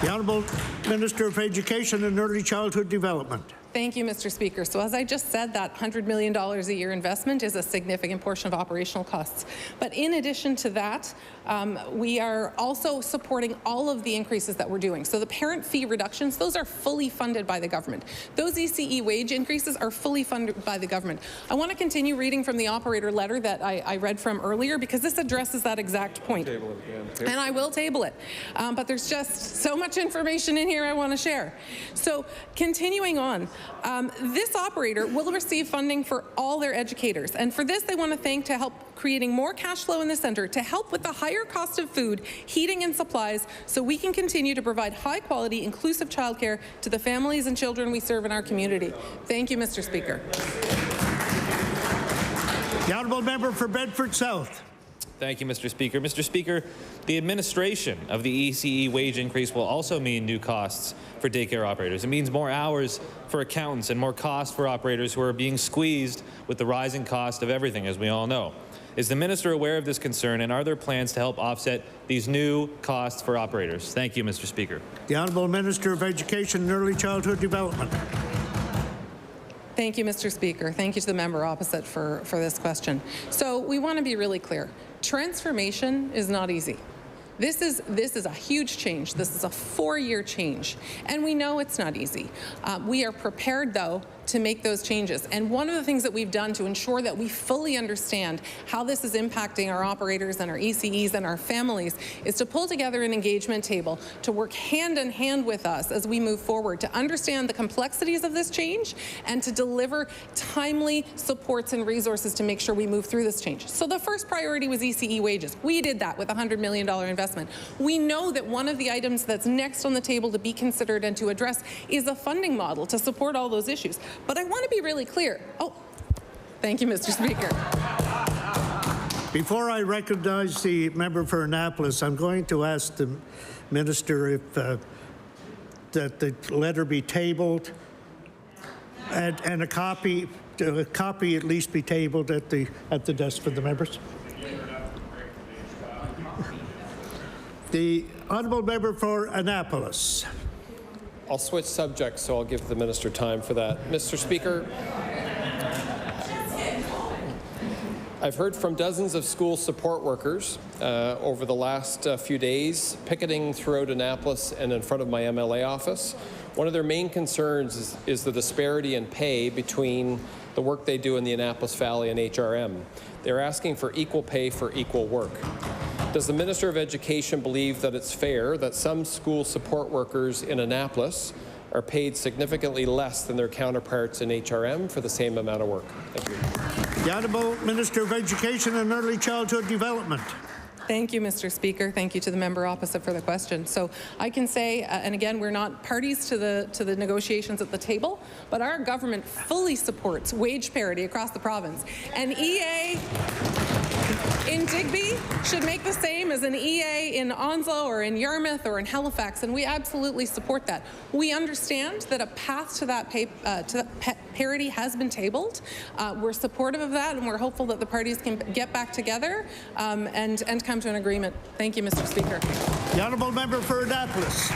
The Honourable Minister of Education and Early Childhood Development. Thank you, Mr. Speaker. So as I just said, that $100 million a year investment is a significant portion of operational costs. But in addition to that, we are also supporting all of the increases that we're doing. So the parent fee reductions, those are fully funded by the government. Those ECE wage increases are fully funded by the government. I want to continue reading from the operator letter that I read from earlier because this addresses that exact point. And I will table it. But there's just so much information in here I want to share. So continuing on, this operator will receive funding for all their educators. And for this, they want to thank to help creating more cash flow in the centre to help with the higher cost of food, heating and supplies so we can continue to provide high quality, inclusive childcare to the families and children we serve in our community. Thank you, Mr. Speaker. The Honourable Member for Bedford South. Thank you, Mr. Speaker. Mr. Speaker, the administration of the ECE wage increase will also mean new costs for daycare operators. It means more hours for accountants and more cost for operators who are being squeezed with the rising cost of everything, as we all know. Is the minister aware of this concern, and are there plans to help offset these new costs for operators? Thank you, Mr. Speaker. The Honourable Minister of Education and Early Childhood Development. Thank you, Mr. Speaker. Thank you to the member opposite for this question. So we want to be really clear. Transformation is not easy. This is a huge change. This is a 4-year change, and we know it's not easy. We are prepared, though, to make those changes. And one of the things that we've done to ensure that we fully understand how this is impacting our operators and our ECEs and our families is to pull together an engagement table to work hand in hand with us as we move forward to understand the complexities of this change and to deliver timely supports and resources to make sure we move through this change. So the first priority was ECE wages. We did that with a $100 million investment. We know that one of the items that's next on the table to be considered and to address is a funding model to support all those issues. But I want to be really clear. Oh, thank you, Mr. Speaker. Before I recognize the member for Annapolis, I'm going to ask the minister if that the letter be tabled and a copy at least be tabled at the desk for the members. The honourable member for Annapolis. I'll switch subjects, so I'll give the minister time for that. Mr. Speaker, I've heard from dozens of school support workers over the last few days, picketing throughout Annapolis and in front of my MLA office. One of their main concerns is the disparity in pay between the work they do in the Annapolis Valley and HRM. They're asking for equal pay for equal work. Does the Minister of Education believe that it's fair that some school support workers in Annapolis are paid significantly less than their counterparts in HRM for the same amount of work? Thank you. The Honourable Minister of Education and Early Childhood Development. Thank you, Mr. Speaker. Thank you to the member opposite for the question. So I can say, and again, we're not parties to the negotiations at the table, but our government fully supports wage parity across the province. And EA in Digby should make the same as an EA in Onslow or in Yarmouth or in Halifax, and we absolutely support that. We understand that a path to that parity has been tabled. We're supportive of that, and we're hopeful that the parties can get back together and come to an agreement. Thank you, Mr. Speaker. The honourable member for Annapolis.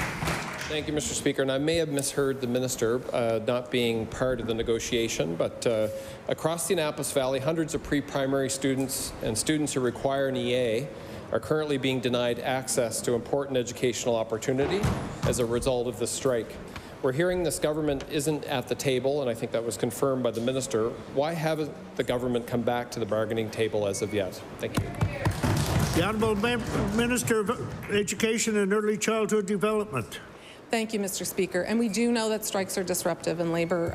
Thank you, Mr. Speaker. And I may have misheard the minister not being part of the negotiation, but across the Annapolis Valley, hundreds of pre-primary students and students who require an EA are currently being denied access to important educational opportunity as a result of the strike. We're hearing this government isn't at the table, and I think that was confirmed by the minister. Why haven't the government come back to the bargaining table as of yet? Thank you. The Honourable Minister of Education and Early Childhood Development. Thank you, Mr. Speaker. And we do know that strikes are disruptive, and labor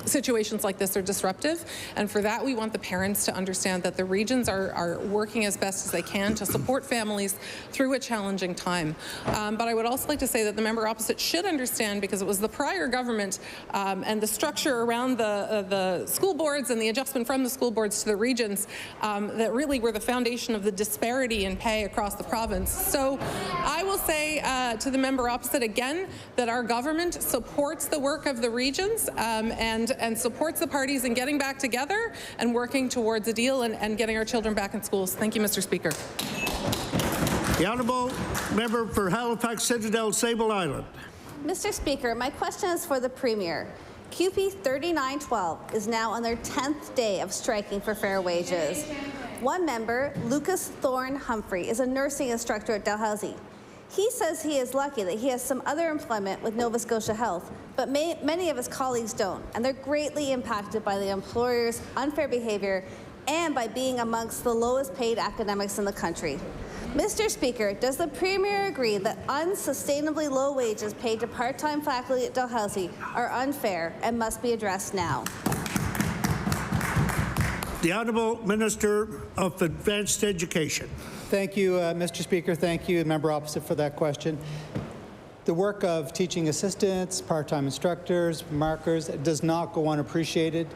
situations like this are disruptive. And for that, we want the parents to understand that the regions are working as best as they can to support families through a challenging time. But I would also like to say that the member opposite should understand, because it was the prior government and the structure around the school boards and the adjustment from the school boards to the regions that really were the foundation of the disparity in pay across the province. So I will say to the member opposite again that our government supports the work of the regions and supports the parties in getting back together and working towards a deal and getting our children back in schools. Thank you, Mr. Speaker. The honourable member for Halifax Citadel Sable Island. Mr. Speaker, my question is for the Premier. QP 3912 is now on their 10th day of striking for fair wages. One member, Lucas Thorne Humphrey, is a nursing instructor at Dalhousie. He says he is lucky that he has some other employment with Nova Scotia Health, but many of his colleagues don't, and they're greatly impacted by the employer's unfair behavior and by being amongst the lowest paid academics in the country. Mr. Speaker, does the Premier agree that unsustainably low wages paid to part-time faculty at Dalhousie are unfair and must be addressed now? The Honourable Minister of Advanced Education. Thank you, Mr. Speaker. Thank you, member opposite, for that question. The work of teaching assistants, part-time instructors, markers does not go unappreciated.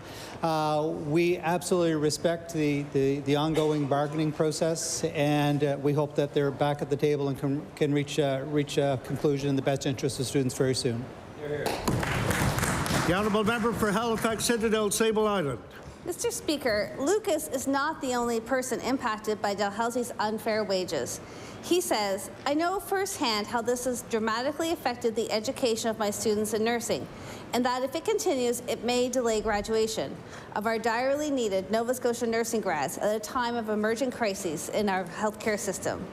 We absolutely respect the ongoing bargaining process, and we hope that they're back at the table and can reach a conclusion in the best interest of students very soon. The honourable member for Halifax Citadel Sable Island. Mr. Speaker, Lucas is not the only person impacted by Dalhousie's unfair wages. He says, I know firsthand how this has dramatically affected the education of my students in nursing, and that if it continues, it may delay graduation of our direly needed Nova Scotia nursing grads at a time of emerging crises in our healthcare system.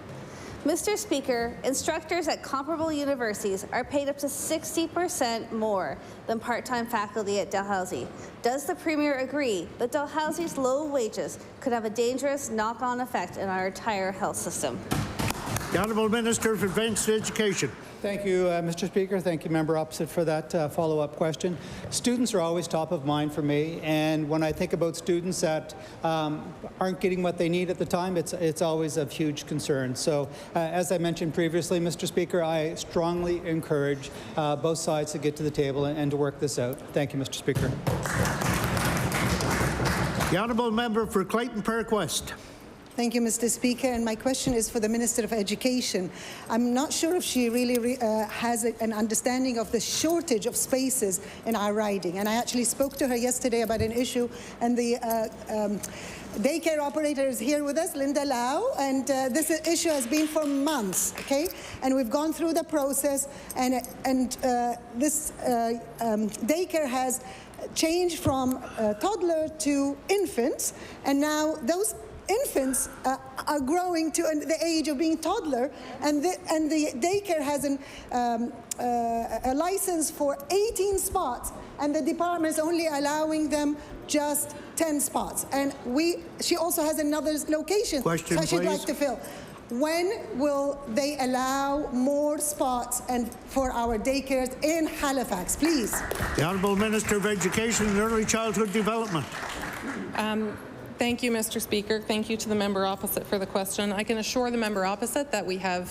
Mr. Speaker, instructors at comparable universities are paid up to 60% more than part-time faculty at Dalhousie. Does the Premier agree that Dalhousie's low wages could have a dangerous knock-on effect in our entire health system? The Honourable Minister for Advanced Education. Thank you, Mr. Speaker. Thank you, member opposite, for that follow-up question. Students are always top of mind for me, and when I think about students that aren't getting what they need at the time, it's always of huge concern. So, as I mentioned previously, Mr. Speaker, I strongly encourage both sides to get to the table and to work this out. Thank you, Mr. Speaker. The Honourable Member for Clayton Park West. Thank you, Mr. Speaker. And my question is for the Minister of Education. I'm not sure if she really has an understanding of the shortage of spaces in our riding. And I actually spoke to her yesterday about an issue, and the daycare operator is here with us, Linda Lau, and this issue has been for months, okay? And we've gone through the process, and this daycare has changed from toddler to infants, and now those infants are growing to the age of being toddler, and the daycare has a license for 18 spots, and the department is only allowing them just 10 spots. And she also has another location Question, that she'd please. like to fill. When will they allow more spots for our daycares in Halifax, please? The Honourable Minister of Education and Early Childhood Development. Thank you, Mr. Speaker. Thank you to the member opposite for the question. I can assure the member opposite that we have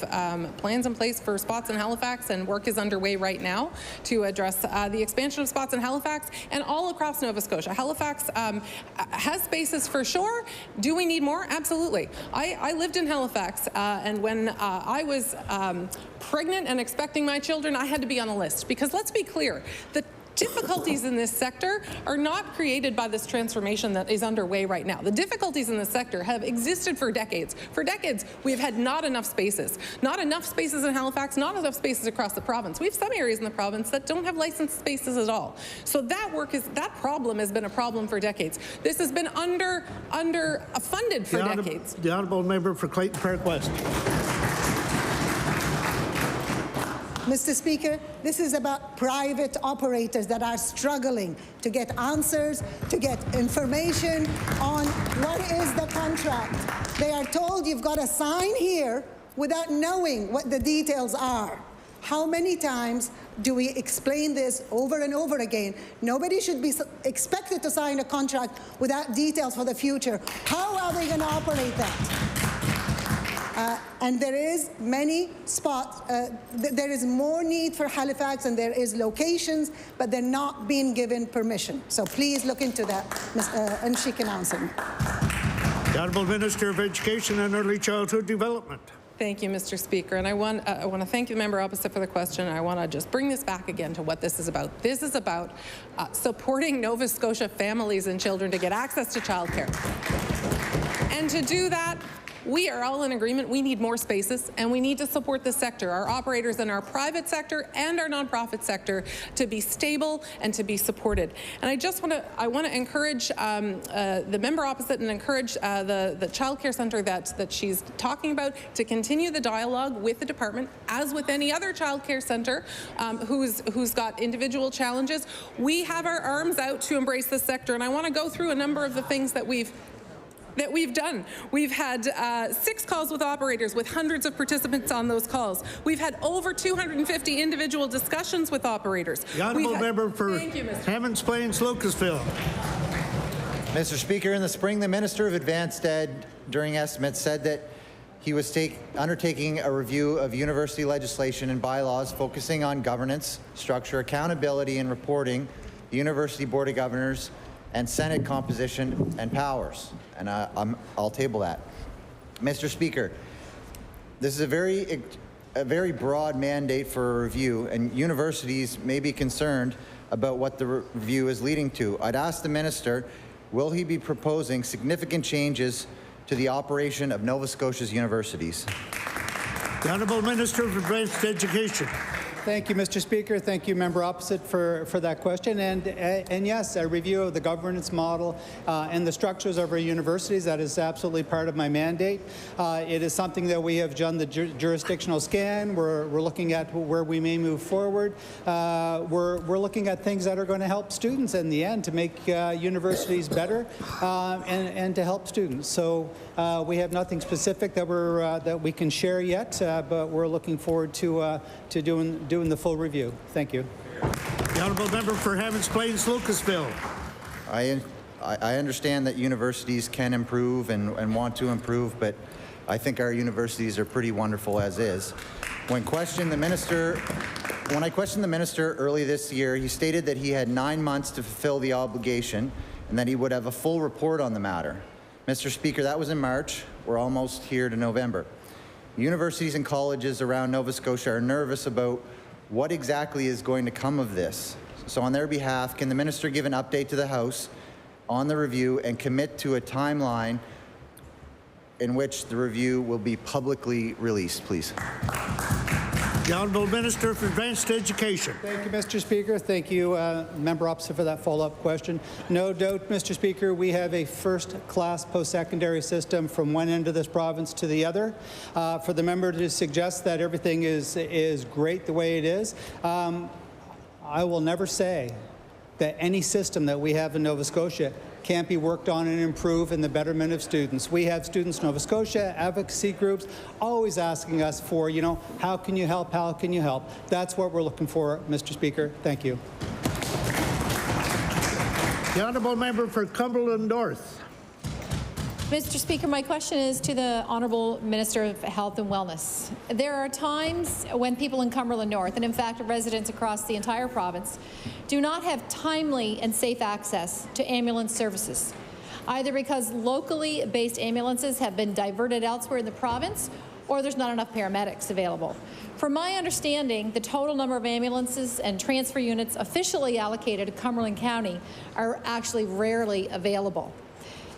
plans in place for spots in Halifax, and work is underway right now to address the expansion of spots in Halifax and all across Nova Scotia. Halifax has spaces for sure. Do we need more? Absolutely. I lived in Halifax, and when I was pregnant and expecting my children, I had to be on a list, because let's be clear, the difficulties in this sector are not created by this transformation that is underway right now. The difficulties in this sector have existed for decades. For decades, we've had not enough spaces. Not enough spaces in Halifax, not enough spaces across the province. We have some areas in the province that don't have licensed spaces at all. So that problem has been a problem for decades. This has been funded for decades. The honourable member for Clayton Park West. Mr. Speaker, this is about private operators that are struggling to get answers, to get information on what is the contract. They are told you've got to sign here without knowing what the details are. How many times do we explain this over and over again? Nobody should be expected to sign a contract without details for the future. How are they going to operate that? And there is many spots, there is more need for Halifax, and there is locations, but they're not being given permission. So please look into that, and she can answer me. The Honourable Minister of Education and Early Childhood Development. Thank you, Mr. Speaker. And I want to thank the member opposite for the question. I want to just bring this back again to what this is about. This is about supporting Nova Scotia families and children to get access to childcare. And to do that, we are all in agreement. We need more spaces, and we need to support the sector, our operators in our private sector and our nonprofit sector, to be stable and to be supported. And I want to encourage the member opposite and encourage the child care centre that she's talking about to continue the dialogue with the department, as with any other child care centre who's got individual challenges. We have our arms out to embrace this sector, and I want to go through a number of the things that we've done. We've had 6 calls with operators with hundreds of participants on those calls. We've had over 250 individual discussions with operators. The honourable member for Hammonds Plains, Lucasville. Mr. Speaker, in the spring, the Minister of Advanced Ed, during estimates, said that he was undertaking a review of university legislation and bylaws focusing on governance, structure, accountability, and reporting, the University Board of Governors, and Senate composition and powers. And I'll table that. Mr. Speaker, this is a very broad mandate for a review, and universities may be concerned about what the review is leading to. I'd ask the minister, will he be proposing significant changes to the operation of Nova Scotia's universities? The Honourable Minister of Advanced Education. Thank you, Mr. Speaker. Thank you, member opposite, for that question. And yes, a review of the governance model and the structures of our universities, that is absolutely part of my mandate. It is something that we have done the jurisdictional scan. We're looking at where we may move forward. We're looking at things that are going to help students in the end, to make universities better and to help students. So we have nothing specific that we can share yet, but we're looking forward to doing the full review. Thank you. The honourable member for Hammonds Plains, Lucasville. I understand that universities can improve and want to improve, but I think our universities are pretty wonderful as is. When I questioned the minister early this year, he stated that he had 9 months to fulfill the obligation and that he would have a full report on the matter. Mr. Speaker, that was in March. We're almost here to November. Universities and colleges around Nova Scotia are nervous about what exactly is going to come of this. So on their behalf, can the minister give an update to the House on the review and commit to a timeline in which the review will be publicly released, please? The Honourable Minister for Advanced Education. Thank you, Mr. Speaker. Thank you, member opposite, for that follow-up question. No doubt, Mr. Speaker, we have a first-class post-secondary system from one end of this province to the other. For the member to suggest that everything is great the way it is, I will never say that any system that we have in Nova Scotia can't be worked on and improved in the betterment of students. We have students in Nova Scotia, advocacy groups, always asking us for, how can you help, how can you help? That's what we're looking for, Mr. Speaker. Thank you. The honourable member for Cumberland North. Mr. Speaker, my question is to the Honourable Minister of Health and Wellness. There are times when people in Cumberland North, and in fact residents across the entire province, do not have timely and safe access to ambulance services, either because locally based ambulances have been diverted elsewhere in the province or there's not enough paramedics available. From my understanding, the total number of ambulances and transfer units officially allocated to Cumberland County are actually rarely available.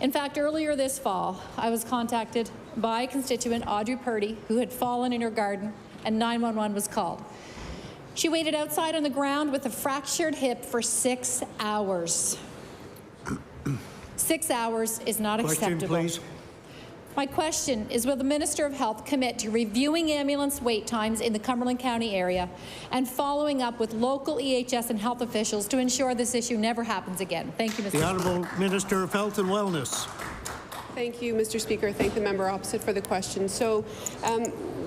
In fact, earlier this fall, I was contacted by constituent Audrey Purdy, who had fallen in her garden, and 911 was called. She waited outside on the ground with a fractured hip for 6 hours. 6 hours is not acceptable. Question, please. My question is, will the Minister of Health commit to reviewing ambulance wait times in the Cumberland County area and following up with local EHS and health officials to ensure this issue never happens again? Thank you, Mr. Speaker. The Honourable Minister of Health and Wellness. Thank you, Mr. Speaker. Thank the member opposite for the question. So,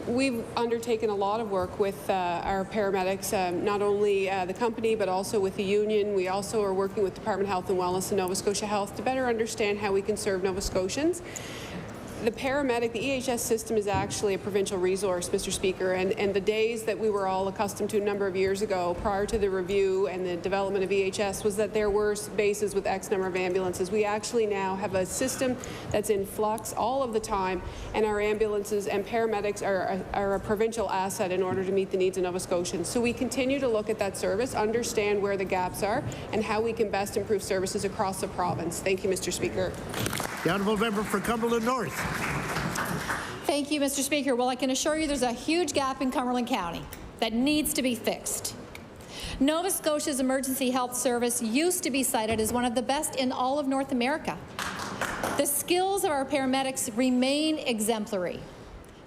we've undertaken a lot of work with our paramedics, not only the company, but also with the union. We also are working with Department of Health and Wellness and Nova Scotia Health to better understand how we can serve Nova Scotians. The paramedic, the EHS system is actually a provincial resource, Mr. Speaker, and the days that we were all accustomed to a number of years ago prior to the review and the development of EHS was that there were bases with X number of ambulances. We actually now have a system that's in flux all of the time, and our ambulances and paramedics are a provincial asset in order to meet the needs of Nova Scotians. So we continue to look at that service, understand where the gaps are, and how we can best improve services across the province. Thank you, Mr. Speaker. The Honourable Member for Cumberland North. Thank you, Mr. Speaker. Well, I can assure you there's a huge gap in Cumberland County that needs to be fixed. Nova Scotia's emergency health service used to be cited as one of the best in all of North America. The skills of our paramedics remain exemplary,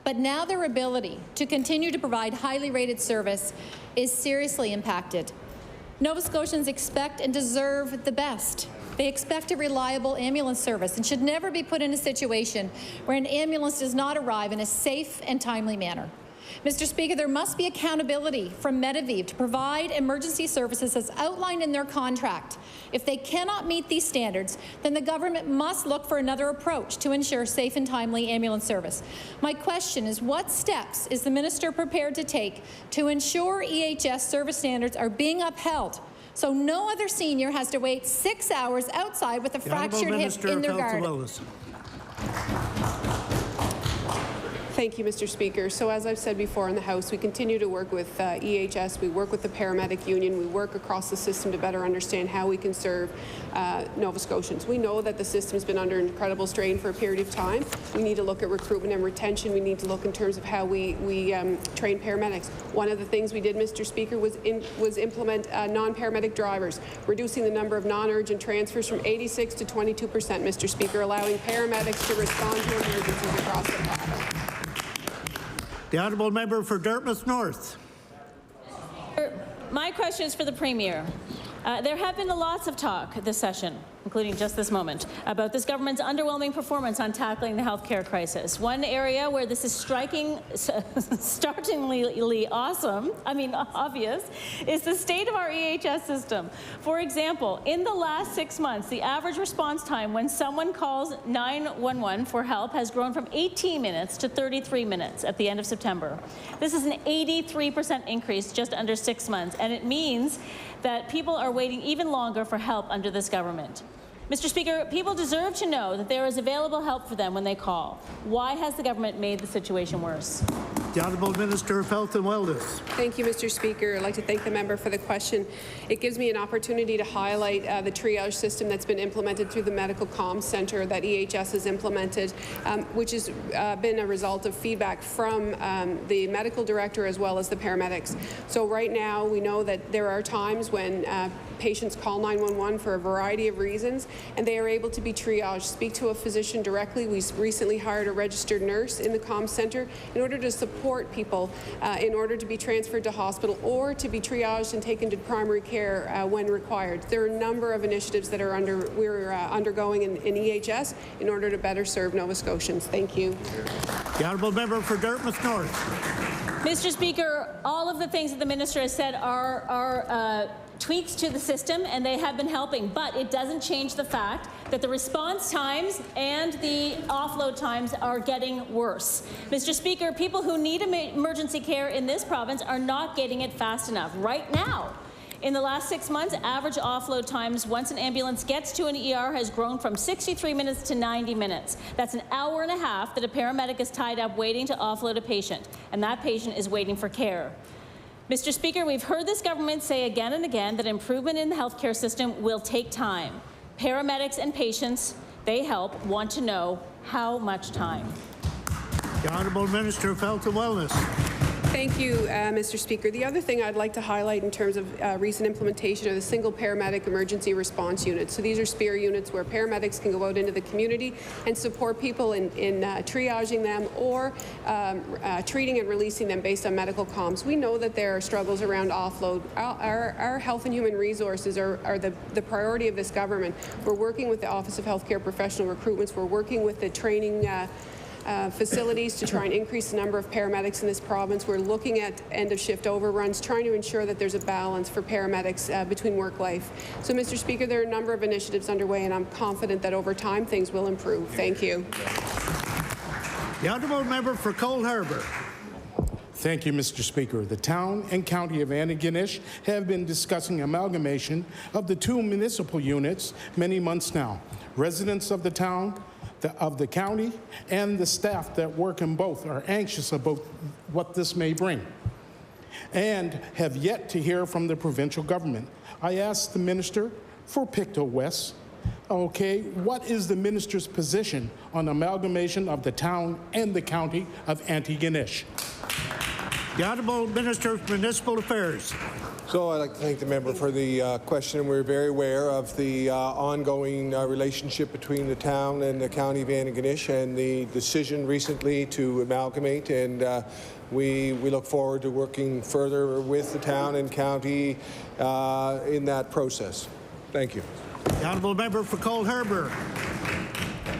but now their ability to continue to provide highly rated service is seriously impacted. Nova Scotians expect and deserve the best. They expect a reliable ambulance service and should never be put in a situation where an ambulance does not arrive in a safe and timely manner. Mr. Speaker, there must be accountability from Medivh to provide emergency services as outlined in their contract. If they cannot meet these standards, then the government must look for another approach to ensure safe and timely ambulance service. My question is, what steps is the minister prepared to take to ensure EHS service standards are being upheld so no other senior has to wait 6 hours outside with a fractured hip in their garden? Thank you, Mr. Speaker. So as I've said before in the House, we continue to work with EHS, we work with the paramedic union, we work across the system to better understand how we can serve Nova Scotians. We know that the system's been under incredible strain for a period of time. We need to look at recruitment and retention. We need to look in terms of how we train paramedics. One of the things we did, Mr. Speaker, was implement non-paramedic drivers, reducing the number of non-urgent transfers from 86 to 22%, Mr. Speaker, allowing paramedics to respond to emergencies across the province. The Honourable Member for Dartmouth North. My question is for the Premier. There have been lots of talk this session, including just this moment, about this government's underwhelming performance on tackling the healthcare crisis. One area where this is startlingly obvious, is the state of our EHS system. For example, in the last 6 months, the average response time when someone calls 911 for help has grown from 18 minutes to 33 minutes at the end of September. This is an 83% increase just under 6 months, and it means that people are waiting even longer for help under this government. Mr. Speaker, people deserve to know that there is available help for them when they call. Why has the government made the situation worse? The Honourable Minister of Health and Wellness. Thank you, Mr. Speaker. I'd like to thank the member for the question. It gives me an opportunity to highlight the triage system that's been implemented through the Medical Comms Centre that EHS has implemented, which has been a result of feedback from the medical director as well as the paramedics. So right now, we know that there are times when patients call 911 for a variety of reasons, and they are able to be triaged. Speak to a physician directly. We recently hired a registered nurse in the Comms Centre in order to support people in order to be transferred to hospital or to be triaged and taken to primary care when required. There are a number of initiatives that we're undergoing in EHS in order to better serve Nova Scotians. Thank you. The Honourable Member for Dartmouth North. Mr. Speaker, all of the things that the minister has said are tweaks to the system, and they have been helping, but it doesn't change the fact that the response times and the offload times are getting worse. Mr. Speaker, people who need emergency care in this province are not getting it fast enough. Right now, in the last 6 months, average offload times once an ambulance gets to an ER has grown from 63 minutes to 90 minutes. That's an hour and a half that a paramedic is tied up waiting to offload a patient, and that patient is waiting for care. Mr. Speaker, we've heard this government say again and again that improvement in the healthcare system will take time. Paramedics and patients they help want to know how much time. The Honourable Minister of Health and Wellness. Thank you, Mr. Speaker. The other thing I'd like to highlight in terms of recent implementation are the single paramedic emergency response units. So these are SPEAR units where paramedics can go out into the community and support people in triaging them or treating and releasing them based on medical comms. We know that there are struggles around offload. Our health and human resources are the priority of this government. We're working with the Office of Healthcare Professional Recruitments. We're working with the training facilities to try and increase the number of paramedics in this province. We're looking at end-of-shift overruns, trying to ensure that there's a balance for paramedics between work-life. So, Mr. Speaker, there are a number of initiatives underway, and I'm confident that over time things will improve. Thank you. The Honourable Member for Cole Harbour. Thank you, Mr. Speaker. The town and county of Antigonish have been discussing amalgamation of the two municipal units many months now. Residents of the town, of the county, and the staff that work in both are anxious about what this may bring and have yet to hear from the provincial government. I asked the minister for Pictou West, okay, what is the minister's position on amalgamation of the town and the county of Antigonish? The Honourable Minister of Municipal Affairs. So I'd like to thank the member for the question. We're very aware of the ongoing relationship between the town and the county of Antigonish and the decision recently to amalgamate, and we look forward to working further with the town and county in that process. Thank you. The Honourable Member for Cole Harbour.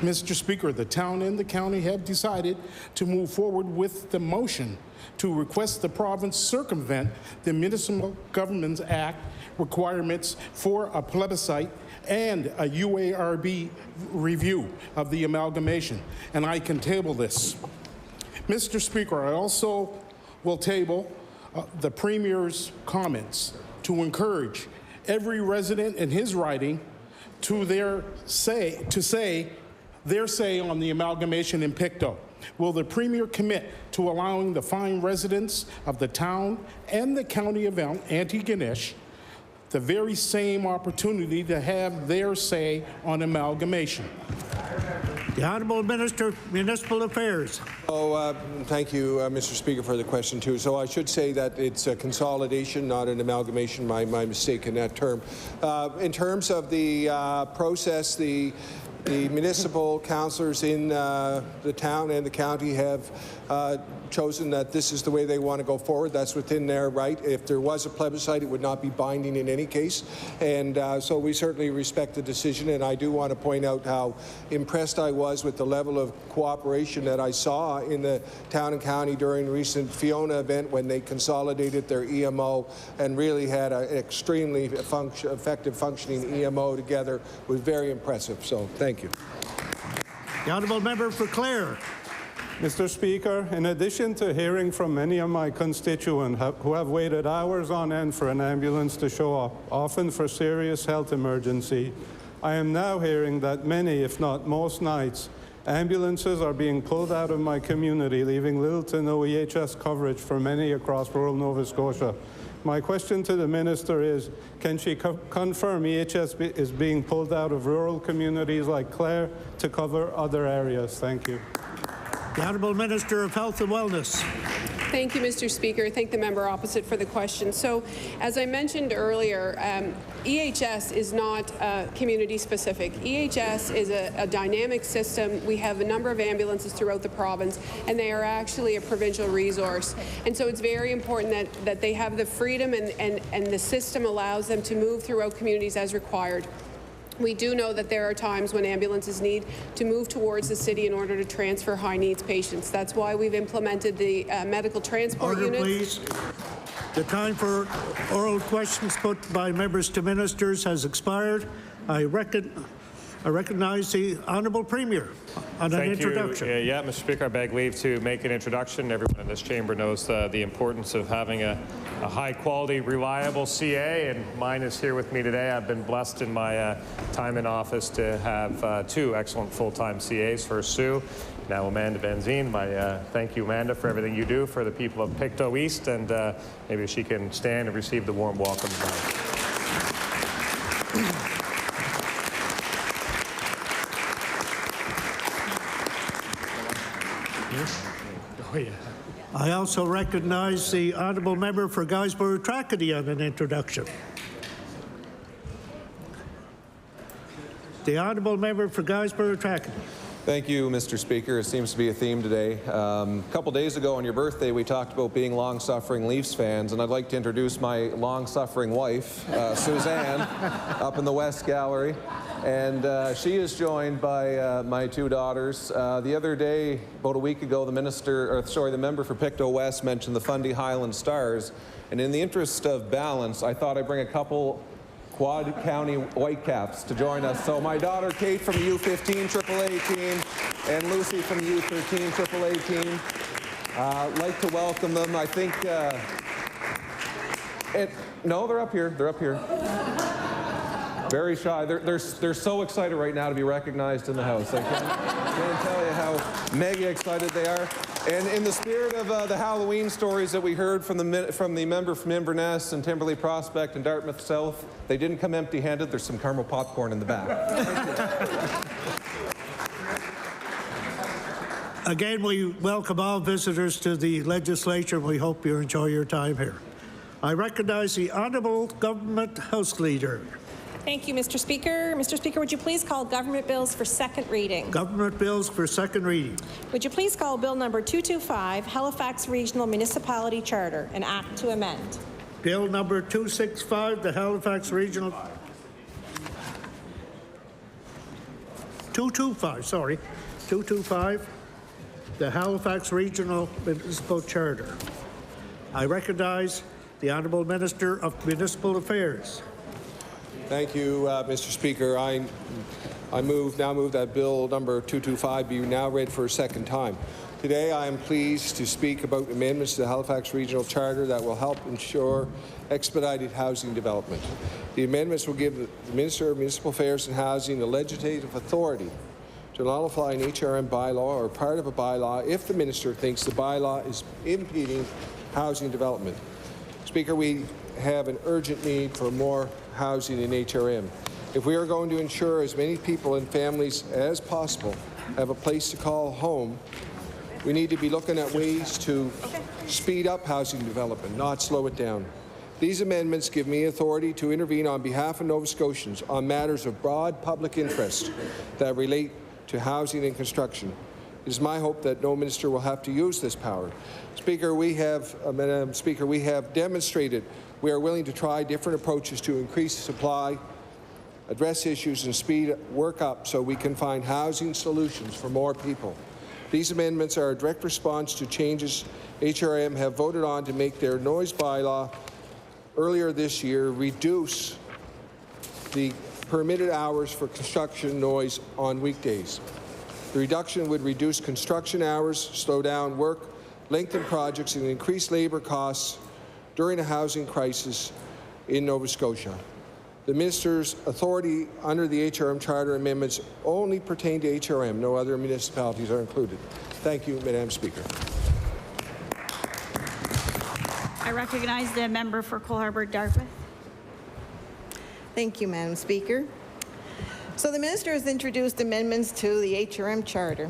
Mr. Speaker, the town and the county have decided to move forward with the motion to request the province circumvent the Municipal Governments Act requirements for a plebiscite and a UARB review of the amalgamation, and I can table this. Mr. Speaker, I also will table the Premier's comments to encourage every resident in his riding to say their say on the amalgamation in Pictou. Will the Premier commit to allowing the fine residents of the town and the county of Antigonish the very same opportunity to have their say on amalgamation? The Honourable Minister of Municipal Affairs. Thank you, Mr. Speaker, for the question, too. So I should say that it's a consolidation, not an amalgamation, my mistake in that term. In terms of the process, the municipal councillors in the town and the county have chosen that this is the way they want to go forward. That's within their right. If there was a plebiscite, it would not be binding in any case. And so we certainly respect the decision. And I do want to point out how impressed I was with the level of cooperation that I saw in the town and county during the recent Fiona event when they consolidated their EMO and really had an extremely effective functioning EMO together. It was very impressive. So thank you. The Honourable Member for Clare. Mr. Speaker, in addition to hearing from many of my constituents who have waited hours on end for an ambulance to show up, often for serious health emergency, I am now hearing that many, if not most nights, ambulances are being pulled out of my community, leaving little to no EHS coverage for many across rural Nova Scotia. My question to the minister is, can she confirm EHS is being pulled out of rural communities like Clare to cover other areas? Thank you. The Honourable Minister of Health and Wellness. Thank you, Mr. Speaker. I thank the member opposite for the question. So, as I mentioned earlier, EHS is not community-specific. EHS is a dynamic system. We have a number of ambulances throughout the province, and they are actually a provincial resource. And so it's very important that they have the freedom and the system allows them to move throughout communities as required. We do know that there are times when ambulances need to move towards the city in order to transfer high-needs patients. That's why we've implemented the medical transport units. Please. The time for oral questions put by members to ministers has expired. I recognize the Honourable Premier on an introduction. Yeah, Mr. Speaker, I beg leave to make an introduction. Everyone in this chamber knows the importance of having a high-quality, reliable CA, and mine is here with me today. I've been blessed in my time in office to have two excellent full-time CAs. First, Sue, now Amanda Benzine. My thank you, Amanda, for everything you do for the people of Pictou East, and maybe she can stand and receive the warm welcome. Oh, yeah. I also recognize the Honourable Member for Guysborough-Tracadie on an introduction. The Honourable Member for Guysborough-Tracadie. Thank you, Mr. Speaker. It seems to be a theme today. A couple days ago on your birthday, we talked about being long-suffering Leafs fans, and I'd like to introduce my long-suffering wife, Suzanne, up in the West Gallery. And she is joined by my two daughters. The other day, about a week ago, the member for Pictou West mentioned the Fundy Highland Stars. And in the interest of balance, I thought I'd bring a couple Quad County Whitecaps to join us. So my daughter Kate from the U15 AAA team and Lucy from the U13 AAA team. I'd like to welcome them. I think, no, they're up here. They're up here. Very shy. They're so excited right now to be recognized in the House. I can't tell you how mega excited they are. And in the spirit of the Halloween stories that we heard from the member from Inverness and Timberley Prospect and Dartmouth South, they didn't come empty-handed. There's some caramel popcorn in the back. Again, we welcome all visitors to the legislature. We hope you enjoy your time here. I recognize the Honourable Government House Leader. Thank you, Mr. Speaker. Mr. Speaker, would you please call government bills for second reading? Government bills for second reading. Would you please call Bill number 225, Halifax Regional Municipality Charter, an act to amend? Bill number 265, the Halifax Regional... 225, the Halifax Regional Municipal Charter. I recognize the Honourable Minister of Municipal Affairs. Thank you, Mr. Speaker. I now move that Bill number 225 be now read for a second time. Today, I am pleased to speak about amendments to the Halifax Regional Charter that will help ensure expedited housing development. The amendments will give the Minister of Municipal Affairs and Housing the legislative authority to nullify an HRM bylaw or part of a bylaw if the Minister thinks the bylaw is impeding housing development. Speaker, we have an urgent need for more housing in HRM. If we are going to ensure as many people and families as possible have a place to call home, we need to be looking at ways to speed up housing development, not slow it down. These amendments give me authority to intervene on behalf of Nova Scotians on matters of broad public interest that relate to housing and construction. It is my hope that no minister will have to use this power. Speaker, Madam Speaker, we have demonstrated we are willing to try different approaches to increase supply, address issues, and speed work up so we can find housing solutions for more people. These amendments are a direct response to changes HRM have voted on to make their noise bylaw earlier this year reduce the permitted hours for construction noise on weekdays. The reduction would reduce construction hours, slow down work, lengthen projects, and increase labor costs during a housing crisis in Nova Scotia. The Minister's authority under the HRM Charter amendments only pertain to HRM. No other municipalities are included. Thank you, Madam Speaker. I recognize the member for Cole Harbour-Dartmouth. Thank you, Madam Speaker. So the Minister has introduced amendments to the HRM Charter.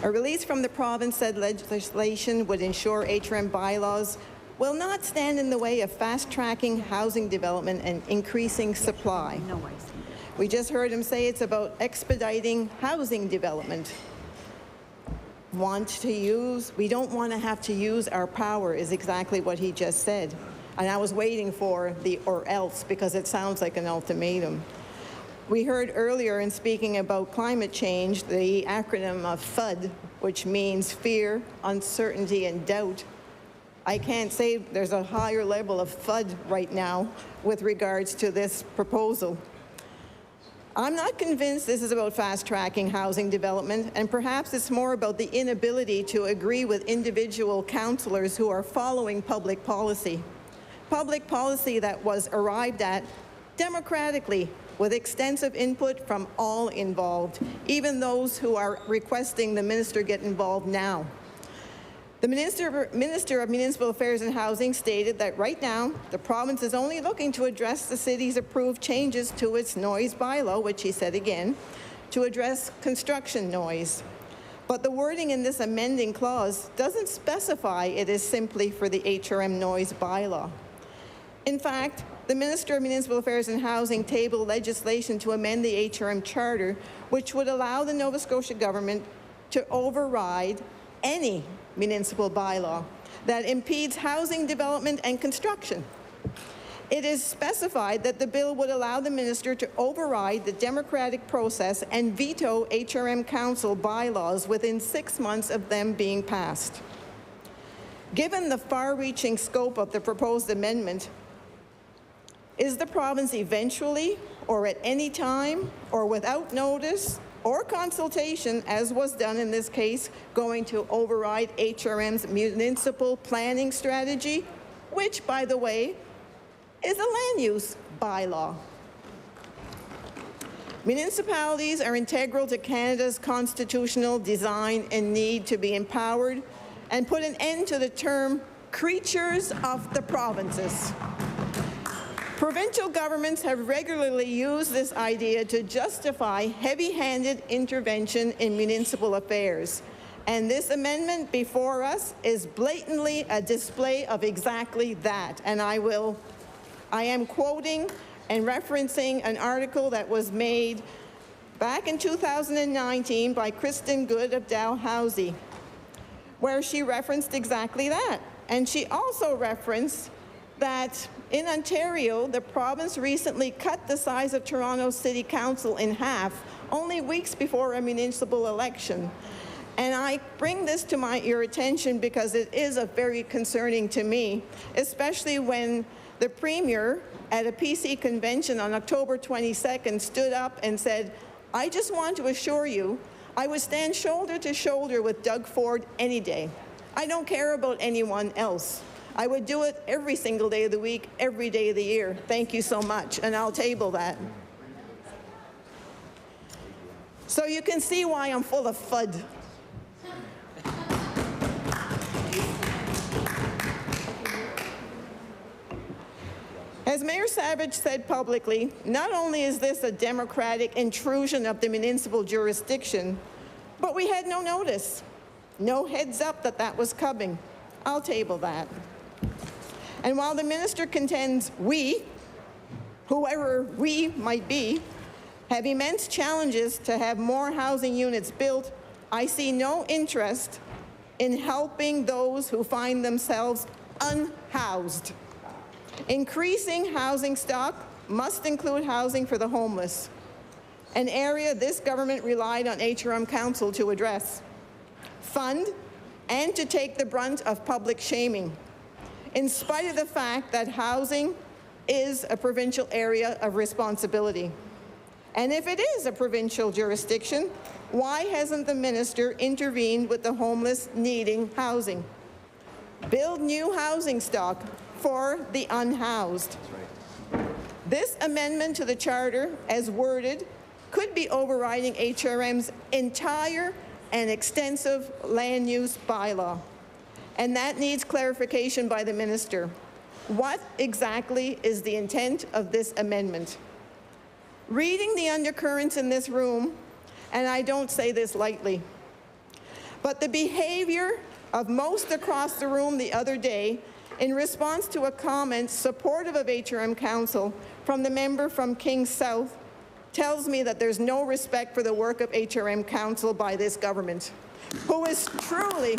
A release from the province said legislation would ensure HRM bylaws will not stand in the way of fast-tracking housing development and increasing supply. We just heard him say it's about expediting housing development. We don't want to have to use our power is exactly what he just said. And I was waiting for the or else because it sounds like an ultimatum. We heard earlier in speaking about climate change, the acronym of FUD, which means fear, uncertainty, and doubt. I can't say there's a higher level of FUD right now with regards to this proposal. I'm not convinced this is about fast-tracking housing development, and perhaps it's more about the inability to agree with individual councillors who are following public policy that was arrived at democratically with extensive input from all involved, even those who are requesting the minister get involved now. The Minister of Municipal Affairs and Housing stated that right now, the province is only looking to address the city's approved changes to its noise bylaw, which he said again, to address construction noise. But the wording in this amending clause doesn't specify it is simply for the HRM noise bylaw. In fact, the Minister of Municipal Affairs and Housing tabled legislation to amend the HRM Charter, which would allow the Nova Scotia government to override any municipal bylaw that impedes housing development and construction. It is specified that the bill would allow the minister to override the democratic process and veto HRM council bylaws within 6 months of them being passed. Given the far-reaching scope of the proposed amendment, is the province eventually, or at any time, or without notice, or consultation, as was done in this case, going to override HRM's municipal planning strategy, which, by the way, is a land use bylaw? Municipalities are integral to Canada's constitutional design and need to be empowered and put an end to the term creatures of the provinces. Provincial governments have regularly used this idea to justify heavy-handed intervention in municipal affairs. And this amendment before us is blatantly a display of exactly that. And I am quoting and referencing an article that was made back in 2019 by Kristen Good of Dalhousie, where she referenced exactly that. And she also referenced that in Ontario, the province recently cut the size of Toronto City Council in half, only weeks before a municipal election. And I bring this to your attention because it is very concerning to me, especially when the Premier at a PC convention on October 22nd stood up and said, "I just want to assure you, I would stand shoulder to shoulder with Doug Ford any day. I don't care about anyone else. I would do it every single day of the week, every day of the year. Thank you so much," and I'll table that. So you can see why I'm full of FUD. As Mayor Savage said publicly, not only is this a democratic intrusion of the municipal jurisdiction, but we had no notice, no heads up that that was coming. I'll table that. And while the minister contends we, whoever we might be, have immense challenges to have more housing units built, I see no interest in helping those who find themselves unhoused. Increasing housing stock must include housing for the homeless, an area this government relied on HRM Council to address, fund, and to take the brunt of public shaming, in spite of the fact that housing is a provincial area of responsibility. And if it is a provincial jurisdiction, why hasn't the minister intervened with the homeless needing housing? Build new housing stock for the unhoused. This amendment to the Charter, as worded, could be overriding HRM's entire and extensive land use bylaw. And that needs clarification by the minister. What exactly is the intent of this amendment? Reading the undercurrents in this room, and I don't say this lightly, but the behavior of most across the room the other day in response to a comment supportive of HRM Council from the member from Kings South tells me that there's no respect for the work of HRM Council by this government, who is truly,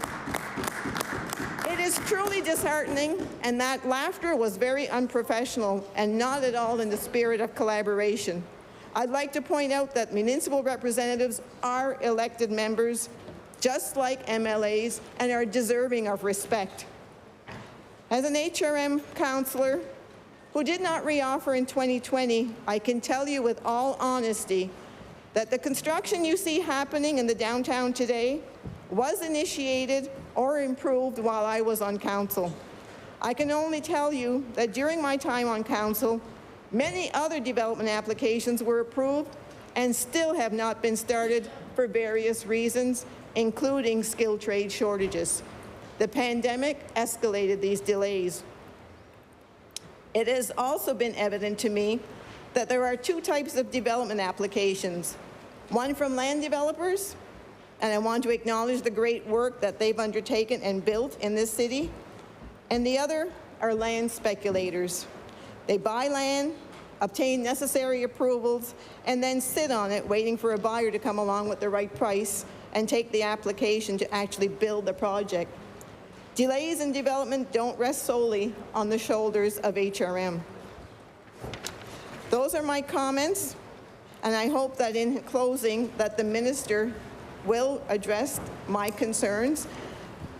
it is truly disheartening, and that laughter was very unprofessional and not at all in the spirit of collaboration. I'd like to point out that municipal representatives are elected members, just like MLAs, and are deserving of respect. As an HRM councillor who did not reoffer in 2020, I can tell you with all honesty that the construction you see happening in the downtown today was initiated or improved while I was on council. I can only tell you that during my time on council, many other development applications were approved and still have not been started for various reasons, including skilled trade shortages. The pandemic escalated these delays. It has also been evident to me that there are two types of development applications. One from land developers, and I want to acknowledge the great work that they've undertaken and built in this city, and the other are land speculators. They buy land, obtain necessary approvals, and then sit on it waiting for a buyer to come along with the right price and take the application to actually build the project. Delays in development don't rest solely on the shoulders of HRM. Those are my comments, and I hope that in closing that the minister will address my concerns.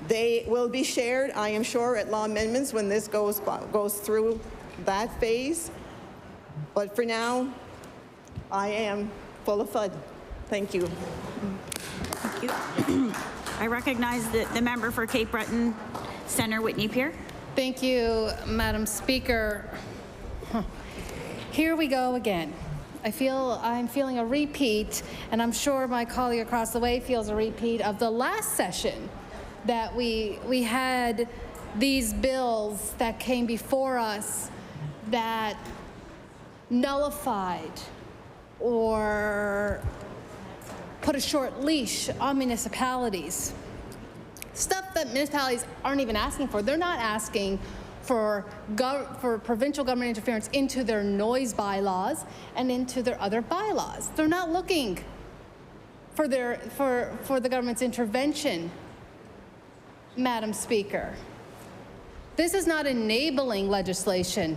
They will be shared, I am sure, at law amendments when this goes through that phase. But for now, I am full of FUD. Thank you. Thank you. I recognize the member for Cape Breton Centre, Whitney Peer. Thank you, Madam Speaker. Here we go again. I'm feeling a repeat, and I'm sure my colleague across the way feels a repeat of the last session that we had these bills that came before us that nullified or put a short leash on municipalities. Stuff that municipalities aren't even asking for. They're not asking for provincial government interference into their noise bylaws and into their other bylaws. They're not looking for the government's intervention, Madam Speaker. This is not enabling legislation.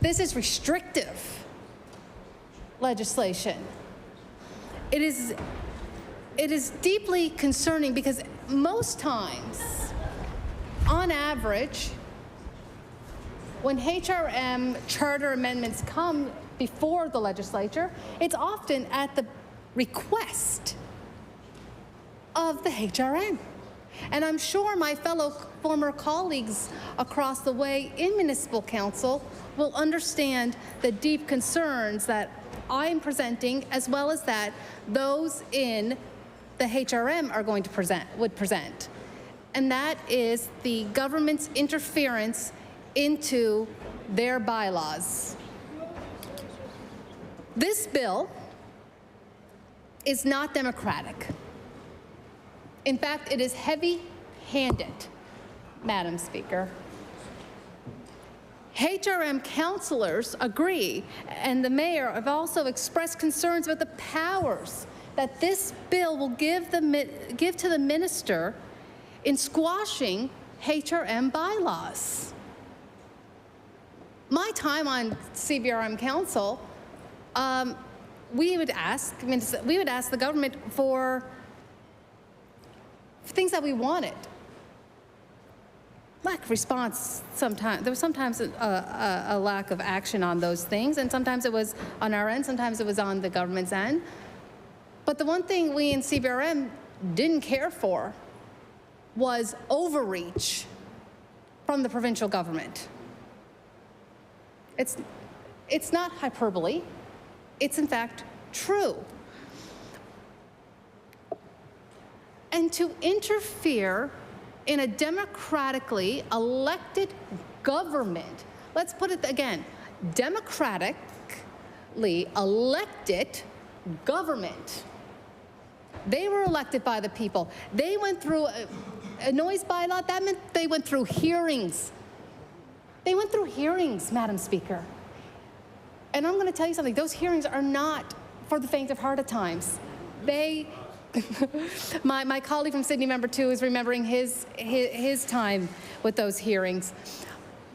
This is restrictive legislation. It is deeply concerning because most times, on average, when HRM charter amendments come before the legislature, it's often at the request of the HRM. And I'm sure my fellow former colleagues across the way in municipal council will understand the deep concerns that I'm presenting, as well as that those in the HRM are going to present. And that is the government's interference into their bylaws. This bill is not democratic. In fact, it is heavy-handed, Madam Speaker. HRM councillors agree, and the mayor have also expressed concerns about the powers that this bill will give to the minister in squashing HRM bylaws. My time on CBRM Council, we would ask the government for things that we wanted. Lack of response sometimes. There was sometimes a lack of action on those things, and sometimes it was on our end, sometimes it was on the government's end. But the one thing we in CBRM didn't care for was overreach from the provincial government. It's not hyperbole. It's in fact true. And to interfere in a democratically elected government, let's put it again, democratically elected government. They were elected by the people. They went through a noise bylaw. That meant they went through hearings. They went through hearings, Madam Speaker. And I'm going to tell you something. Those hearings are not for the faint of heart at times. My colleague from Sydney, member 2, is remembering his time with those hearings.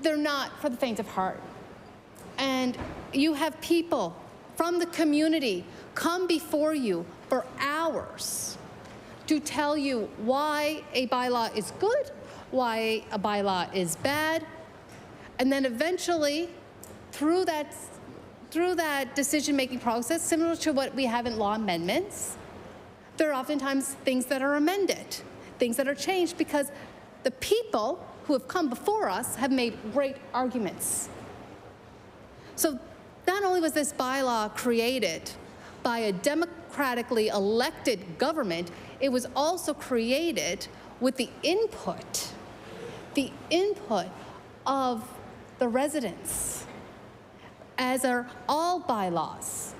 They're not for the faint of heart. And you have people from the community come before you for hours to tell you why a bylaw is good why a bylaw is bad, and then eventually, through that decision-making process, similar to what we have in law amendments, there are oftentimes things that are amended, things that are changed, because the people who have come before us have made great arguments. So not only was this bylaw created by a democratically elected government, it was also created with the input of the residents, as are all bylaws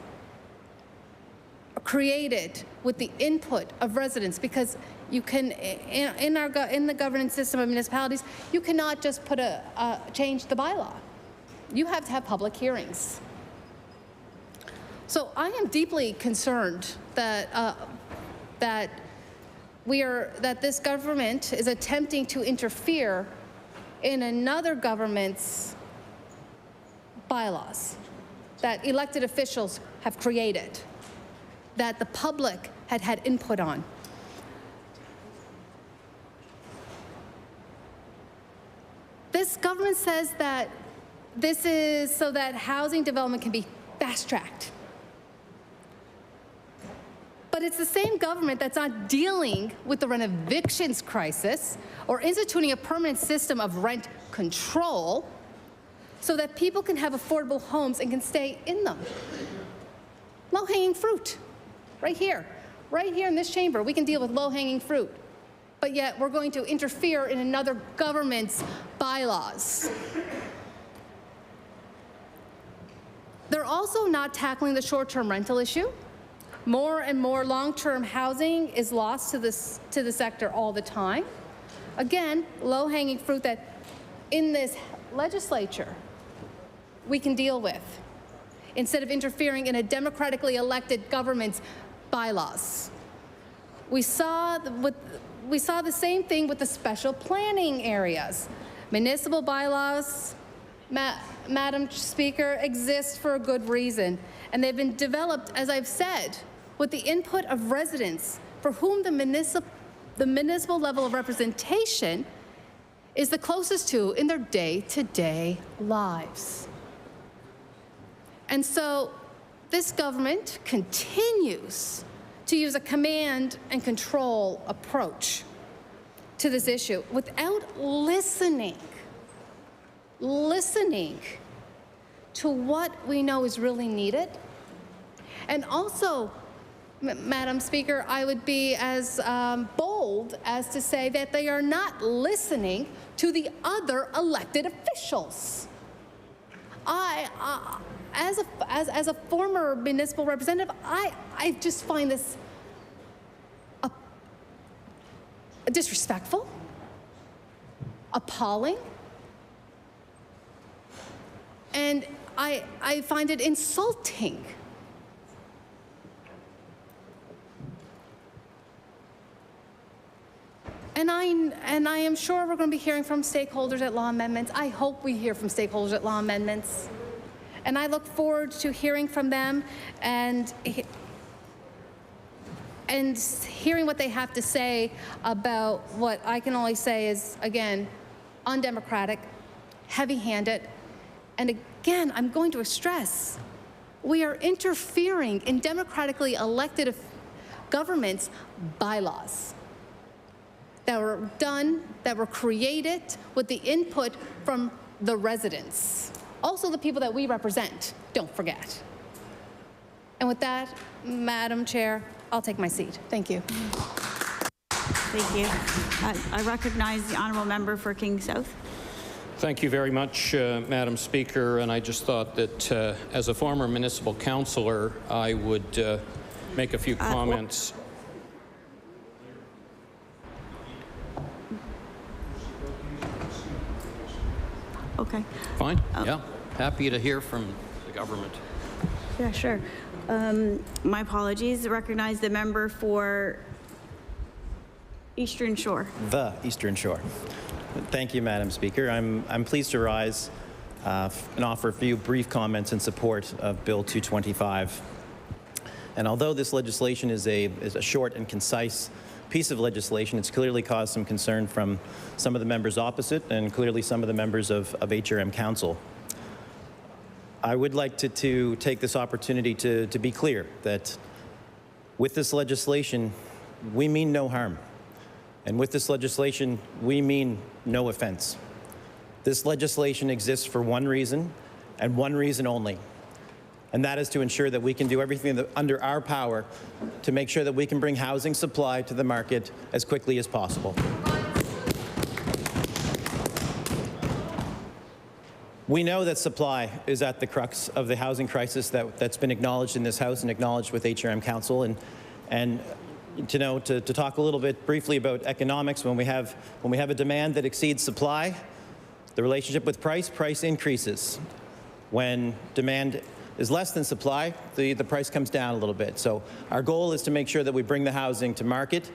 created with the input of residents, because you can, in the governance system of municipalities, you cannot just change the bylaw. You have to have public hearings. So I am deeply concerned that this government is attempting to interfere in another government's bylaws that elected officials have created, that the public had input on. This government says that this is so that housing development can be fast-tracked. But it's the same government that's not dealing with the rent evictions crisis or instituting a permanent system of rent control so that people can have affordable homes and can stay in them. Low-hanging fruit, right here in this chamber, we can deal with low-hanging fruit. But yet we're going to interfere in another government's bylaws. They're also not tackling the short-term rental issue. More and more long-term housing is lost to the sector all the time. Again, low-hanging fruit that in this legislature we can deal with, instead of interfering in a democratically elected government's bylaws. We saw the same thing with the special planning areas. Municipal bylaws, Madam Speaker, exist for a good reason, and they've been developed, as I've said, with the input of residents for whom the municipal level of representation is the closest to in their day-to-day lives. And so this government continues to use a command and control approach to this issue without listening to what we know is really needed. And also, Madam Speaker, I would be as bold as to say that they are not listening to the other elected officials. As a former municipal representative, I just find this disrespectful, appalling, and I find it insulting. And I am sure we're going to be hearing from stakeholders at law amendments. I hope we hear from stakeholders at law amendments. And I look forward to hearing from them and hearing what they have to say about what I can only say is, again, undemocratic, heavy-handed. And again, I'm going to stress, we are interfering in democratically elected governments' bylaws that were done, that were created with the input from the residents. Also the people that we represent, don't forget. And with that, Madam Chair, I'll take my seat. Thank you. Thank you. I recognize the honourable member for King South. Thank you very much, Madam Speaker. And I just thought that as a former municipal councillor, I would make a few comments. Okay. Fine. Yeah. Happy to hear from the government. Yeah, sure. My apologies. Recognize the member for Eastern Shore. The Eastern Shore. Thank you, Madam Speaker. I'm pleased to rise and offer a few brief comments in support of Bill 225. And although this legislation is a short and concise piece of legislation. It's clearly caused some concern from some of the members opposite and clearly some of the members of HRM Council. I would like to take this opportunity to be clear that with this legislation, we mean no harm. And with this legislation, we mean no offense. This legislation exists for one reason and one reason only, and that is to ensure that we can do everything under our power to make sure that we can bring housing supply to the market as quickly as possible. We know that supply is at the crux of the housing crisis that's been acknowledged in this House and acknowledged with HRM Council. And to talk a little bit briefly about economics, when we have a demand that exceeds supply, the relationship with price increases. When demand is less than supply, the price comes down a little bit. So our goal is to make sure that we bring the housing to market,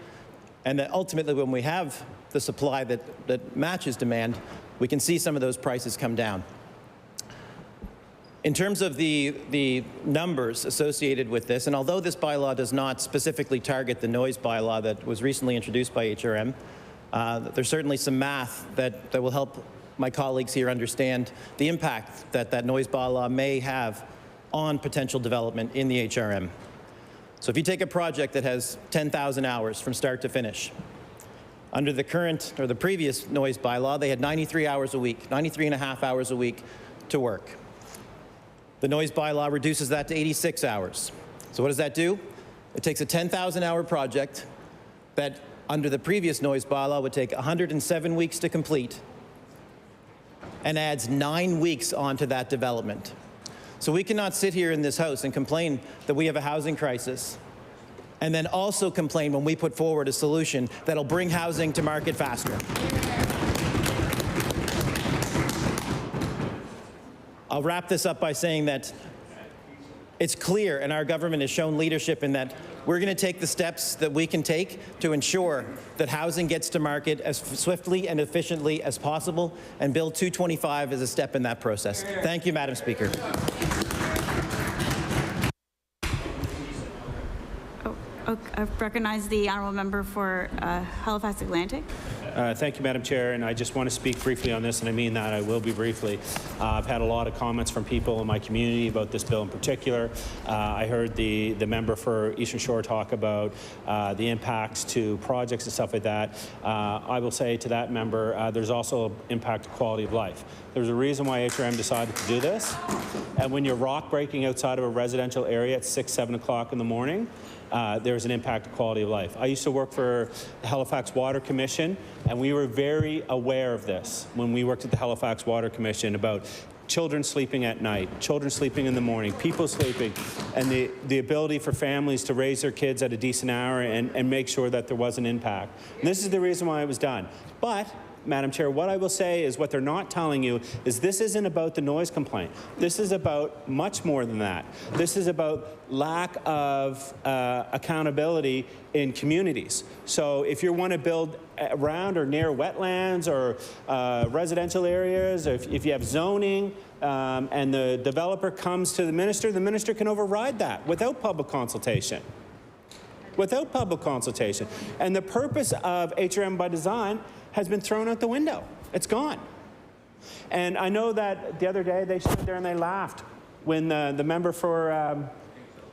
and that ultimately when we have the supply that matches demand, we can see some of those prices come down. In terms of the numbers associated with this, and although this bylaw does not specifically target the noise bylaw that was recently introduced by HRM, there's certainly some math that will help my colleagues here understand the impact that noise bylaw may have on potential development in the HRM. So if you take a project that has 10,000 hours from start to finish, under the current or the previous noise bylaw, they had 93 hours a week, 93 and a half hours a week to work. The noise bylaw reduces that to 86 hours. So what does that do? It takes a 10,000-hour project that under the previous noise bylaw would take 107 weeks to complete and adds 9 weeks onto that development. So we cannot sit here in this House and complain that we have a housing crisis and then also complain when we put forward a solution that'll bring housing to market faster. I'll wrap this up by saying that it's clear, and our government has shown leadership in that we're going to take the steps that we can take to ensure that housing gets to market as swiftly and efficiently as possible, and Bill 225 is a step in that process. Thank you, Madam Speaker. I recognize the honourable member for Halifax Atlantic. Thank you, Madam Chair, and I just want to speak briefly on this, and I mean that. I will be briefly. I've had a lot of comments from people in my community about this bill in particular. I heard the member for Eastern Shore talk about the impacts to projects and stuff like that. I will say to that member, there's also impact to quality of life. There's a reason why HRM decided to do this, and when you're rock breaking outside of a residential area at 6, 7 o'clock in the morning, there's an impact to quality of life. I used to work for the Halifax Water Commission, and we were very aware of this when we worked at the Halifax Water Commission about children sleeping at night, children sleeping in the morning, people sleeping, and the ability for families to raise their kids at a decent hour and make sure that there was an impact. And this is the reason why it was done. But Madam Chair, what I will say is what they're not telling you is this isn't about the noise complaint. This is about much more than that. This is about lack of accountability in communities. So if you want to build around or near wetlands or residential areas, or if you have zoning and the developer comes to the minister can override that without public consultation. Without public consultation. And the purpose of HRM by design has been thrown out the window. It's gone. And I know that the other day they stood there and they laughed when the member for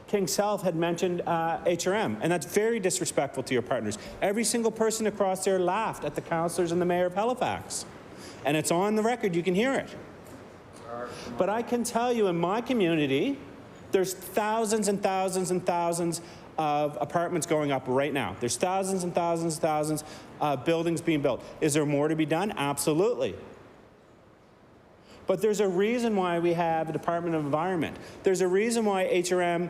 King South had mentioned HRM, and that's very disrespectful to your partners. Every single person across there laughed at the councillors and the mayor of Halifax. And it's on the record, you can hear it. But I can tell you in my community, there's thousands and thousands and thousands of apartments going up right now. There's thousands and thousands and thousands of buildings being built. Is there more to be done? Absolutely. But there's a reason why we have a Department of Environment. There's a reason why HRM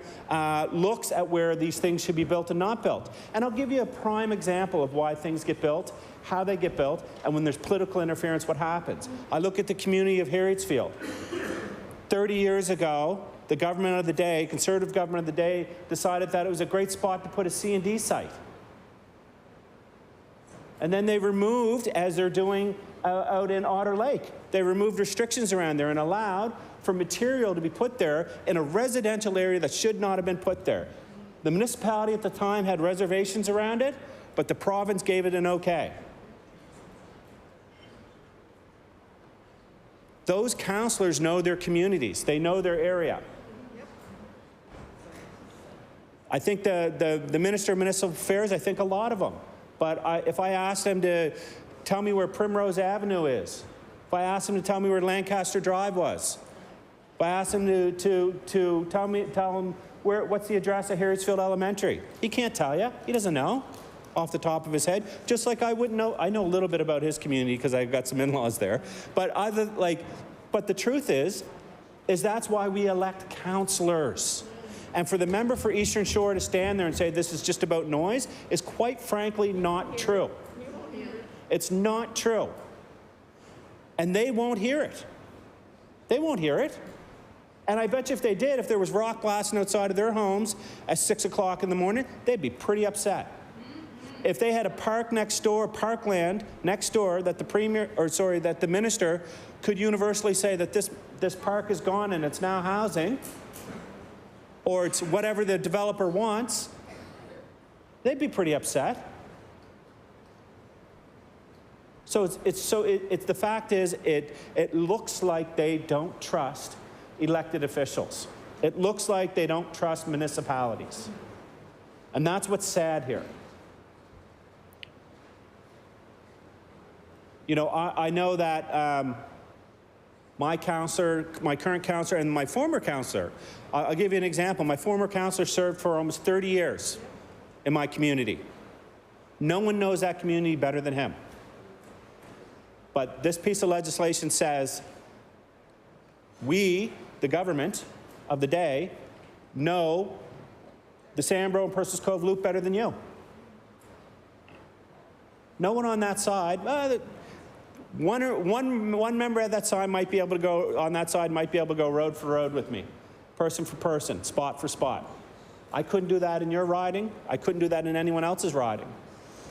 looks at where these things should be built and not built. And I'll give you a prime example of why things get built, how they get built, and when there's political interference, what happens. I look at the community of Harrietsfield. 30 years ago, the government of the day, Conservative government of the day, decided that it was a great spot to put a C&D site. And then they removed, as they're doing out in Otter Lake, they removed restrictions around there and allowed for material to be put there in a residential area that should not have been put there. The municipality at the time had reservations around it. but the province gave it an okay. Those councillors know their communities. They know their area. I think the Minister of Municipal Affairs, I think a lot of them. But if I asked them to tell me where Primrose Avenue is, if I asked them to tell me where Lancaster Drive was, if I asked them to tell them what's the address of Harrisfield Elementary, he can't tell you. He doesn't know off the top of his head. Just like I wouldn't know. I know a little bit about his community because I've got some in-laws there. But but the truth is that's why we elect councillors. And for the member for Eastern Shore to stand there and say this is just about noise is quite frankly not true. It's not true. And they won't hear it. They won't hear it. And I bet you if they did, if there was rock blasting outside of their homes at 6 o'clock in the morning, they'd be pretty upset. If they had a park next door, parkland next door, that that the minister could universally say that this park is gone and it's now housing, or it's whatever the developer wants, they'd be pretty upset. So the fact is, it looks like they don't trust elected officials. It looks like they don't trust municipalities. And that's what's sad here. You know, I know that my current councillor, and my former councillor, I'll give you an example. My former councillor served for almost 30 years in my community. No one knows that community better than him. But this piece of legislation says we, the government of the day, know the Sambro and Purses Cove Loop better than you. No one on that side. One member at that side might be able to go on that side might be able to go road for road with me, person for person, spot for spot. I couldn't do that in your riding. I couldn't do that in anyone else's riding.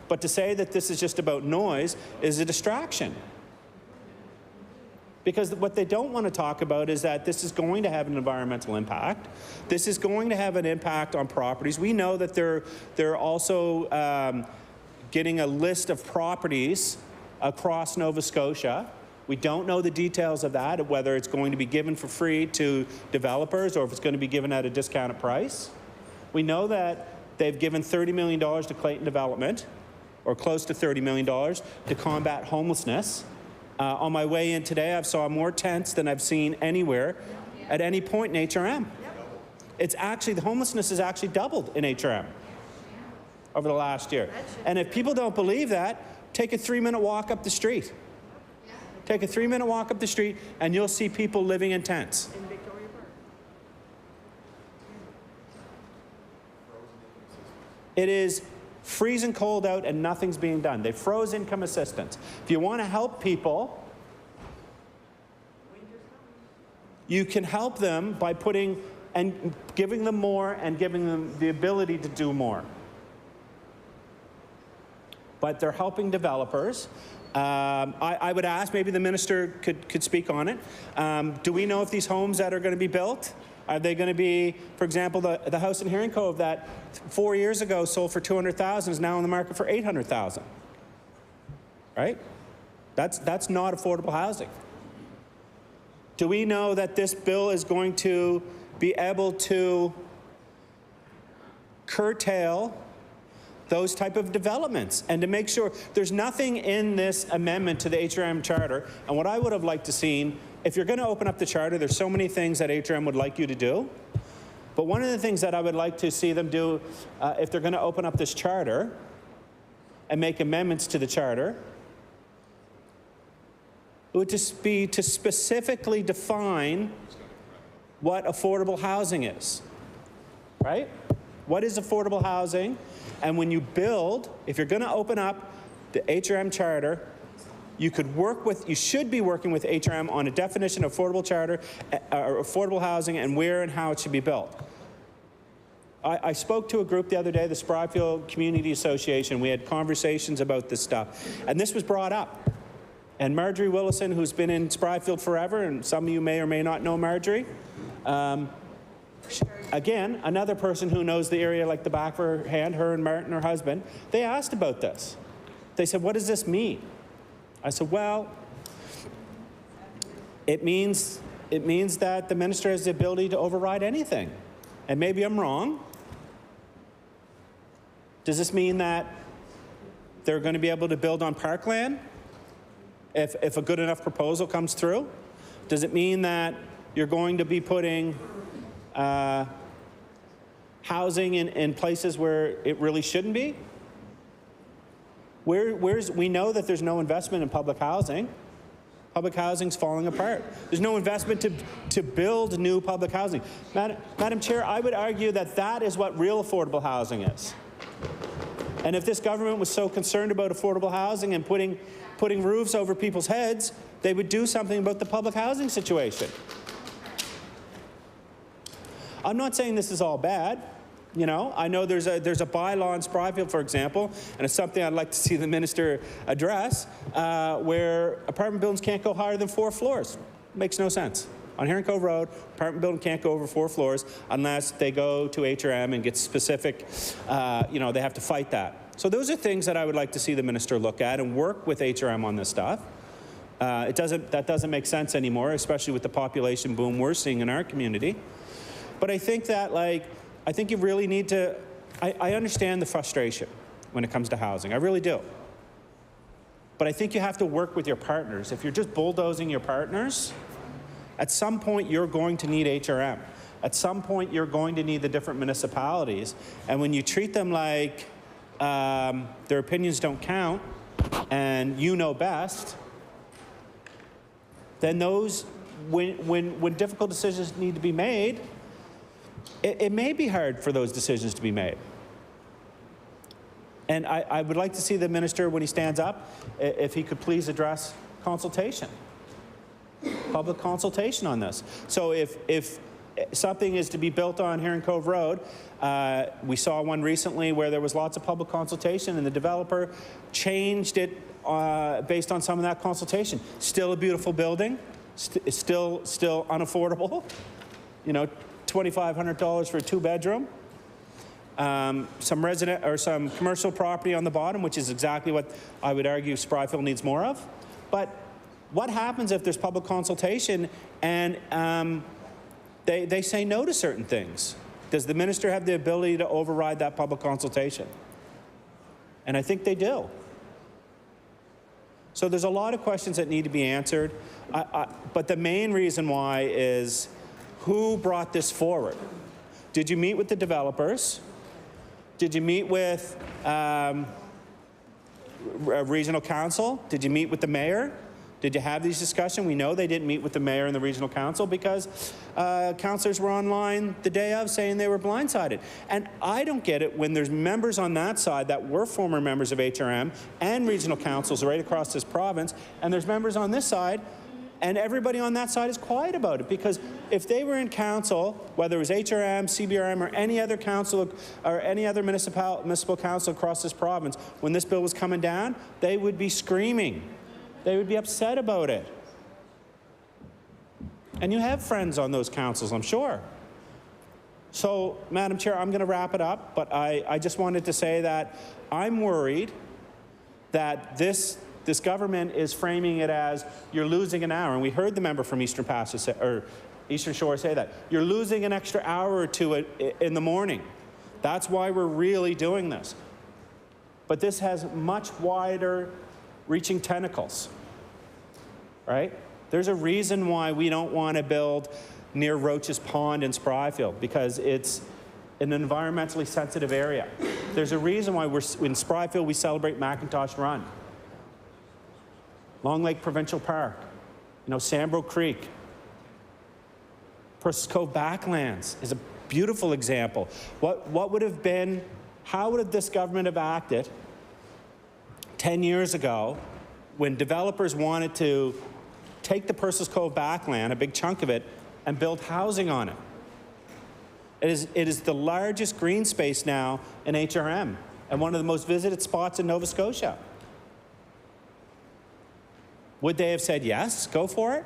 But to say that this is just about noise is a distraction. Because what they don't want to talk about is that this is going to have an environmental impact. This is going to have an impact on properties. We know that they're also getting a list of properties across Nova Scotia. We don't know the details of that, whether it's going to be given for free to developers or if it's going to be given at a discounted price. We know that they've given $30 million to Clayton Development, or close to $30 million, to combat homelessness. On my way in today, I've saw more tents than I've seen anywhere at any point in HRM. It's actually, the homelessness has actually doubled in HRM over the last year. And if people don't believe that, take a 3-minute walk up the street. Take a 3-minute walk up the street and you'll see people living in tents. It is freezing cold out and nothing's being done. They froze income assistance. If you want to help people, you can help them by putting and giving them more and giving them the ability to do more. But they're helping developers. I would ask, maybe the minister could speak on it. Do we know if these homes that are going to be built, are they going to be, for example, the house in Herring Cove that 4 years ago sold for $200,000 is now on the market for $800,000, right? That's not affordable housing. Do we know that this bill is going to be able to curtail those type of developments and to make sure there's nothing in this amendment to the HRM Charter? And what I would have liked to seen, if you're going to open up the Charter, there's so many things that HRM would like you to do. But one of the things that I would like to see them do, if they're going to open up this Charter and make amendments to the Charter, it would just be to specifically define what affordable housing is, right? What is affordable housing? And when you build, if you're going to open up the HRM Charter, you should be working with HRM on a definition of affordable charter, or affordable housing, and where and how it should be built. I spoke to a group the other day, the Spryfield Community Association. We had conversations about this stuff, and this was brought up. And Marjorie Willison, who's been in Spryfield forever, and some of you may or may not know Marjorie, Again, another person who knows the area like the back of her hand, her and Martin, her husband, they asked about this. They said, what does this mean? I said, well, it means that the minister has the ability to override anything. And maybe I'm wrong. Does this mean that they're going to be able to build on parkland if a good enough proposal comes through? Does it mean that you're going to be putting housing in places where it really shouldn't be? We know that there's no investment in public housing. Public housing's falling apart. There's no investment to build new public housing. Madam Chair, I would argue that that is what real affordable housing is. And if this government was so concerned about affordable housing and putting roofs over people's heads, they would do something about the public housing situation. I'm not saying this is all bad. You know, I know there's a bylaw in Spryfield, for example, and it's something I'd like to see the minister address, where apartment buildings can't go higher than 4 floors. Makes no sense. On Heron Cove Road, apartment building can't go over 4 floors unless they go to HRM and get specific, you know, they have to fight that. So those are things that I would like to see the minister look at and work with HRM on this stuff. That doesn't make sense anymore, especially with the population boom we're seeing in our community. But I think that, I think you really need to, I understand the frustration when it comes to housing. I really do. But I think you have to work with your partners. If you're just bulldozing your partners, at some point you're going to need HRM. At some point you're going to need the different municipalities. And when you treat them like their opinions don't count and you know best, then those, when difficult decisions need to be made, it may be hard for those decisions to be made. And I would like to see the minister, when he stands up, if he could please address consultation, public consultation on this. So if something is to be built on Heron Cove Road, we saw one recently where there was lots of public consultation and the developer changed it based on some of that consultation. Still a beautiful building, still unaffordable, you know, $2,500 for a 2-bedroom. Some resident or some commercial property on the bottom, which is exactly what I would argue Spryfield needs more of. But what happens if there's public consultation and they say no to certain things? Does the minister have the ability to override that public consultation? And I think they do. So there's a lot of questions that need to be answered. But the main reason why is, who brought this forward? Did you meet with the developers? Did you meet with regional council? Did you meet with the mayor? Did you have these discussions? We know they didn't meet with the mayor and the regional council because councillors were online the day of saying they were blindsided. And I don't get it when there's members on that side that were former members of HRM and regional councils right across this province, and there's members on this side, and everybody on that side is quiet about it, because if they were in council, whether it was HRM, CBRM, or any other council or any other municipal council across this province, when this bill was coming down, they would be screaming. They would be upset about it. And you have friends on those councils, I'm sure. So, Madam Chair, I'm going to wrap it up, but I just wanted to say that I'm worried that this government is framing it as you're losing an hour. And we heard the member from Eastern Shore say that. You're losing an extra hour or two in the morning. That's why we're really doing this. But this has much wider reaching tentacles, right? There's a reason why we don't want to build near Roach's Pond in Spryfield, because it's an environmentally sensitive area. There's a reason why in Spryfield we celebrate Macintosh Run. Long Lake Provincial Park, you know, Sambro Creek. Purses Cove Backlands is a beautiful example. What would have been, how would this government have acted 10 years ago when developers wanted to take the Purses Cove Backland, a big chunk of it, and build housing on it? It is the largest green space now in HRM and one of the most visited spots in Nova Scotia. Would they have said yes, go for it?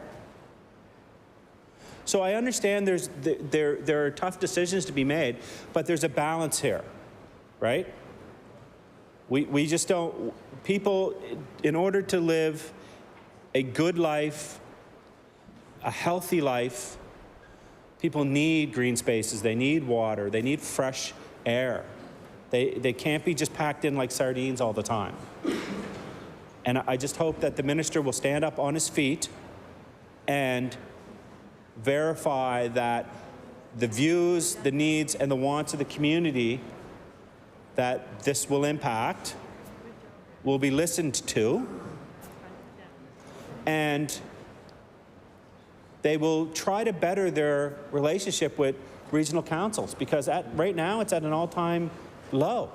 So I understand there are tough decisions to be made, but there's a balance here, right? We just don't, people, in order to live a good life, a healthy life, people need green spaces, they need water, they need fresh air. They can't be just packed in like sardines all the time. And I just hope that the minister will stand up on his feet and verify that the views, the needs, and the wants of the community that this will impact will be listened to, and they will try to better their relationship with regional councils, because right now it's at an all-time low.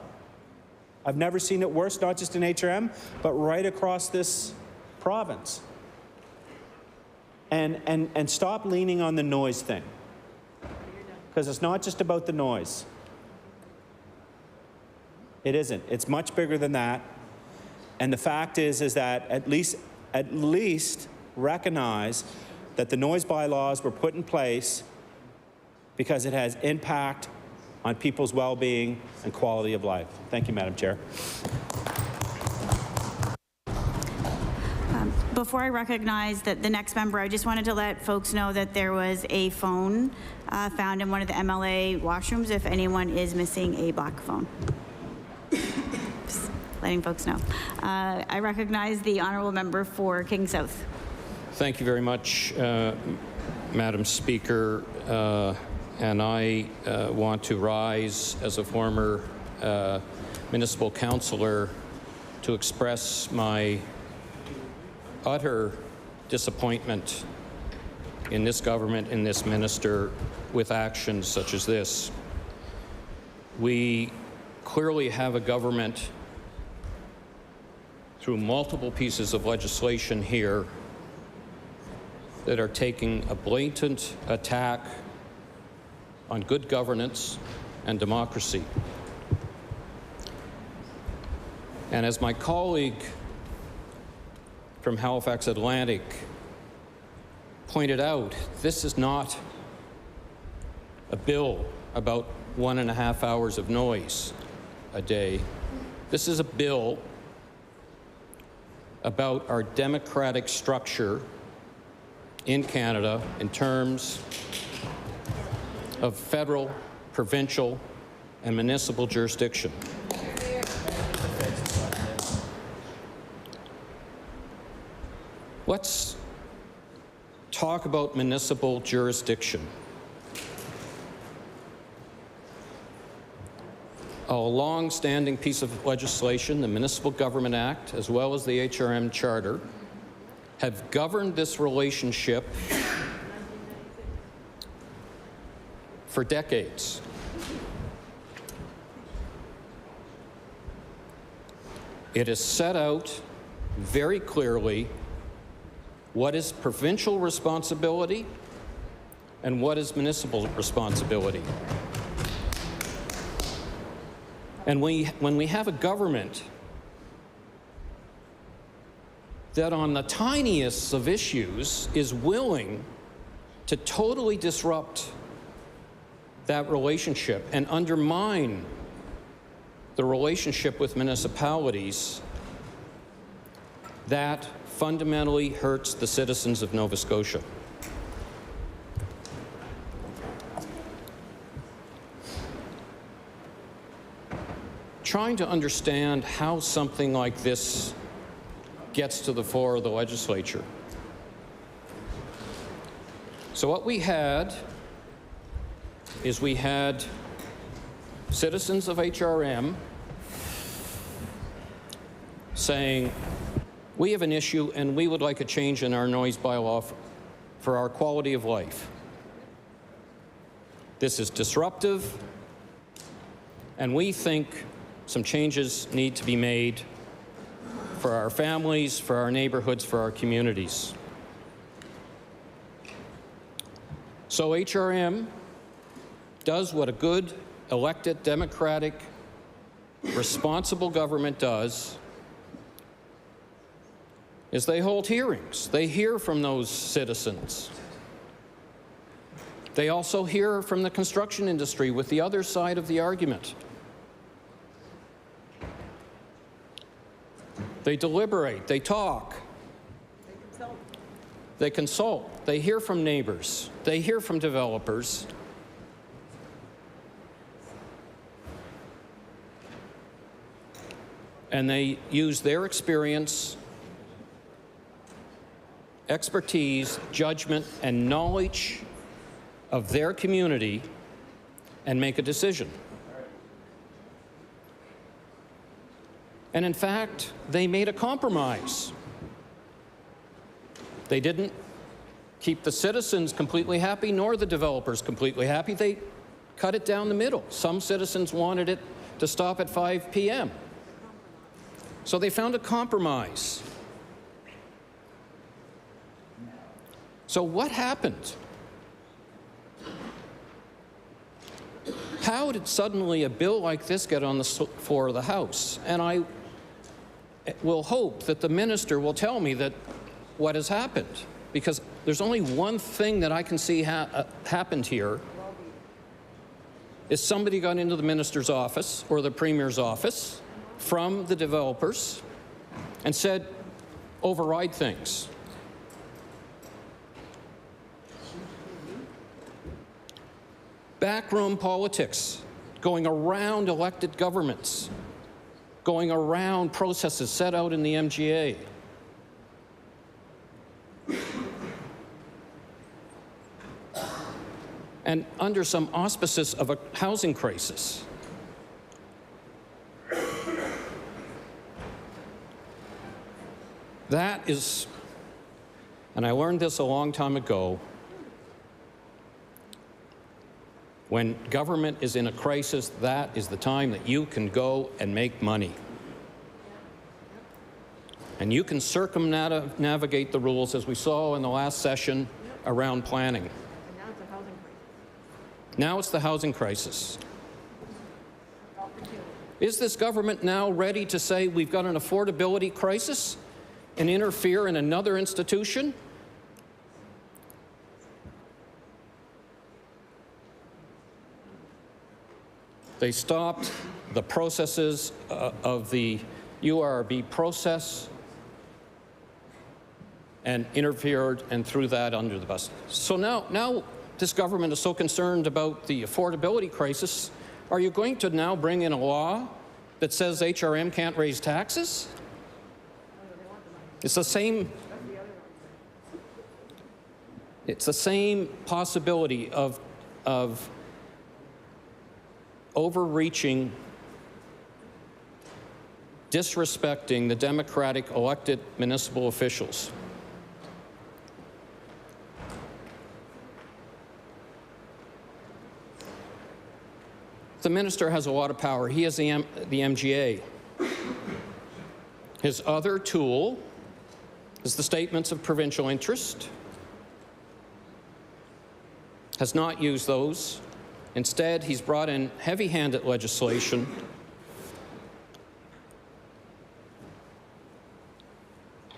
I've never seen it worse, not just in HRM, but right across this province. And stop leaning on the noise thing, because it's not just about the noise. It isn't. It's much bigger than that. And the fact is that at least recognize that the noise bylaws were put in place because it has impact on people's well-being and quality of life. Thank you, Madam Chair. Before I recognize the next member, I just wanted to let folks know that there was a phone found in one of the MLA washrooms if anyone is missing a black phone. Just letting folks know. I recognize the honourable member for King South. Thank you very much, Madam Speaker. And I want to rise as a former municipal councillor to express my utter disappointment in this government, in this minister, with actions such as this. We clearly have a government through multiple pieces of legislation here that are taking a blatant attack on good governance and democracy. And as my colleague from Halifax Atlantic pointed out, this is not a bill about 1.5 hours of noise a day. This is a bill about our democratic structure in Canada in terms of federal, provincial, and municipal jurisdiction. Let's talk about municipal jurisdiction. A long-standing piece of legislation, the Municipal Government Act, as well as the HRM Charter, have governed this relationship for decades. It is set out very clearly what is provincial responsibility and what is municipal responsibility. And when we have a government that on the tiniest of issues is willing to totally disrupt that relationship and undermine the relationship with municipalities, that fundamentally hurts the citizens of Nova Scotia. Trying to understand how something like this gets to the floor of the legislature. So what we had is we had citizens of HRM saying, we have an issue and we would like a change in our noise bylaw for our quality of life. This is disruptive, and we think some changes need to be made for our families, for our neighborhoods, for our communities. So HRM does what a good, elected, democratic, responsible government does, is they hold hearings. They hear from those citizens. They also hear from the construction industry with the other side of the argument. They deliberate, they talk, they consult, they hear from neighbors, they hear from developers. And they use their experience, expertise, judgment, and knowledge of their community and make a decision. And in fact, they made a compromise. They didn't keep the citizens completely happy, nor the developers completely happy. They cut it down the middle. Some citizens wanted it to stop at 5 p.m. So they found a compromise. So what happened? How did suddenly a bill like this get on the floor of the House? And I will hope that the minister will tell me that what has happened, because there's only one thing that I can see happened here, is somebody got into the minister's office or the premier's office from the developers and said, override things. Backroom politics, going around elected governments, going around processes set out in the MGA. And under some auspices of a housing crisis. That is, and I learned this a long time ago, when government is in a crisis, that is the time that you can go and make money. And you can circumnavigate the rules, as we saw in the last session around planning. Now it's the housing crisis. Is this government now ready to say we've got an affordability crisis and interfere in another institution? They stopped the processes of the URB process and interfered and threw that under the bus. So now this government is so concerned about the affordability crisis. Are you going to now bring in a law that says HRM can't raise taxes? It's the same possibility of overreaching, disrespecting the democratic elected municipal officials. The minister has a lot of power. He has the MGA. His other tool is the statements of provincial interest. Has not used those. Instead, he's brought in heavy-handed legislation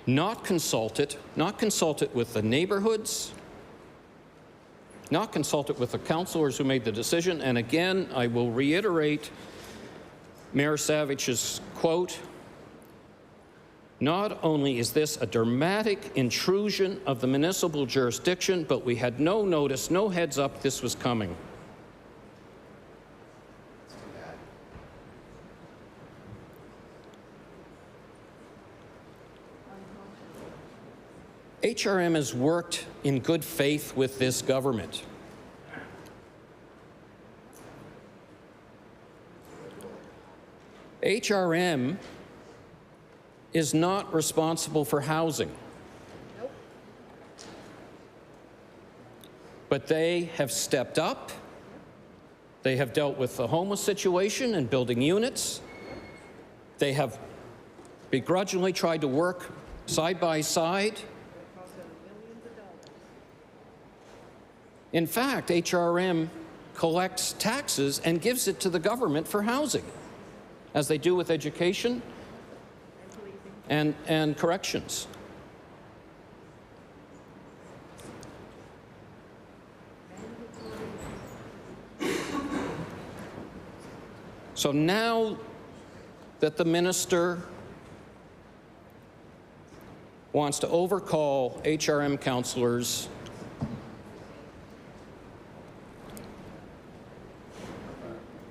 not consulted with the neighborhoods, not consulted with the councillors who made the decision. And again, I will reiterate Mayor Savage's quote, "Not only is this a dramatic intrusion of the municipal jurisdiction, but we had no notice, no heads up this was coming." HRM has worked in good faith with this government. HRM is not responsible for housing. Nope. But they have stepped up. They have dealt with the homeless situation and building units. They have begrudgingly tried to work side by side. In fact, HRM collects taxes and gives it to the government for housing, as they do with education and corrections. So now that the minister wants to overcall HRM councillors,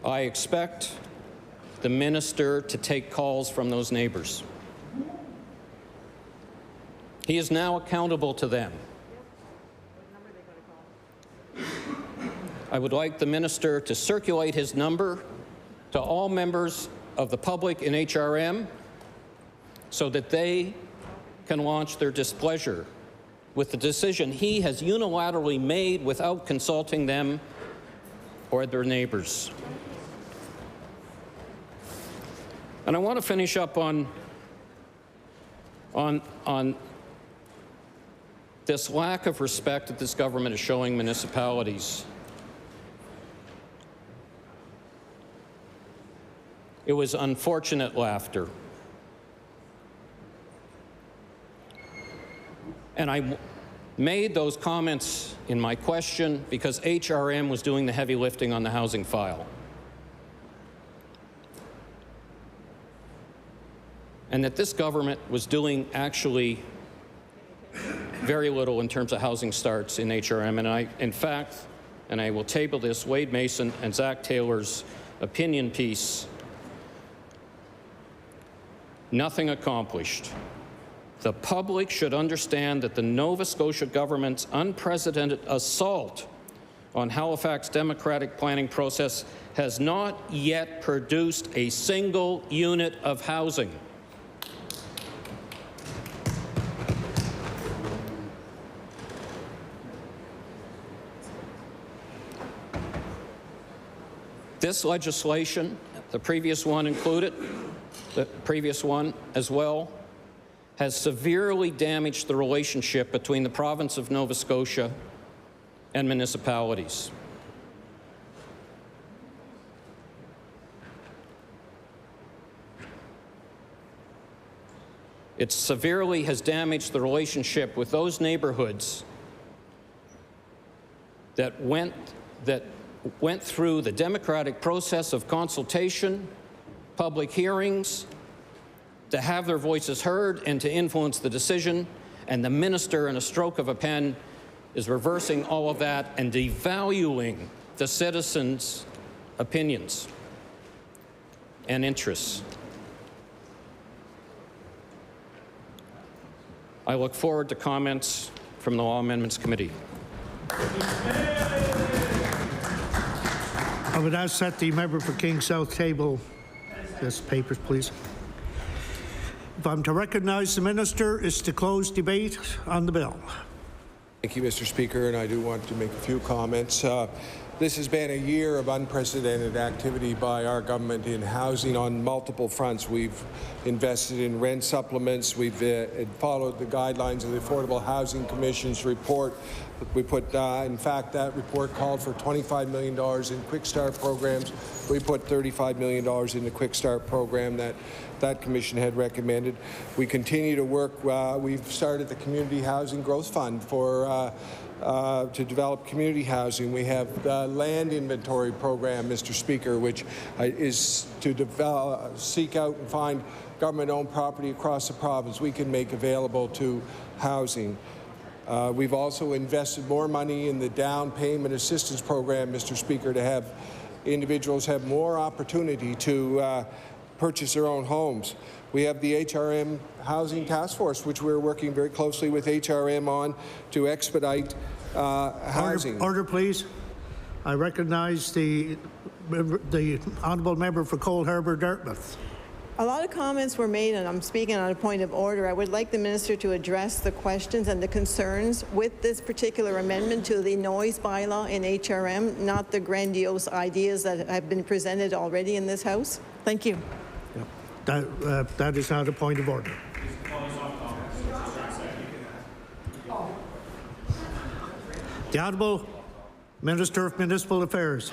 I expect the minister to take calls from those neighbors. He is now accountable to them. I would like the minister to circulate his number to all members of the public in HRM so that they can launch their displeasure with the decision he has unilaterally made without consulting them or their neighbors. And I want to finish up on this lack of respect that this government is showing municipalities. It was unfortunate laughter. And I made those comments in my question because HRM was doing the heavy lifting on the housing file. And that this government was doing actually very little in terms of housing starts in HRM. And in fact, and I will table this, Wade Mason and Zach Taylor's opinion piece, nothing accomplished. The public should understand that the Nova Scotia government's unprecedented assault on Halifax democratic planning process has not yet produced a single unit of housing. This legislation, the previous one included, the previous one as well, has severely damaged the relationship between the province of Nova Scotia and municipalities. It severely has damaged the relationship with those neighborhoods that went through the democratic process of consultation, public hearings, to have their voices heard and to influence the decision, and the minister, in a stroke of a pen, is reversing all of that and devaluing the citizens' opinions and interests. I look forward to comments from the Law Amendments Committee. I would ask that the member for King South table this papers, please. If I'm to recognize the minister, it's to close debate on the bill. Thank you, Mr. Speaker, and I do want to make a few comments. This has been a year of unprecedented activity by our government in housing on multiple fronts. We've invested in rent supplements. We've followed the guidelines of the Affordable Housing Commission's report. We put, in fact, that report called for $25 million in Quick Start programs. We put $35 million in the Quick Start program that commission had recommended. We continue to work. We've started the Community Housing Growth Fund for to develop community housing. We have the land inventory program, Mr. Speaker, which is to seek out and find government-owned property across the province we can make available to housing. We've also invested more money in the down payment assistance program, Mr. Speaker, to have individuals have more opportunity to purchase their own homes. We have the HRM Housing Task Force, which we're working very closely with HRM on to expedite housing. Order, please. I recognize the honourable member for Cole Harbour, Dartmouth. A lot of comments were made, and I'm speaking on a point of order. I would like the minister to address the questions and the concerns with this particular amendment to the noise bylaw in HRM, not the grandiose ideas that have been presented already in this House. Thank you. That is not a point of order. The Honourable Minister of Municipal Affairs.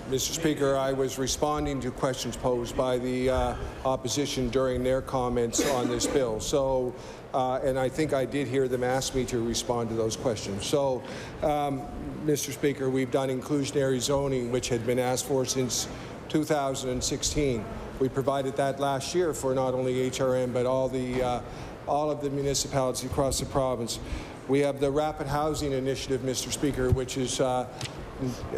Mr. Speaker, I was responding to questions posed by the opposition during their comments on this bill. So, and I think I did hear them ask me to respond to those questions. So, Mr. Speaker, we've done inclusionary zoning, which had been asked for since 2016. We provided that last year for not only HRM but all of the municipalities across the province. We have the Rapid Housing Initiative, Mr. Speaker, which is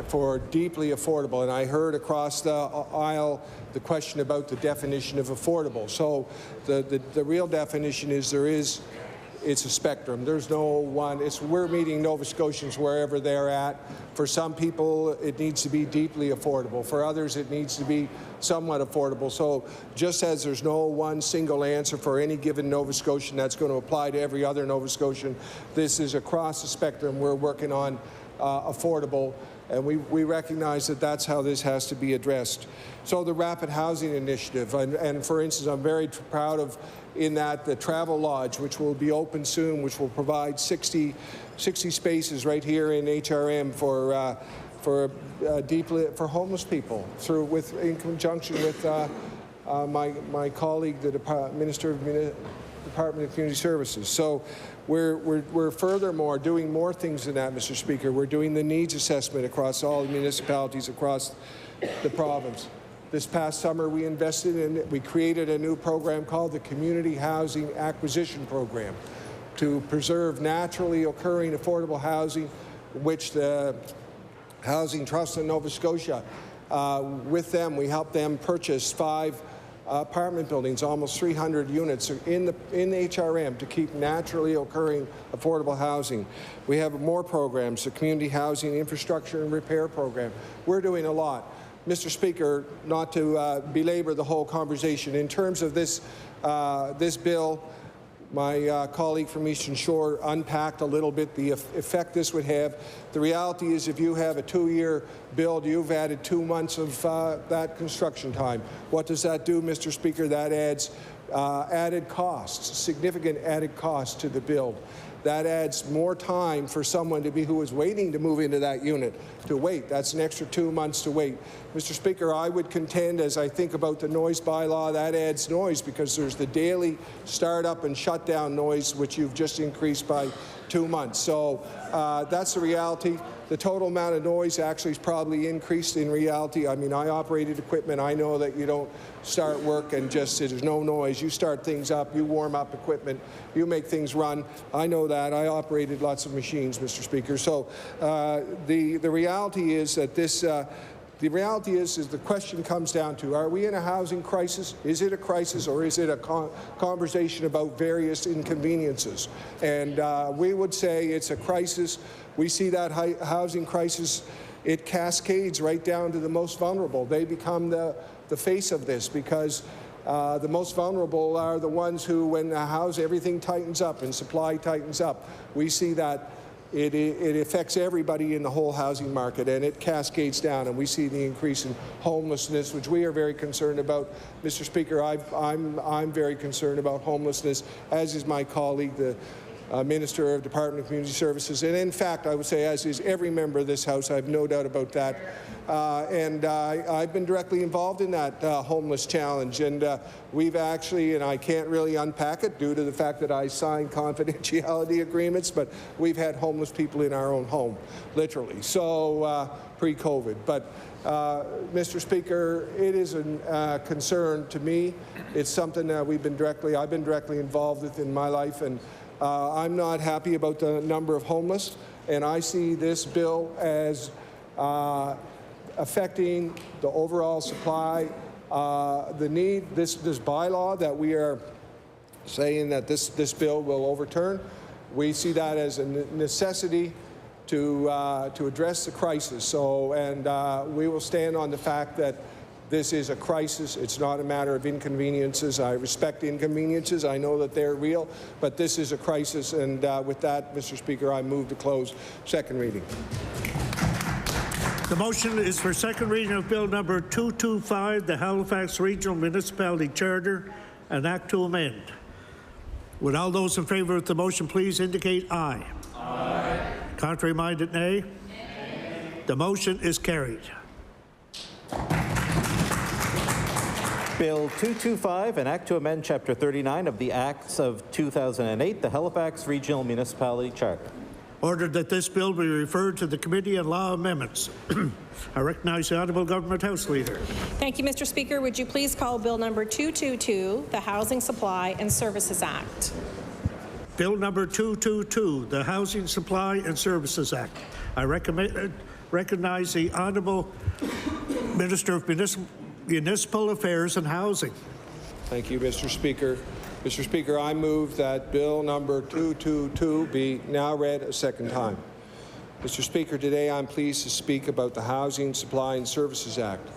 for deeply affordable. And I heard across the aisle the question about the definition of affordable. So the real definition is it's a spectrum. There's no one. We're meeting Nova Scotians wherever they're at. For some people, it needs to be deeply affordable. For others, it needs to be somewhat affordable. So just as there's no one single answer for any given Nova Scotian that's going to apply to every other Nova Scotian, this is across the spectrum. We're working on affordable, and we recognize that that's how this has to be addressed. So the Rapid Housing Initiative, and for instance, I'm very proud of in that the Travel Lodge, which will be open soon, which will provide 60 spaces right here in HRM for homeless people, in conjunction with my colleague, the Minister of Department of Community Services. So we're furthermore doing more things than that, Mr. Speaker. We're doing the needs assessment across all the municipalities across the province. This past summer, we created a new program called the Community Housing Acquisition Program to preserve naturally occurring affordable housing, which the Housing Trust in Nova Scotia, with them, we helped them purchase 5 apartment buildings, almost 300 units in the HRM to keep naturally occurring affordable housing. We have more programs, the Community Housing Infrastructure and Repair Program. We're doing a lot. Mr. Speaker, not to belabor the whole conversation, in terms of this bill, my colleague from Eastern Shore unpacked a little bit the effect this would have. The reality is if you have a 2-year build, you've added 2 months of that construction time. What does that do, Mr. Speaker? That adds added costs, significant added costs to the build. That adds more time for someone who is waiting to move into that unit to wait. That's an extra 2 months to wait. Mr. Speaker, I would contend, as I think about the noise bylaw, that adds noise because there's the daily start-up and shutdown noise, which you've just increased by 2 months. So that's the reality. The total amount of noise actually is probably increased in reality. I mean, I operated equipment. I know that you don't start work and just there's no noise. You start things up, you warm up equipment, you make things run. I know that. I operated lots of machines, Mr. Speaker. So the reality is that this the reality is the question comes down to, are we in a housing crisis? Is it a crisis, or is it a conversation about various inconveniences? And we would say it's a crisis. We see that housing crisis, it cascades right down to the most vulnerable. They become the face of this because the most vulnerable are the ones who, when everything tightens up and supply tightens up, we see that it affects everybody in the whole housing market, and it cascades down, and we see the increase in homelessness, which we are very concerned about. Mr. Speaker, I'm very concerned about homelessness, as is my colleague, the Minister of Department of Community Services, and in fact, I would say, as is every member of this House. I have no doubt about that. And I've been directly involved in that homeless challenge, and we've actually, and I can't really unpack it due to the fact that I signed confidentiality agreements, but we've had homeless people in our own home, literally, so pre-COVID. But Mr. Speaker, it is a concern to me. It's something that I've been directly involved with in my life, and I'm not happy about the number of homeless, and I see this bill as affecting the overall supply, the need, this bylaw that we are saying that this bill will overturn. We see that as a necessity to address the crisis. So, and we will stand on the fact that this is a crisis. It's not a matter of inconveniences. I respect inconveniences. I know that they're real, but this is a crisis. And with that, Mr. Speaker, I move to close second reading. The motion is for second reading of Bill number 225, the Halifax Regional Municipality Charter, an act to amend. Would all those in favour of the motion please indicate aye. Aye. Contrary-minded, nay. Nay. The motion is carried. Bill 225, an act to amend Chapter 39 of the Acts of 2008, the Halifax Regional Municipality Charter. Ordered that this bill be referred to the Committee on Law Amendments. I recognize the Honourable Government House Leader. Thank you, Mr. Speaker. Would you please call Bill number 222, the Housing Supply and Services Act? Bill number 222, the Housing Supply and Services Act. I recognize the Honourable Minister of Municipal Affairs and Housing. Thank you, Mr. Speaker. Mr. Speaker, I move that Bill number 222 be now read a second time. Mr. Speaker, today I'm pleased to speak about the Housing Supply and Services Act.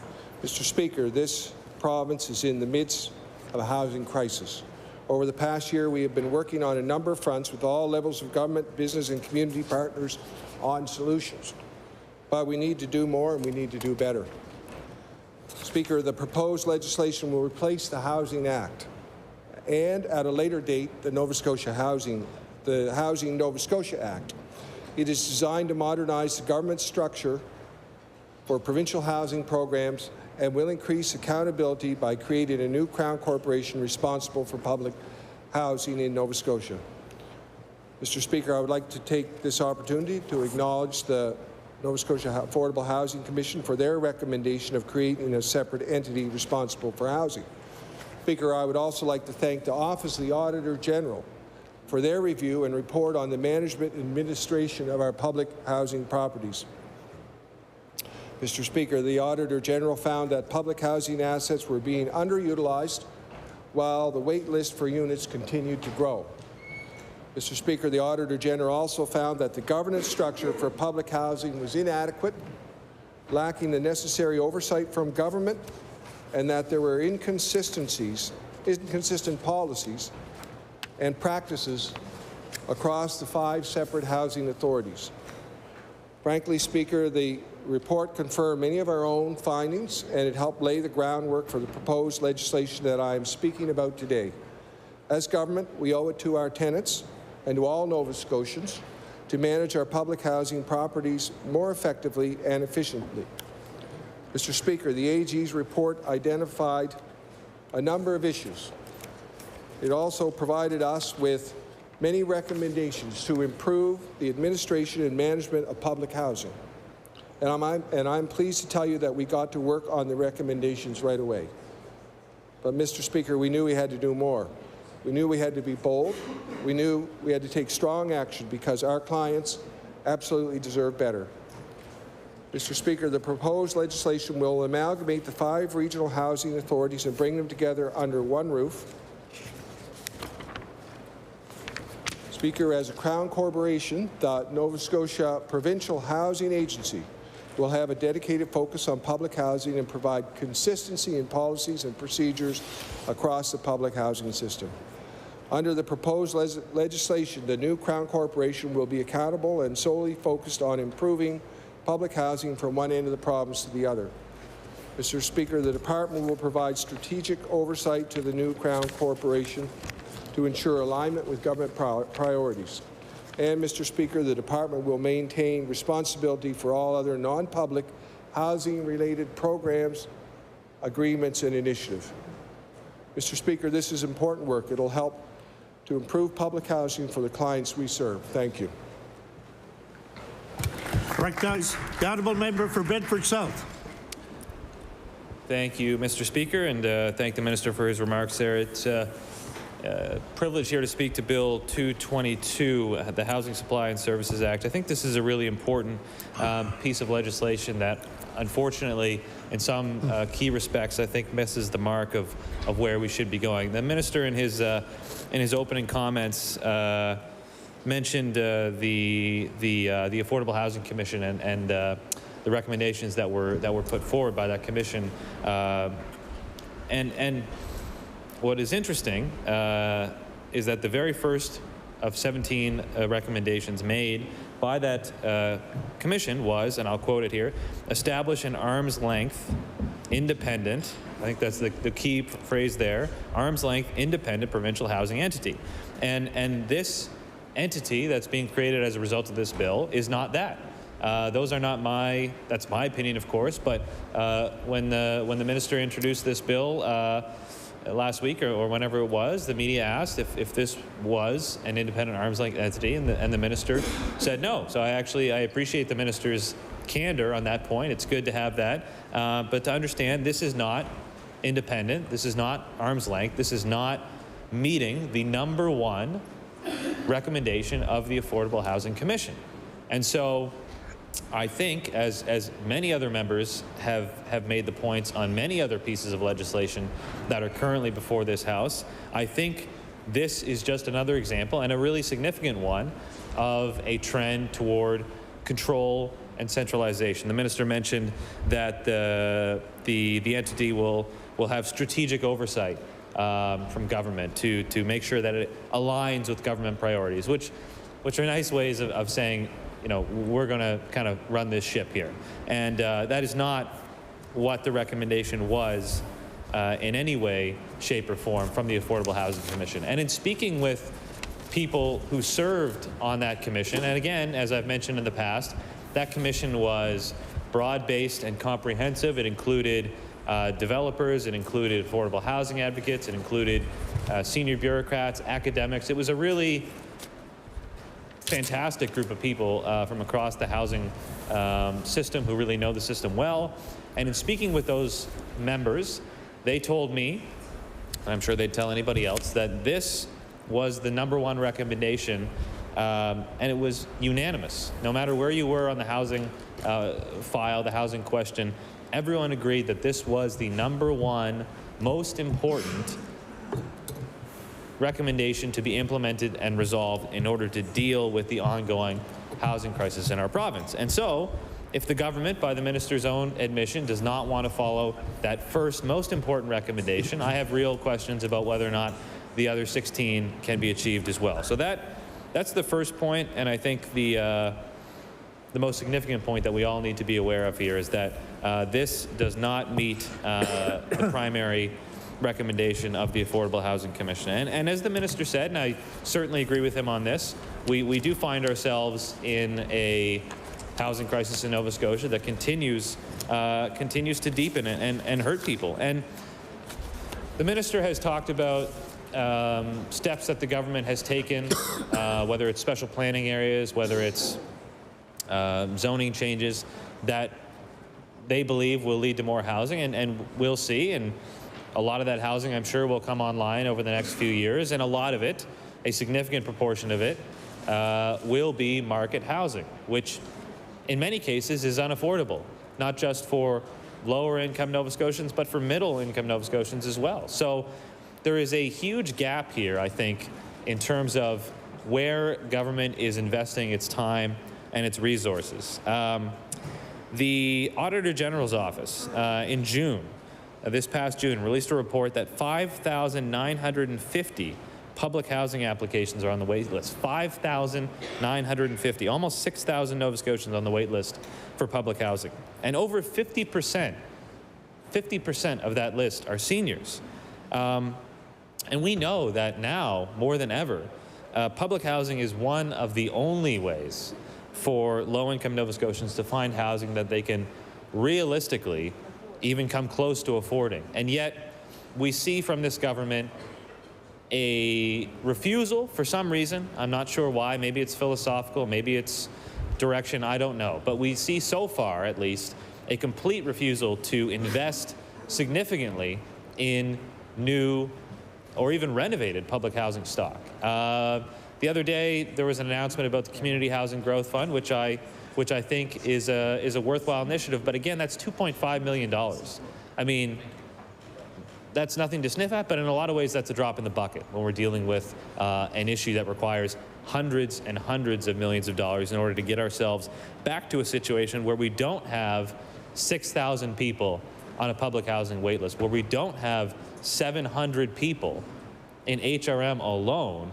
Mr. Speaker, this province is in the midst of a housing crisis. Over the past year, we have been working on a number of fronts with all levels of government, business, and community partners on solutions. But we need to do more and we need to do better. Speaker, the proposed legislation will replace the Housing Act and, at a later date, the Housing Nova Scotia Act. It is designed to modernize the government structure for provincial housing programs and will increase accountability by creating a new Crown Corporation responsible for public housing in Nova Scotia. Mr. Speaker, I would like to take this opportunity to acknowledge the Nova Scotia Affordable Housing Commission for their recommendation of creating a separate entity responsible for housing. Speaker, I would also like to thank the Office of the Auditor General for their review and report on the management and administration of our public housing properties. Mr. Speaker, the Auditor General found that public housing assets were being underutilized while the wait list for units continued to grow. Mr. Speaker, the Auditor General also found that the governance structure for public housing was inadequate, lacking the necessary oversight from government, and that there were inconsistent policies and practices across the 5 separate housing authorities. Frankly, Speaker, the report confirmed many of our own findings, and it helped lay the groundwork for the proposed legislation that I am speaking about today. As government, we owe it to our tenants and to all Nova Scotians to manage our public housing properties more effectively and efficiently. Mr. Speaker, the AG's report identified a number of issues. It also provided us with many recommendations to improve the administration and management of public housing. And I'm pleased to tell you that we got to work on the recommendations right away. But, Mr. Speaker, we knew we had to do more. We knew we had to be bold. We knew we had to take strong action because our clients absolutely deserve better. Mr. Speaker, the proposed legislation will amalgamate the 5 regional housing authorities and bring them together under one roof. Speaker, as a Crown Corporation, the Nova Scotia Provincial Housing Agency will have a dedicated focus on public housing and provide consistency in policies and procedures across the public housing system. Under the proposed legislation, the new Crown Corporation will be accountable and solely focused on improving public housing from one end of the province to the other. Mr. Speaker, the department will provide strategic oversight to the new Crown Corporation to ensure alignment with government priorities. And, Mr. Speaker, the department will maintain responsibility for all other non-public housing-related programs, agreements, and initiatives. Mr. Speaker, this is important work. It'll help to improve public housing for the clients we serve. Thank you. Recognize the Honourable Member for Bedford South. Thank you, Mr. Speaker, and thank the Minister for his remarks there. It's privilege here to speak to Bill 222, the Housing Supply and Services Act. I think this is a really important piece of legislation that, unfortunately, in some key respects, I think misses the mark of where we should be going. The Minister, in his opening comments, mentioned the Affordable Housing Commission and the recommendations that were put forward by that commission. And what is interesting is that the very first of 17 recommendations made by that commission was, and I'll quote it here, establish an arm's length independent, I think that's the key phrase there, arm's length independent provincial housing entity. And this entity that's being created as a result of this bill is not that. Those are not that's my opinion, of course, but when the minister introduced this bill, last week or whenever it was, the media asked if this was an independent arm's length entity, and the minister said no. So I appreciate the minister's candor on that point. It's good to have that. But to understand, this is not independent. This is not arm's length. This is not meeting the #1 recommendation of the Affordable Housing Commission. And so I think, as many other members have made the points on many other pieces of legislation that are currently before this House, I think this is just another example, and a really significant one, of a trend toward control and centralization. The minister mentioned that the entity will have strategic oversight from government to make sure that it aligns with government priorities, which are nice ways of saying, you know, we're going to kind of run this ship here. And that is not what the recommendation was in any way, shape, or form from the Affordable Housing Commission. And in speaking with people who served on that commission, and again, as I've mentioned in the past, that commission was broad-based and comprehensive. It included developers, it included affordable housing advocates, it included senior bureaucrats, academics. It was a really fantastic group of people from across the housing system who really know the system well. And in speaking with those members, they told me, and I'm sure they'd tell anybody else, that this was the #1 recommendation, and it was unanimous. No matter where you were on the housing file, the housing question, everyone agreed that this was the #1 most important recommendation to be implemented and resolved in order to deal with the ongoing housing crisis in our province. And so, if the government, by the minister's own admission, does not want to follow that first most important recommendation, I have real questions about whether or not the other 16 can be achieved as well. So that's the first point, and I think the most significant point that we all need to be aware of here is that this does not meet the primary recommendation of the Affordable Housing Commission. And as the minister said, and I certainly agree with him on this, we do find ourselves in a housing crisis in Nova Scotia that continues to deepen and hurt people. And the minister has talked about steps that the government has taken, whether it's special planning areas, whether it's zoning changes, that they believe will lead to more housing, and we'll see. And a lot of that housing, I'm sure, will come online over the next few years, and a lot of it, a significant proportion of it, will be market housing, which in many cases is unaffordable, not just for lower income Nova Scotians, but for middle income Nova Scotians as well. So there is a huge gap here, I think, in terms of where government is investing its time and its resources. The Auditor General's Office in June, this past June, released a report that 5,950 public housing applications are on the wait list. 5,950, almost 6,000 Nova Scotians on the wait list for public housing. And over 50% of that list are seniors. And we know that now, more than ever, public housing is one of the only ways for low-income Nova Scotians to find housing that they can realistically even come close to affording. And yet, we see from this government a refusal for some reason. I'm not sure why. Maybe it's philosophical, maybe it's direction, I don't know. But we see so far, at least, a complete refusal to invest significantly in new or even renovated public housing stock. The other day, there was an announcement about the Community Housing Growth Fund, which I think is a worthwhile initiative. But again, that's $2.5 million. I mean, that's nothing to sniff at, but in a lot of ways, that's a drop in the bucket when we're dealing with an issue that requires hundreds and hundreds of millions of dollars in order to get ourselves back to a situation where we don't have 6,000 people on a public housing wait list, where we don't have 700 people in HRM alone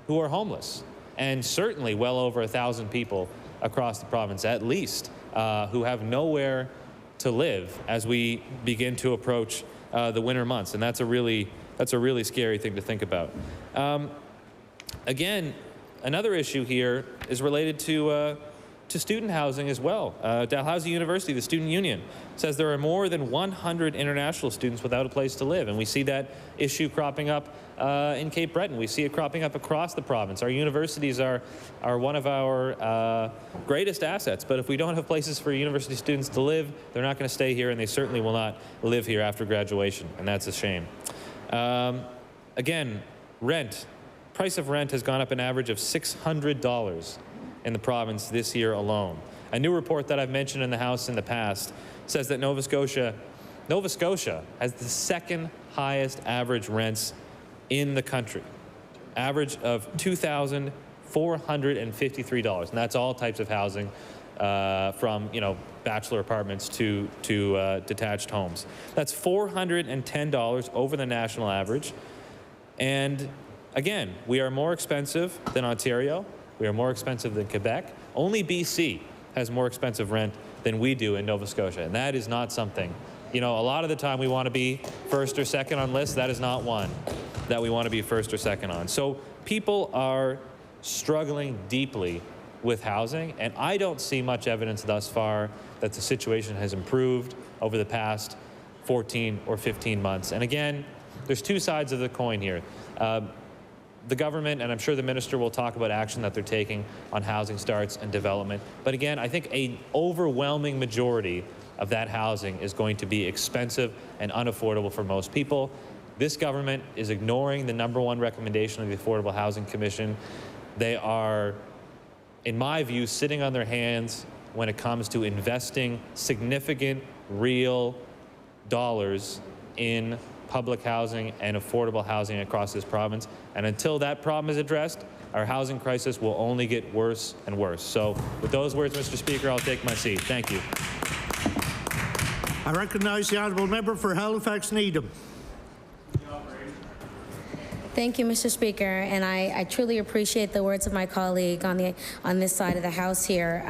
who are homeless, and certainly well over 1,000 people across the province, at least, who have nowhere to live as we begin to approach the winter months, and that's a really scary thing to think about. Again, another issue here is related to to student housing as well. Dalhousie University, the student union, says there are more than 100 international students without a place to live, and we see that issue cropping up in Cape Breton. We see it cropping up across the province. Our universities are one of our greatest assets, but if we don't have places for university students to live, they're not going to stay here, and they certainly will not live here after graduation, and that's a shame. Again, rent. Price of rent has gone up an average of $600 in the province this year alone. A new report that I've mentioned in the House in the past says that Nova Scotia has the second highest average rents in the country. Average of $2,453, and that's all types of housing, from bachelor apartments to detached homes. That's $410 over the national average. And again, we are more expensive than Ontario. We are more expensive than Quebec. Only BC has more expensive rent than we do in Nova Scotia, and that is not something, a lot of the time we want to be first or second on lists. That is not one that we want to be first or second on. So people are struggling deeply with housing, and I don't see much evidence thus far that the situation has improved over the past 14 or 15 months. And again, there's two sides of the coin here. The government, and I'm sure the minister will talk about action that they're taking on housing starts and development. But again, I think an overwhelming majority of that housing is going to be expensive and unaffordable for most people. This government is ignoring the #1 recommendation of the Affordable Housing Commission. They are, in my view, sitting on their hands when it comes to investing significant real dollars in public housing and affordable housing across this province. And until that problem is addressed, our housing crisis will only get worse and worse. So with those words, Mr. Speaker, I'll take my seat. Thank you. I recognize the honourable member for Halifax Needham. Thank you, Mr. Speaker, and I truly appreciate the words of my colleague on this side of the House here.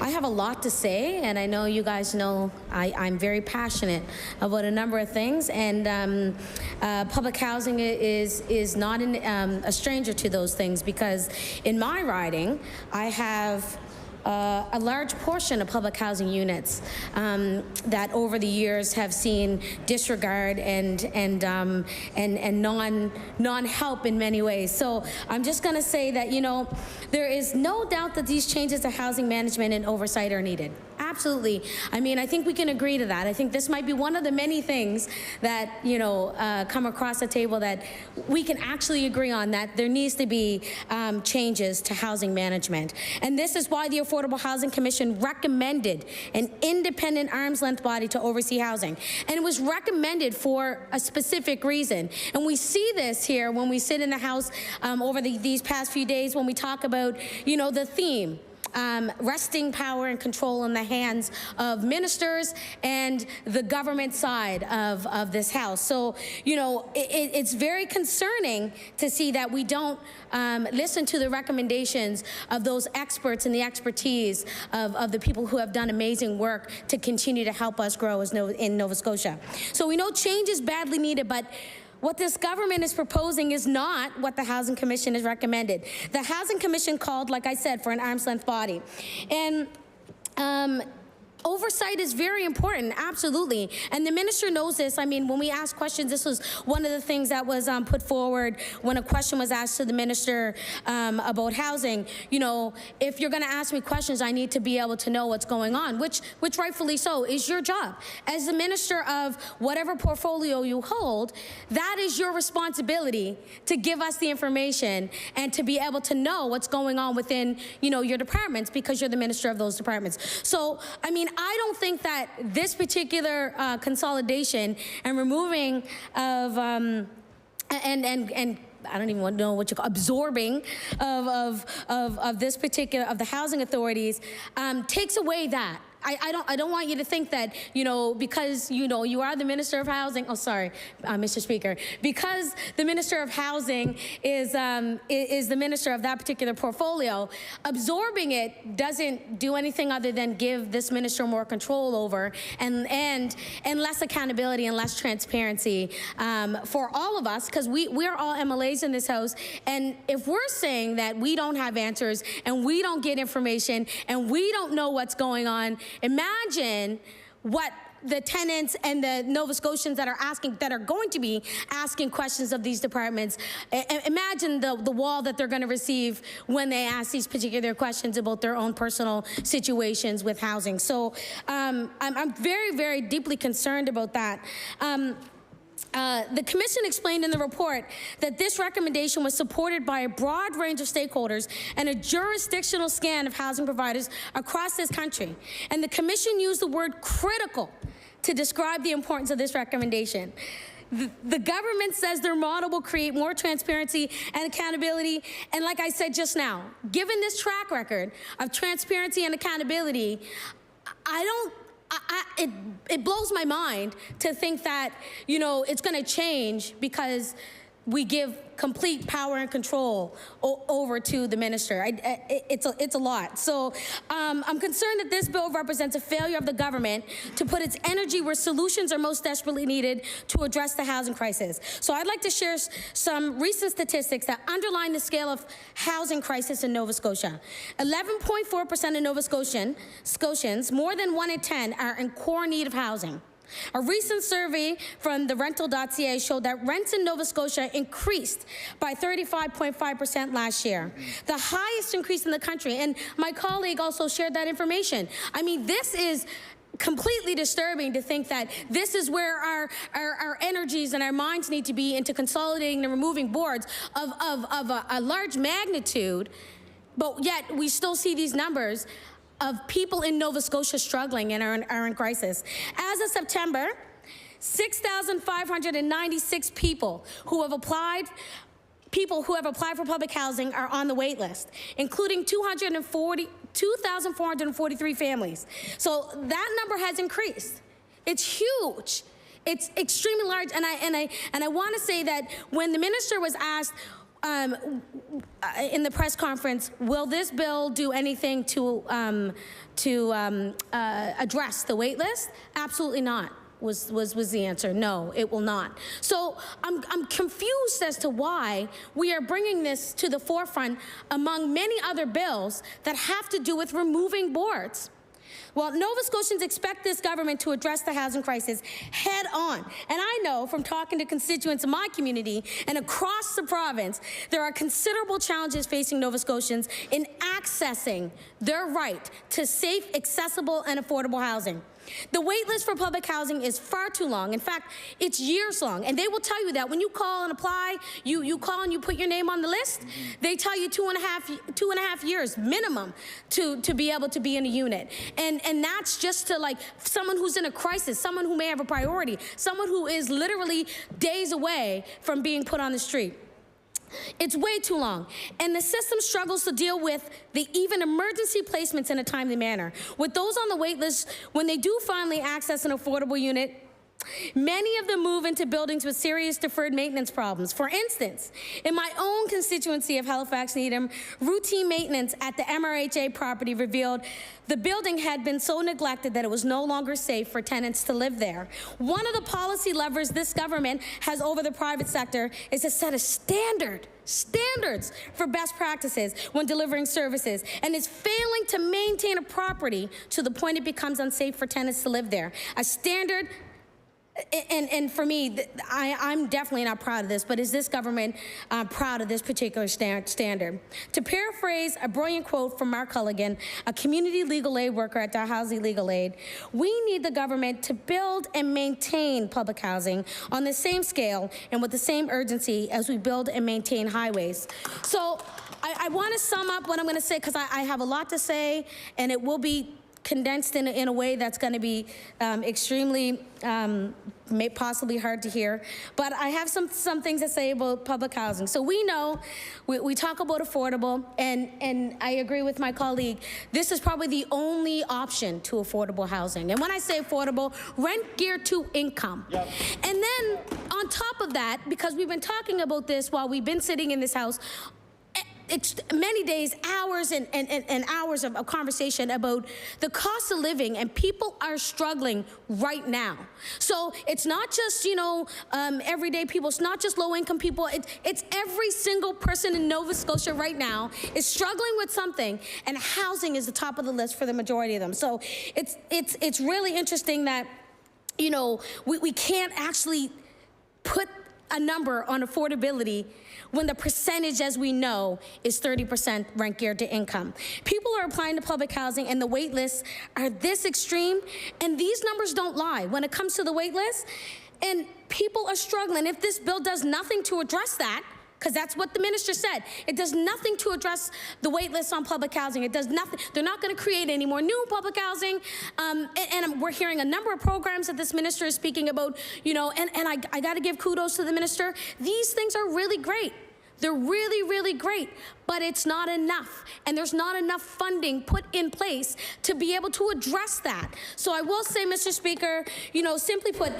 I have a lot to say, and I know you guys know I'm very passionate about a number of things, and public housing is not a stranger to those things, because in my riding, I have a large portion of public housing units that over the years have seen disregard and non-help in many ways. So I'm just going to say that, there is no doubt that these changes to housing management and oversight are needed. Absolutely. I mean, I think we can agree to that. I think this might be one of the many things that, come across the table that we can actually agree on, that there needs to be changes to housing management. And this is why the Affordable Housing Commission recommended an independent arm's-length body to oversee housing. And it was recommended for a specific reason. And we see this here when we sit in the House over these past few days when we talk about, the theme. Resting power and control in the hands of ministers and the government side of this House. So, it's very concerning to see that we don't listen to the recommendations of those experts and the expertise of the people who have done amazing work to continue to help us grow in Nova Scotia. So we know change is badly needed, but what this government is proposing is not what the Housing Commission has recommended. The Housing Commission called, like I said, for an arm's-length body. And oversight is very important, absolutely. And the minister knows this. I mean, when we ask questions, this was one of the things that was put forward when a question was asked to the minister about housing. If you're going to ask me questions, I need to be able to know what's going on, which rightfully so is your job. As the minister of whatever portfolio you hold, that is your responsibility to give us the information and to be able to know what's going on within, your departments, because you're the minister of those departments. So, I mean, I don't think that this particular consolidation and removing of and I don't even know what you call absorbing of this particular of the housing authorities takes away that. I don't want you to think that, you know, because, you know, you are the Minister of Housing, oh, sorry, Mr. Speaker, because the Minister of Housing is the minister of that particular portfolio, absorbing it doesn't do anything other than give this minister more control over and less accountability and less transparency for all of us, because we're all MLAs in this House, and if we're saying that we don't have answers and we don't get information and we don't know what's going on, imagine what the tenants and the Nova Scotians that are going to be asking questions of these departments. Imagine the wall that they're going to receive when they ask these particular questions about their own personal situations with housing. So I'm very, very deeply concerned about that. The Commission explained in the report that this recommendation was supported by a broad range of stakeholders and a jurisdictional scan of housing providers across this country. And the Commission used the word critical to describe the importance of this recommendation. The government says their model will create more transparency and accountability. And like I said just now, given this track record of transparency and accountability, it blows my mind to think that, you know, it's going to change because we give complete power and control over to the minister. It's a lot. So I'm concerned that this bill represents a failure of the government to put its energy where solutions are most desperately needed to address the housing crisis. So I'd like to share some recent statistics that underline the scale of housing crisis in Nova Scotia. 11.4% of Nova Scotians, more than 1 in 10, are in core need of housing. A recent survey from the rental.ca showed that rents in Nova Scotia increased by 35.5% last year, the highest increase in the country. And my colleague also shared that information. I mean, this is completely disturbing to think that this is where our energies and our minds need to be into consolidating and removing boards of a large magnitude, but yet we still see these numbers of people in Nova Scotia struggling and are in crisis. As of September, 6,596 people who have applied for public housing are on the wait list, including 2,443 families. So that number has increased. It's huge. It's extremely large. And I want to say that when the minister was asked in the press conference, will this bill do anything to address the wait list? Absolutely not. Was the answer. No, it will not. So I'm confused as to why we are bringing this to the forefront among many other bills that have to do with removing boards. Well, Nova Scotians expect this government to address the housing crisis head on. And I know from talking to constituents in my community and across the province, there are considerable challenges facing Nova Scotians in accessing their right to safe, accessible, and affordable housing. The wait list for public housing is far too long. In fact, it's years long. And they will tell you that when you call and apply, you call and you put your name on the list, they tell you two and a half years minimum to be able to be in a unit. And that's just to like someone who's in a crisis, someone who may have a priority, someone who is literally days away from being put on the street. It's way too long, and the system struggles to deal with the even emergency placements in a timely manner. With those on the wait list, when they do finally access an affordable unit, many of them move into buildings with serious deferred maintenance problems. For instance, in my own constituency of Halifax Needham, routine maintenance at the MRHA property revealed the building had been so neglected that it was no longer safe for tenants to live there. One of the policy levers this government has over the private sector is to set a standards for best practices when delivering services, and is failing to maintain a property to the point it becomes unsafe for tenants to live there. A standard. And for me, I'm definitely not proud of this, but is this government proud of this particular standard? To paraphrase a brilliant quote from Mark Culligan, a community legal aid worker at Dalhousie Legal Aid, we need the government to build and maintain public housing on the same scale and with the same urgency as we build and maintain highways. So I want to sum up what I'm going to say, because I have a lot to say, and it will be condensed in a way that's going to be extremely possibly hard to hear. But I have some things to say about public housing. So we know, we talk about affordable, and I agree with my colleague, this is probably the only option to affordable housing. And when I say affordable, rent geared to income. Yep. And then on top of that, because we've been talking about this while we've been sitting in this house, it's many days, hours and hours of conversation about the cost of living, and people are struggling right now. So it's not just, everyday people, it's not just low-income people, it's every single person in Nova Scotia right now is struggling with something, and housing is the top of the list for the majority of them. So it's really interesting that, we can't actually put a number on affordability when the percentage, as we know, is 30% rent geared to income. People are applying to public housing, and the wait lists are this extreme, and these numbers don't lie when it comes to the wait list, and people are struggling. If this bill does nothing to address that, because that's what the minister said, it does nothing to address the wait list on public housing. It does nothing. They're not going to create any more new public housing. And we're hearing a number of programs that this minister is speaking about, and I got to give kudos to the minister. These things are really great. They're really, really great, but it's not enough. And there's not enough funding put in place to be able to address that. So I will say, Mr. Speaker, simply put,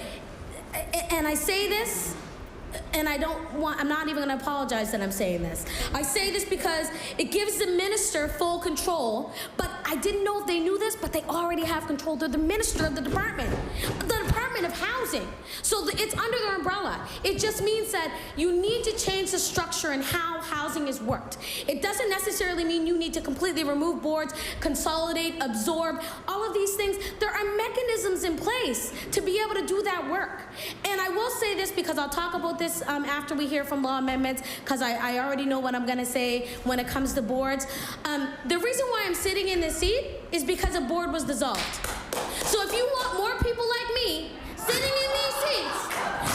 and I say this, and I'm not even going to apologize that I'm saying this. I say this because it gives the minister full control, but I didn't know if they knew this, but they already have control. They're the minister of the Department of Housing. So it's under their umbrella. It just means that you need to change the structure and how housing is worked. It doesn't necessarily mean you need to completely remove boards, consolidate, absorb, all of these things. There are mechanisms in place to be able to do that work. And I will say this, because I'll talk about this after we hear from law amendments, because I already know what I'm going to say when it comes to boards. The reason why I'm sitting in this seat is because a board was dissolved. So if you want more people like me sitting in these seats,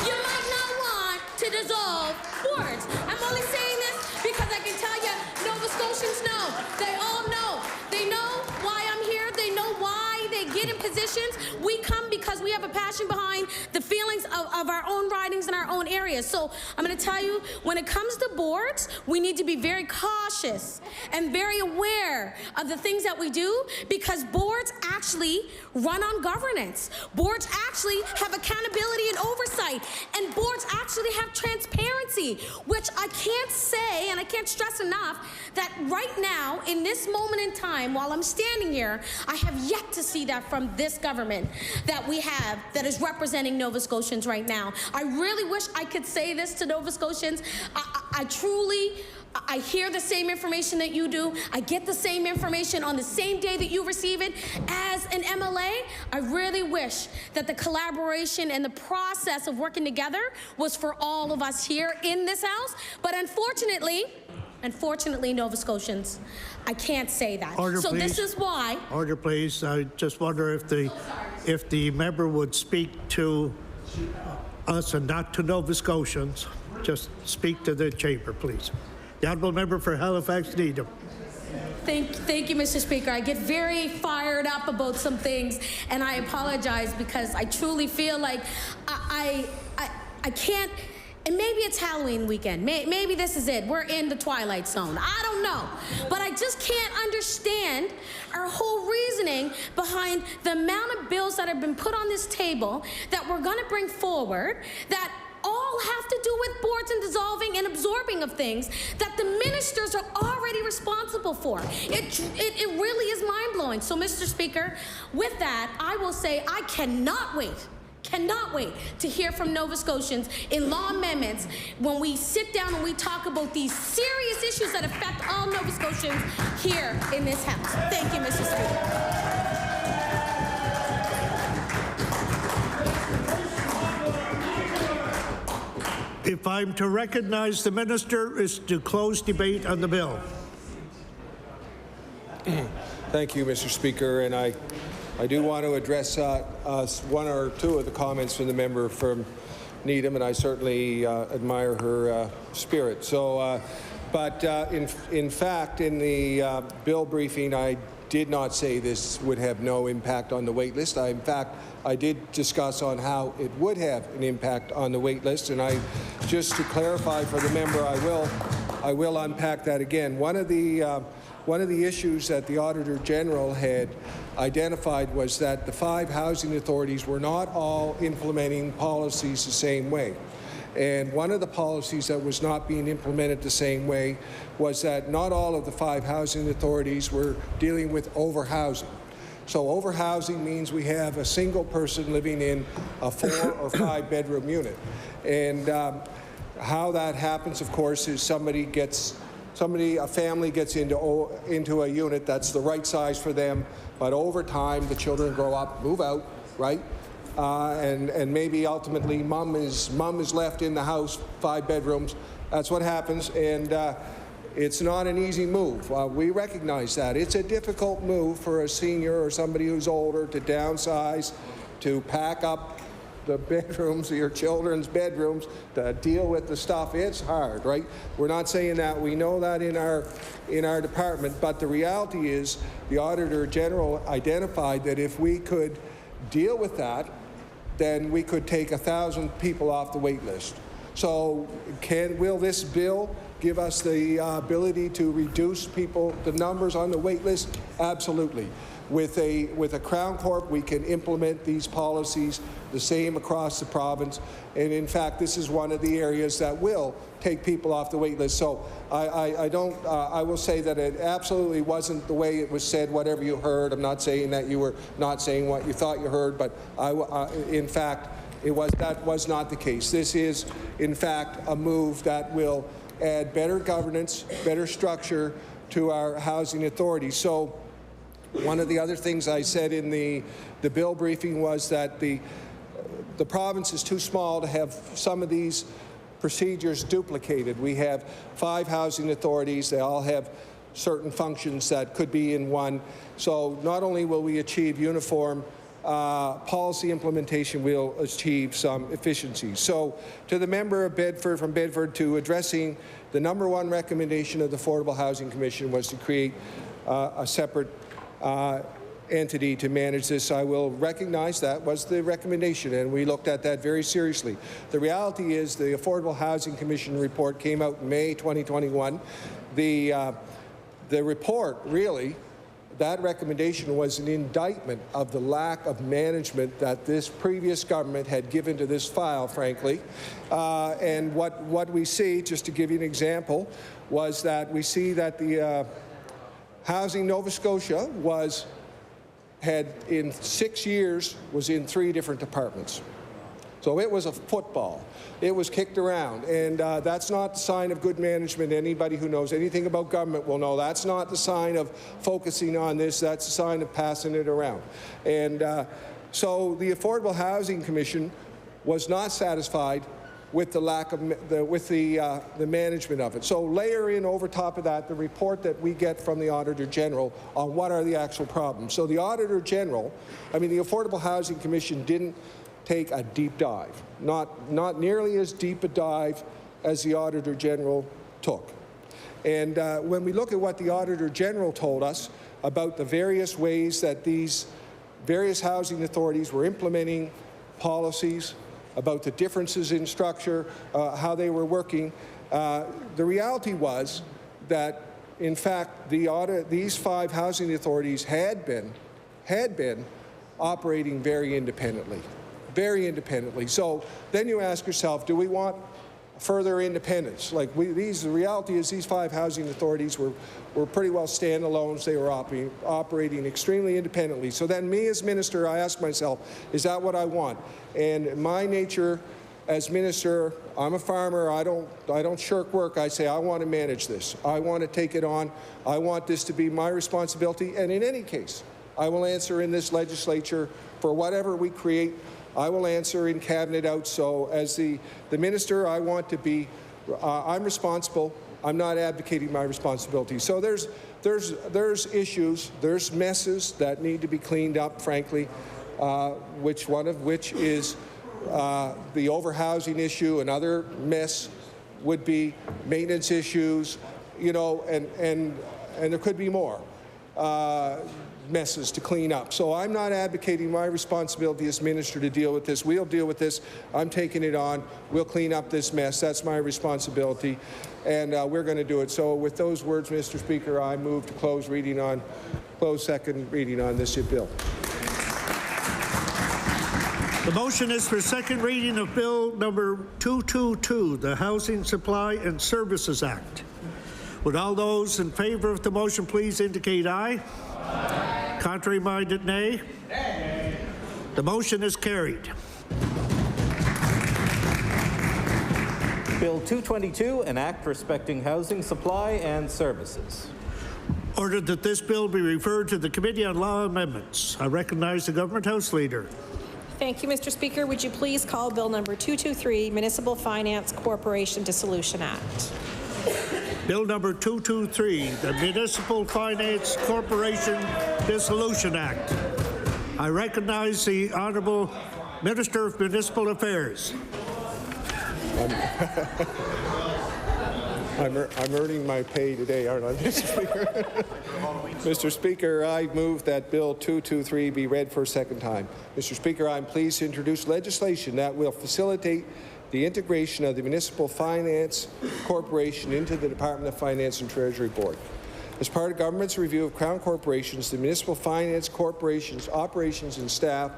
you might not want to dissolve boards. I'm only saying this because I can tell you Nova Scotians know. They all know. They know why I'm here. They know why they get in positions. We come because we have a passion behind the feelings of our own ridings in our own areas. So I'm going to tell you, when it comes to boards, we need to be very cautious and very aware of the things that we do, because boards actually run on governance. Boards actually have accountability and oversight, and boards actually have transparency, which I can't say and I can't stress enough that right now, in this moment in time, while I'm standing here, I have yet to see that from this government that we have that is representing Nova Scotians right now. I really wish I could say this to Nova Scotians. I hear the same information that you do. I get the same information on the same day that you receive it. As an MLA, I really wish that the collaboration and the process of working together was for all of us here in this house. But unfortunately, Nova Scotians, I can't say that. Order, so please. This is why. Order, please. I just wonder if the member would speak to us and not to Nova Scotians. Just speak to the chamber, please. The honourable member for Halifax Needham. Thank you, Mr. Speaker. I get very fired up about some things, and I apologize because I truly feel like I can't. And maybe it's Halloween weekend. Maybe this is it. We're in the twilight zone. I don't know. But I just can't understand our whole reasoning behind the amount of bills that have been put on this table that we're going to bring forward that all have to do with boards and dissolving and absorbing of things that the ministers are already responsible for. It really is mind-blowing. So, Mr. Speaker, with that, I will say I cannot wait to hear from Nova Scotians in law amendments when we sit down and we talk about these serious issues that affect all Nova Scotians here in this House. Thank you, Mr. Speaker. If I'm to recognize the minister, is to close debate on the bill. Thank you, Mr. Speaker, and I do want to address one or two of the comments from the member from Needham, and I certainly admire her spirit. So, but in fact, in the bill briefing, I did not say this would have no impact on the wait list. In fact, I did discuss on how it would have an impact on the wait list, and just to clarify for the member, I will unpack that again. One of the issues that the Auditor General had identified was that the 5 housing authorities were not all implementing policies the same way. And one of the policies that was not being implemented the same way was that not all of the 5 housing authorities were dealing with overhousing. So overhousing means we have a single person living in a 4 or 5 bedroom unit. And how that happens, of course, is a family gets into a unit that's the right size for them, but over time the children grow up, move out, right? And maybe ultimately mom is left in the house, 5 bedrooms. That's what happens, and it's not an easy move. We recognize that. It's a difficult move for a senior or somebody who's older to downsize, to pack up the bedrooms, your children's bedrooms, to deal with the stuff. It's hard, right? We're not saying that. We know that in our department, but the reality is the Auditor General identified that if we could deal with that, then we could take 1,000 people off the wait list. So will this bill give us the ability to reduce the numbers on the wait list? Absolutely. With a Crown Corp, we can implement these policies the same across the province. And in fact, this is one of the areas that will take people off the wait list. So I will say that it absolutely wasn't the way it was said, whatever you heard. I'm not saying that you were not saying what you thought you heard, but in fact, that was not the case. This is, in fact, a move that will add better governance, better structure to our housing authority. So one of the other things I said in the bill briefing was that the province is too small to have some of these procedures duplicated. We have 5 housing authorities. They all have certain functions that could be in one. So not only will we achieve uniform policy implementation, we'll achieve some efficiencies. So to the member of Bedford, from Bedford, to addressing the #1 recommendation of the Affordable Housing Commission was to create a separate entity to manage this. I will recognize that was the recommendation, and we looked at that very seriously. The reality is the Affordable Housing Commission report came out in May 2021. The report, really, that recommendation was an indictment of the lack of management that this previous government had given to this file, frankly. And what we see, just to give you an example, was that we see that the Housing Nova Scotia had in 6 years was in 3 different departments. So it was a football. It was kicked around, and that's not the sign of good management. Anybody who knows anything about government will know that's not the sign of focusing on this. That's a sign of passing it around. And so the Affordable Housing Commission was not satisfied with the lack of the management of it. So layer in over top of that the report that we get from the Auditor General on what are the actual problems. So the Auditor General, the Affordable Housing Commission didn't take a deep dive, not nearly as deep a dive as the Auditor General took. And when we look at what the Auditor General told us about the various ways that these various housing authorities were implementing policies, about the differences in structure, how they were working. The reality was that, in fact, these 5 housing authorities had been operating very independently. So then you ask yourself, do we want further independence? The reality is these 5 housing authorities were pretty well standalones. They were operating extremely independently. So then me as minister, I ask myself, is that what I want? And my nature as minister, I'm a farmer. I don't shirk work. I say I want to manage this. I want to take it on. I want this to be my responsibility. And in any case, I will answer in this legislature for whatever we create. I will answer in cabinet out. So as the minister, I want to be, I'm responsible. I'm not advocating my responsibility. So there's issues, there's messes that need to be cleaned up, frankly, one of which is the overhousing issue. Another mess would be maintenance issues, and there could be more. messes to clean up. So I'm not advocating my responsibility as minister to deal with this. We'll deal with this. I'm taking it on. We'll clean up this mess. That's my responsibility, and we're going to do it. So with those words, Mr. Speaker, I move to close second reading on this bill. The motion is for second reading of Bill number 222, the Housing Supply and Services Act. Would all those in favor of the motion please indicate aye? Aye. Contrary-minded, nay? Nay. The motion is carried. Bill 222, an act respecting housing supply and services. Ordered that this bill be referred to the Committee on Law Amendments. I recognize the Government House Leader. Thank you, Mr. Speaker. Would you please call Bill number 223, Municipal Finance Corporation Dissolution Act? Bill number 223, the Municipal Finance Corporation Dissolution Act. I recognize the Honourable Minister of Municipal Affairs. I'm earning my pay today, aren't I, Mr. Speaker? Mr. Speaker, I move that Bill 223 be read for a second time. Mr. Speaker, I'm pleased to introduce legislation that will facilitate the integration of the Municipal Finance Corporation into the Department of Finance and Treasury Board. As part of government's review of Crown corporations, the Municipal Finance Corporation's operations and staff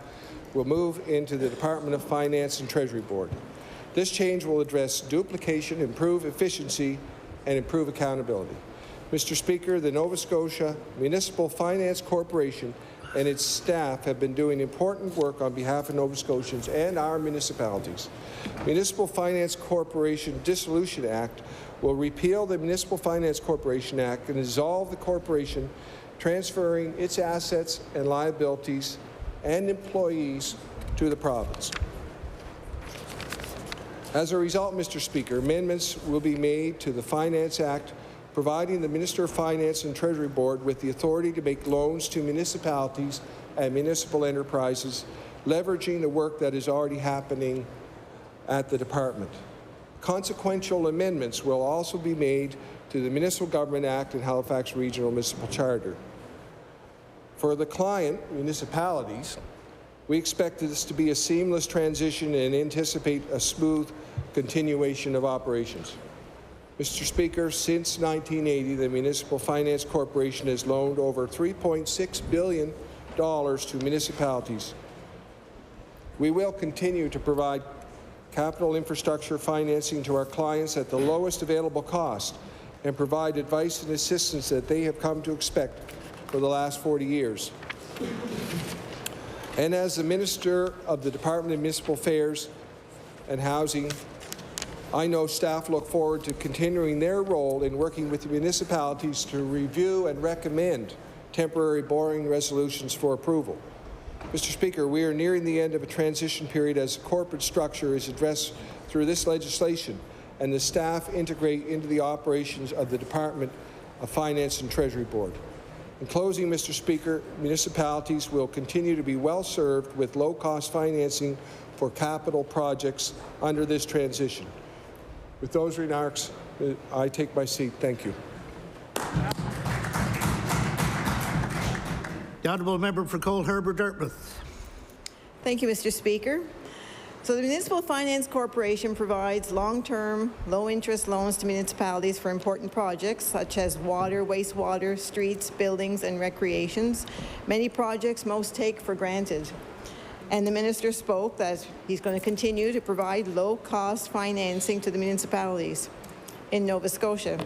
will move into the Department of Finance and Treasury Board. This change will address duplication, improve efficiency, and improve accountability. Mr. Speaker, the Nova Scotia Municipal Finance Corporation and its staff have been doing important work on behalf of Nova Scotians and our municipalities. Municipal Finance Corporation Dissolution Act will repeal the Municipal Finance Corporation Act and dissolve the corporation, transferring its assets and liabilities and employees to the province. As a result, Mr. Speaker, amendments will be made to the Finance Act, providing the Minister of Finance and Treasury Board with the authority to make loans to municipalities and municipal enterprises, leveraging the work that is already happening at the department. Consequential amendments will also be made to the Municipal Government Act and Halifax Regional Municipal Charter. For the client municipalities, we expect this to be a seamless transition and anticipate a smooth continuation of operations. Mr. Speaker, since 1980, the Municipal Finance Corporation has loaned over $3.6 billion to municipalities. We will continue to provide capital infrastructure financing to our clients at the lowest available cost and provide advice and assistance that they have come to expect for the last 40 years. And as the Minister of the Department of Municipal Affairs and Housing, I know staff look forward to continuing their role in working with the municipalities to review and recommend temporary borrowing resolutions for approval. Mr. Speaker, we are nearing the end of a transition period as the corporate structure is addressed through this legislation and the staff integrate into the operations of the Department of Finance and Treasury Board. In closing, Mr. Speaker, municipalities will continue to be well served with low-cost financing for capital projects under this transition. With those remarks, I take my seat. Thank you. The Honourable Member for Cole Harbour Dartmouth. Thank you, Mr. Speaker. So the Municipal Finance Corporation provides long-term, low-interest loans to municipalities for important projects such as water, wastewater, streets, buildings, and recreations. Many projects most take for granted. And the Minister spoke that he's going to continue to provide low-cost financing to the municipalities in Nova Scotia.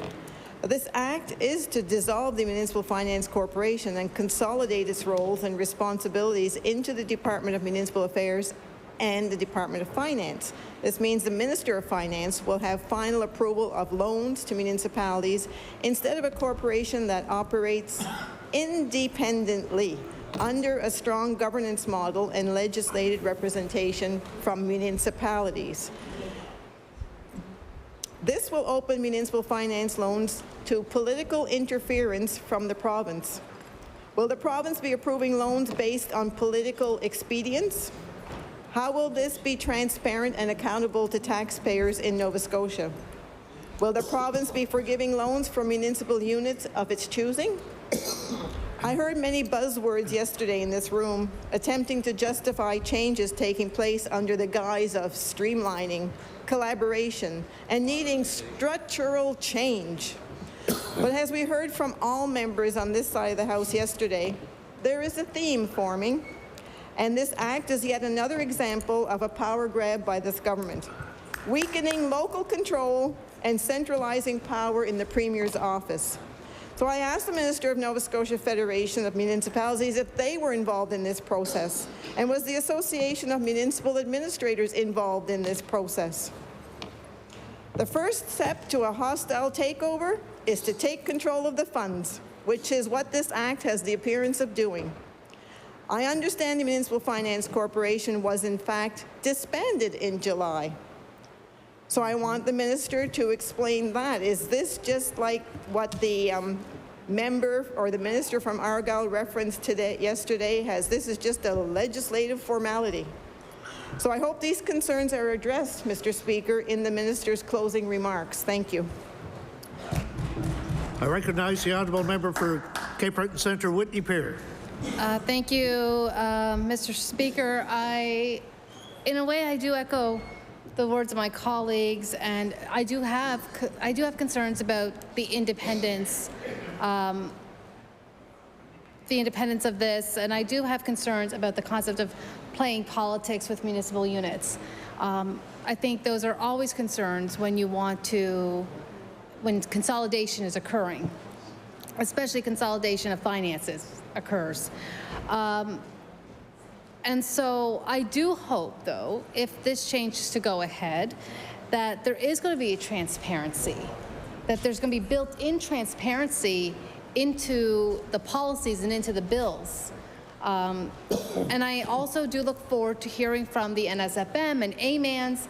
This act is to dissolve the Municipal Finance Corporation and consolidate its roles and responsibilities into the Department of Municipal Affairs and the Department of Finance. This means the Minister of Finance will have final approval of loans to municipalities instead of a corporation that operates independently under a strong governance model and legislated representation from municipalities. This will open municipal finance loans to political interference from the province. Will the province be approving loans based on political expedience? How will this be transparent and accountable to taxpayers in Nova Scotia? Will the province be forgiving loans for municipal units of its choosing? I heard many buzzwords yesterday in this room attempting to justify changes taking place under the guise of streamlining, collaboration, and needing structural change. But as we heard from all members on this side of the House yesterday, there is a theme forming, and this act is yet another example of a power grab by this government, weakening local control and centralizing power in the Premier's office. So I asked the Minister of Nova Scotia Federation of Municipalities if they were involved in this process, and was the Association of Municipal Administrators involved in this process. The first step to a hostile takeover is to take control of the funds, which is what this act has the appearance of doing. I understand the Municipal Finance Corporation was in fact disbanded in July. So I want the minister to explain that. Is this just like what the member or the minister from Argyle referenced yesterday has? This is just a legislative formality. So I hope these concerns are addressed, Mr. Speaker, in the minister's closing remarks. Thank you. I recognize the honourable member for Cape Breton Centre, Whitney Pier. Thank you, Mr. Speaker. In a way, I do echo the words of my colleagues, and I do have concerns about the independence of this, and I do have concerns about the concept of playing politics with municipal units. I think those are always concerns when when consolidation is occurring, especially consolidation of finances occurs. And so I do hope, though, if this change is to go ahead, that there is going to be a transparency, that there's going to be built-in transparency into the policies and into the bills. And I also do look forward to hearing from the NSFM and AMANs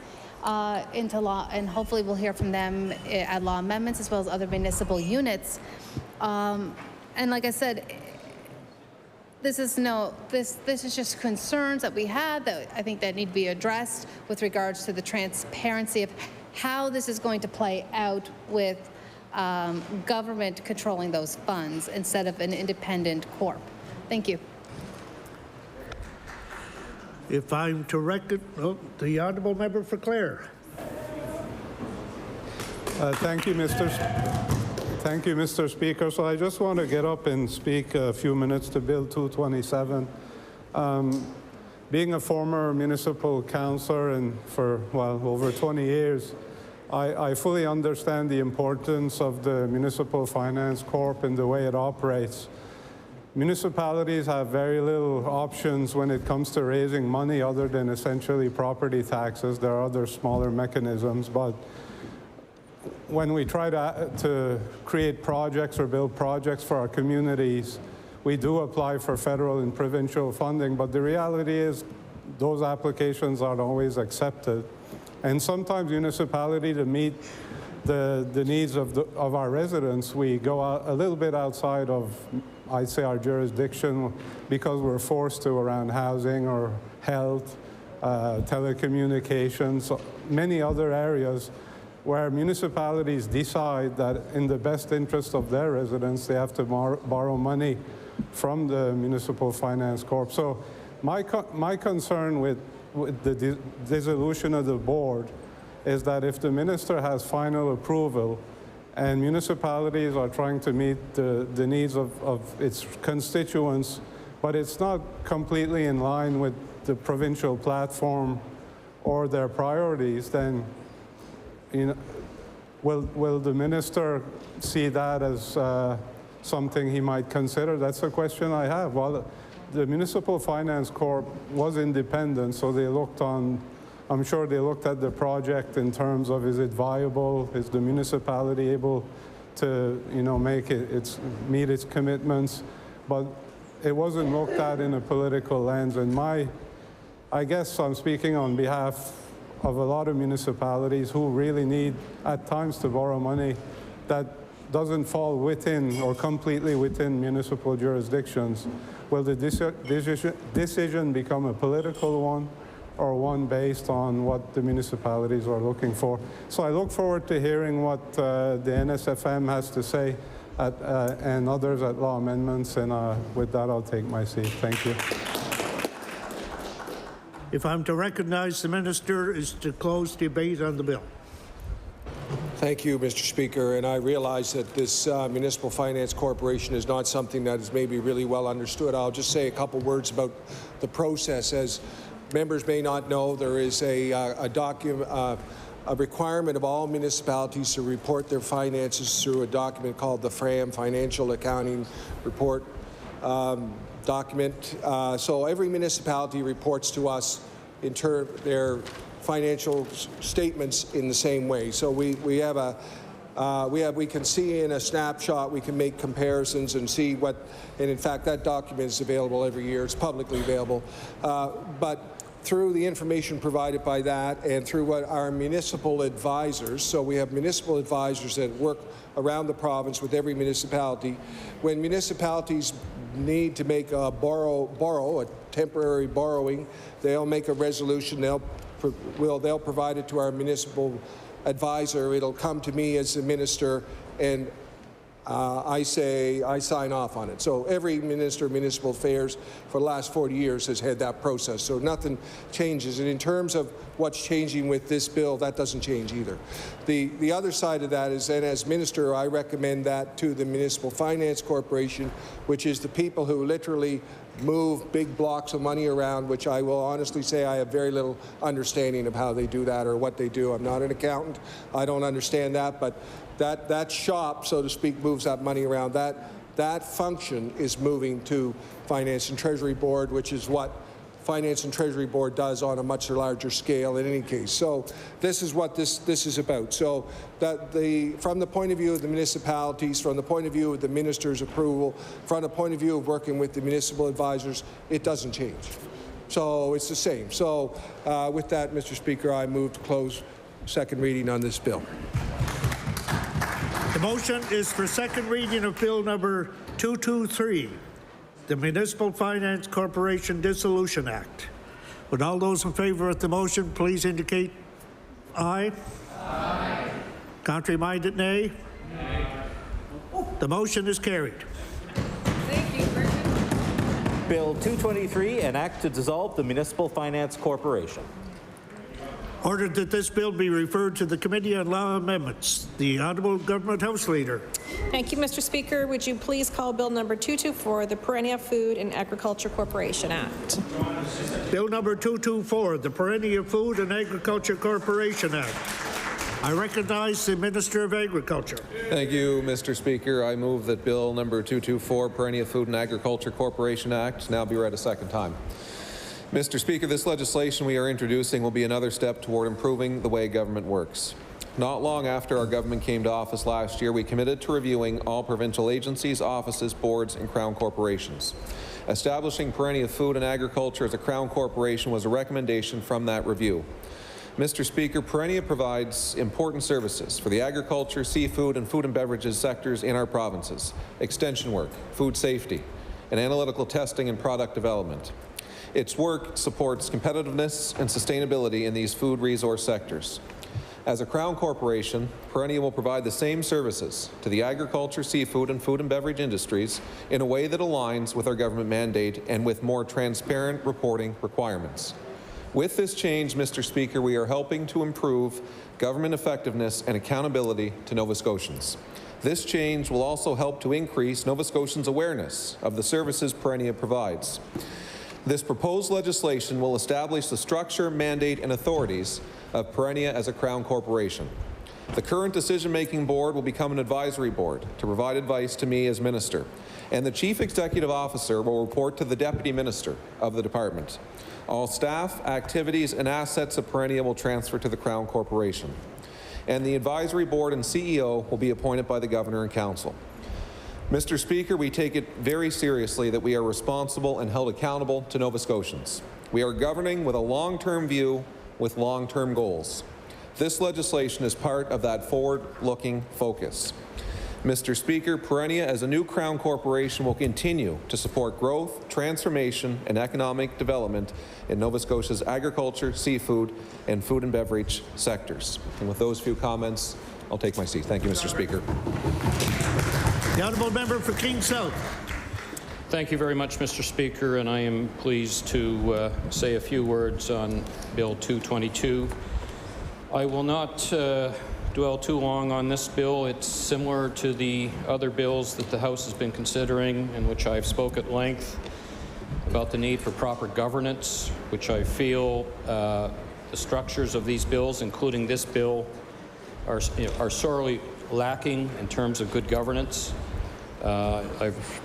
into law, and hopefully we'll hear from them at law amendments as well as other municipal units. And like I said, this is just concerns that we had that I think that need to be addressed with regards to the transparency of how this is going to play out with government controlling those funds instead of an independent corp. Thank you. If I'm to record, the honourable member for Clare. Thank you, Mr. Speaker. So I just want to get up and speak a few minutes to Bill 227. Being a former municipal councillor and for, over 20 years, I fully understand the importance of the Municipal Finance Corp and the way it operates. Municipalities have very little options when it comes to raising money other than essentially property taxes. There are other smaller mechanisms, but when we try to create projects or build projects for our communities, we do apply for federal and provincial funding, but the reality is those applications aren't always accepted. And sometimes municipality, to meet the needs of our residents, we go out a little bit outside of, I'd say, our jurisdiction because we're forced to around housing or health, telecommunications, many other areas where municipalities decide that in the best interest of their residents, they have to borrow money from the Municipal Finance Corp. So my concern with the dissolution of the board is that if the minister has final approval and municipalities are trying to meet the needs of its constituents, but it's not completely in line with the provincial platform or their priorities, then will the minister see that as something he might consider? That's a question I have. Well, the Municipal Finance Corp was independent, so they looked on, I'm sure they looked at the project in terms of, is it viable? Is the municipality able to, meet its commitments? But it wasn't looked at in a political lens. And I guess I'm speaking on behalf of a lot of municipalities who really need, at times, to borrow money that doesn't fall within or completely within municipal jurisdictions. Will the decision become a political one or one based on what the municipalities are looking for? So I look forward to hearing what the NSFM has to say and others at law amendments. And with that, I'll take my seat. Thank you. If I'm to recognize the minister, is to close debate on the bill. Thank you, Mr. Speaker. And I realize that this Municipal Finance Corporation is not something that is maybe really well understood. I'll just say a couple words about the process. As members may not know, there is a requirement of all municipalities to report their finances through a document called the FRAM, Financial Accounting Report document. So every municipality reports to us in their financial statements in the same way. So we can see in a snapshot, we can make comparisons and see what, and in fact that document is available every year. It's publicly available. But through the information provided by that and through what our municipal advisors, so we have municipal advisors that work around the province with every municipality. When municipalities need to make a temporary borrowing, they'll make a resolution, they'll provide it to our municipal advisor. It'll come to me as the minister, and I sign off on it. So every minister of municipal affairs for the last 40 years has had that process. So nothing changes. And in terms of what's changing with this bill, that doesn't change either. The other side of that is that as minister, I recommend that to the Municipal Finance Corporation, which is the people who literally move big blocks of money around, which I will honestly say I have very little understanding of how they do that or what they do. I'm not an accountant. I don't understand that, but that shop, so to speak, moves that money around. That function is moving to Finance and Treasury Board, which is what Finance and Treasury Board does on a much larger scale in any case. So this is what this is about. So that from the point of view of the municipalities, from the point of view of the minister's approval, from the point of view of working with the municipal advisors, it doesn't change. So it's the same. So with that, Mr. Speaker, I move to close second reading on this bill. The motion is for second reading of Bill number 223, the Municipal Finance Corporation Dissolution Act. Would all those in favor of the motion please indicate aye? Aye. Contrary-minded, nay? Nay. The motion is carried. Thank you, Bridget. Bill 223, an act to dissolve the Municipal Finance Corporation. Ordered that this bill be referred to the Committee on Law Amendments. The Honourable Government House Leader. Thank you, Mr. Speaker. Would you please call Bill number 224, the Perennia Food and Agriculture Corporation Act? Bill number 224, the Perennia Food and Agriculture Corporation Act. I recognize the Minister of Agriculture. Thank you, Mr. Speaker. I move that Bill number 224, Perennia Food and Agriculture Corporation Act, now be read a second time. Mr. Speaker, this legislation we are introducing will be another step toward improving the way government works. Not long after our government came to office last year, we committed to reviewing all provincial agencies, offices, boards, and Crown corporations. Establishing Perennia Food and Agriculture as a Crown corporation was a recommendation from that review. Mr. Speaker, Perennia provides important services for the agriculture, seafood, and food and beverages sectors in our provinces, extension work, food safety, and analytical testing and product development. Its work supports competitiveness and sustainability in these food resource sectors. As a Crown corporation, Perennia will provide the same services to the agriculture, seafood, and food and beverage industries in a way that aligns with our government mandate and with more transparent reporting requirements. With this change, Mr. Speaker, we are helping to improve government effectiveness and accountability to Nova Scotians. This change will also help to increase Nova Scotians' awareness of the services Perennia provides. This proposed legislation will establish the structure, mandate, and authorities of Perennia as a Crown corporation. The current decision-making board will become an advisory board to provide advice to me as minister, and the Chief Executive Officer will report to the Deputy Minister of the department. All staff, activities, and assets of Perennia will transfer to the Crown corporation, and the advisory board and CEO will be appointed by the Governor and Council. Mr. Speaker, we take it very seriously that we are responsible and held accountable to Nova Scotians. We are governing with a long-term view with long-term goals. This legislation is part of that forward-looking focus. Mr. Speaker, Perennia as a new Crown corporation will continue to support growth, transformation, and economic development in Nova Scotia's agriculture, seafood, and food and beverage sectors. And with those few comments, I'll take my seat. Thank you, Mr. Speaker. The honourable member for King South. Thank you very much, Mr. Speaker, and I am pleased to say a few words on Bill 222. I will not dwell too long on this bill. It's similar to the other bills that the House has been considering, in which I've spoke at length about the need for proper governance, which I feel the structures of these bills, including this bill, are sorely lacking in terms of good governance. I've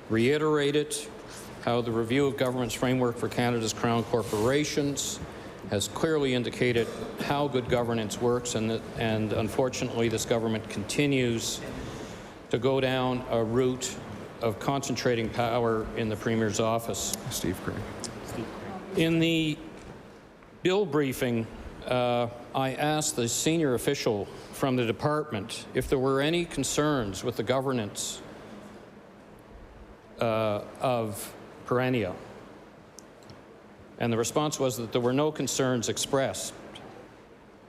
reiterated how the review of government's framework for Canada's Crown corporations has clearly indicated how good governance works, and unfortunately this government continues to go down a route of concentrating power in the Premier's office. Steve Craig. In the bill briefing, I asked the senior official from the department if there were any concerns with the governance of Perennia. And the response was that there were no concerns expressed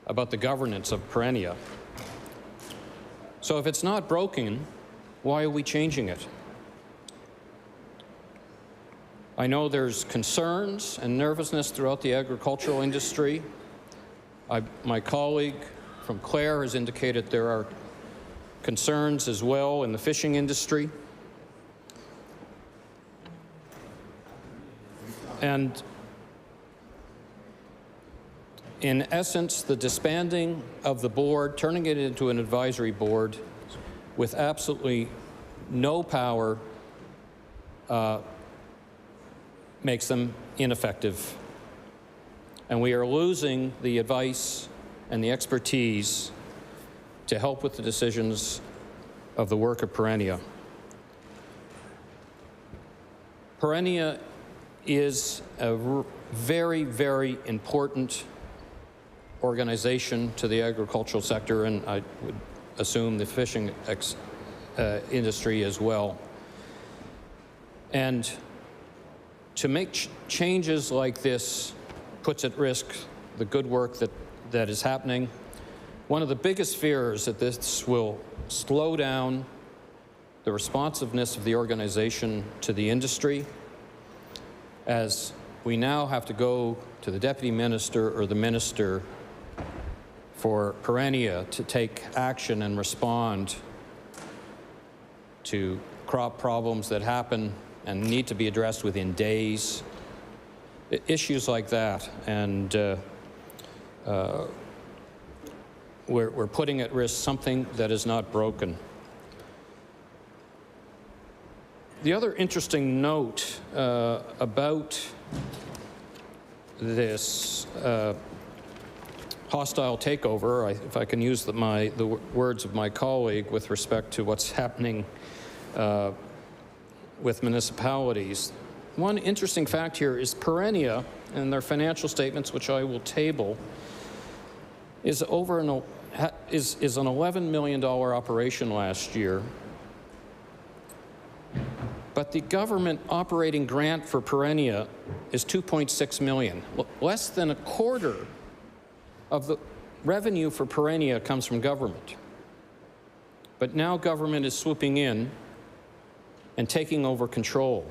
about the governance of Perennia. So if it's not broken, why are we changing it? I know there's concerns and nervousness throughout the agricultural industry. My colleague from Clare has indicated there are concerns as well in the fishing industry. And in essence, the disbanding of the board, turning it into an advisory board with absolutely no power, makes them ineffective. And we are losing the advice and the expertise to help with the decisions of the work of Perennia. Perennia is a very, very important organization to the agricultural sector, and I would assume the fishing industry as well. And to make changes like this puts at risk the good work that is happening. One of the biggest fears that this will slow down the responsiveness of the organization to the industry, as we now have to go to the deputy minister or the minister for Perennia to take action and respond to crop problems that happen and need to be addressed within days. Issues like that, and we're putting at risk something that is not broken. The other interesting note about this hostile takeover, if I can use the words of my colleague with respect to what's happening with municipalities. One interesting fact here is Perennia, in their financial statements, which I will table, is an $11 million operation last year. But the government operating grant for Perennia is $2.6 million. Less than a quarter of the revenue for Perennia comes from government. But now government is swooping in and taking over control.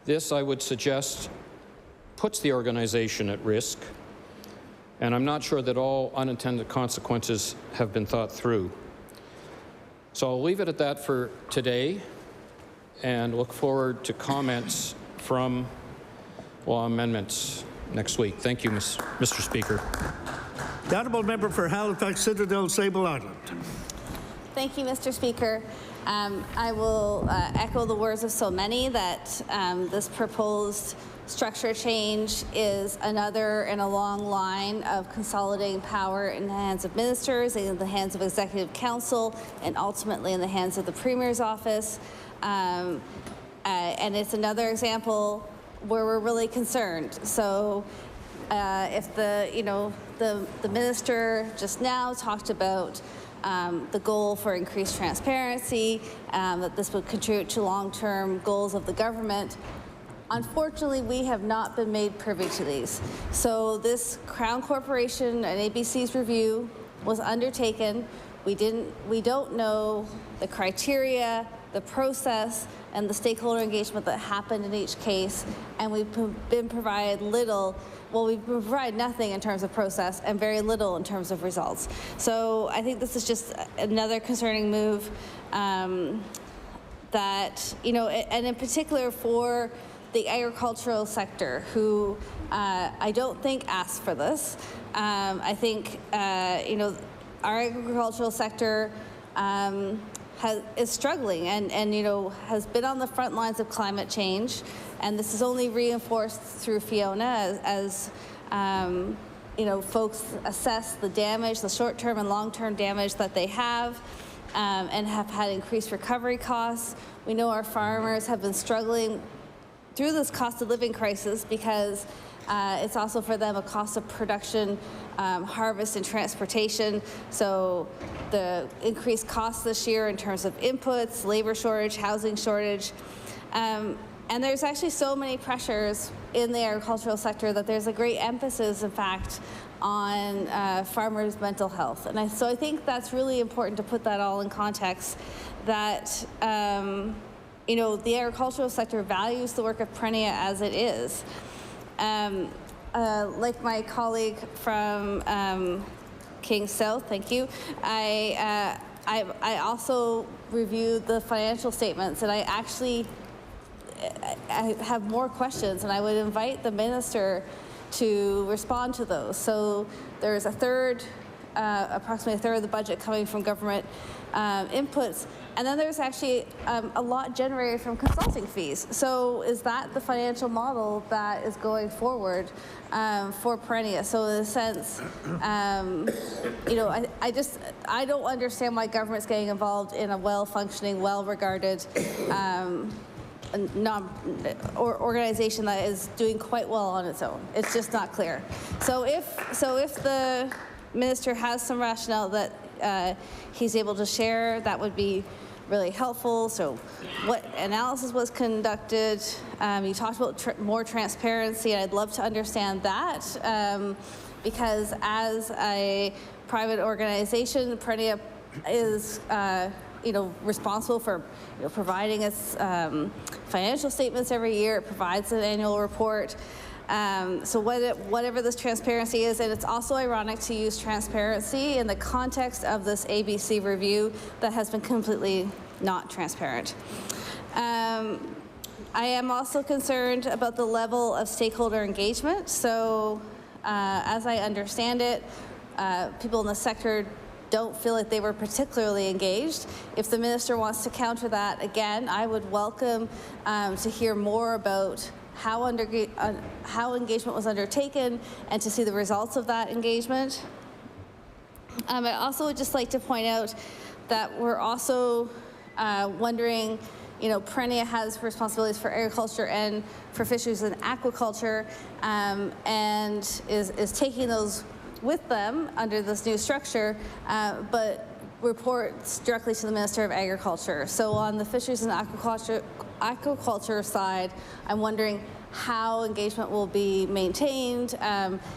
This, I would suggest, puts the organization at risk, and I'm not sure that all unintended consequences have been thought through. So I'll leave it at that for today and look forward to comments from law amendments next week. Thank you, Mr. Speaker. The honourable member for Halifax Citadel Sable Island. Thank you, Mr. Speaker. I will echo the words of so many that this proposed structure change is another in a long line of consolidating power in the hands of ministers, in the hands of Executive Council, and ultimately in the hands of the Premier's office. And it's another example where we're really concerned. So if the minister just now talked about the goal for increased transparency, that this would contribute to long-term goals of the government. Unfortunately, we have not been made privy to these. So this Crown Corporation and ABC's review was undertaken. We don't know the criteria, the process, and the stakeholder engagement that happened in each case, and we've been provided little. Well, we've provided nothing in terms of process and very little in terms of results. So I think this is just another concerning move that, you know, and in particular for the agricultural sector, who I don't think asked for this. I think, you know, our agricultural sector is struggling and, you know, has been on the front lines of climate change. And this is only reinforced through Fiona as you know, folks assess the damage, the short-term and long-term damage that they have, and have had increased recovery costs. We know our farmers have been struggling through this cost of living crisis because it's also for them a cost of production, harvest, and transportation. So the increased costs this year in terms of inputs, labor shortage, housing shortage. And there's actually so many pressures in the agricultural sector that there's a great emphasis, in fact, on farmers' mental health. And so I think that's really important to put that all in context, that you know, the agricultural sector values the work of Prenia as it is. Like my colleague from King South, thank you, I also reviewed the financial statements, and I have more questions, and I would invite the minister to respond to those. So there's approximately a third of the budget coming from government inputs, and then there's actually a lot generated from consulting fees. So is that the financial model that is going forward for Prenia? So in a sense, you know, I don't understand why government's getting involved in a well-functioning, well-regarded organization that is doing quite well on its own. It's just not clear. So if the minister has some rationale that he's able to share, that would be really helpful. So what analysis was conducted? You talked about more transparency, and I'd love to understand that because as a private organization, Prenia is you know, responsible for, you know, providing its financial statements every year. It provides an annual report. So whatever this transparency is, and it's also ironic to use transparency in the context of this ABC review that has been completely not transparent. I am also concerned about the level of stakeholder engagement. So as I understand it, people in the sector don't feel like they were particularly engaged. If the minister wants to counter that, again, I would welcome to hear more about how engagement was undertaken and to see the results of that engagement. I also would just like to point out that we're also wondering, you know, Prenia has responsibilities for agriculture and for fisheries and aquaculture, and is taking those with them under this new structure, but reports directly to the Minister of Agriculture. So on the fisheries and aquaculture side, I'm wondering how engagement will be maintained,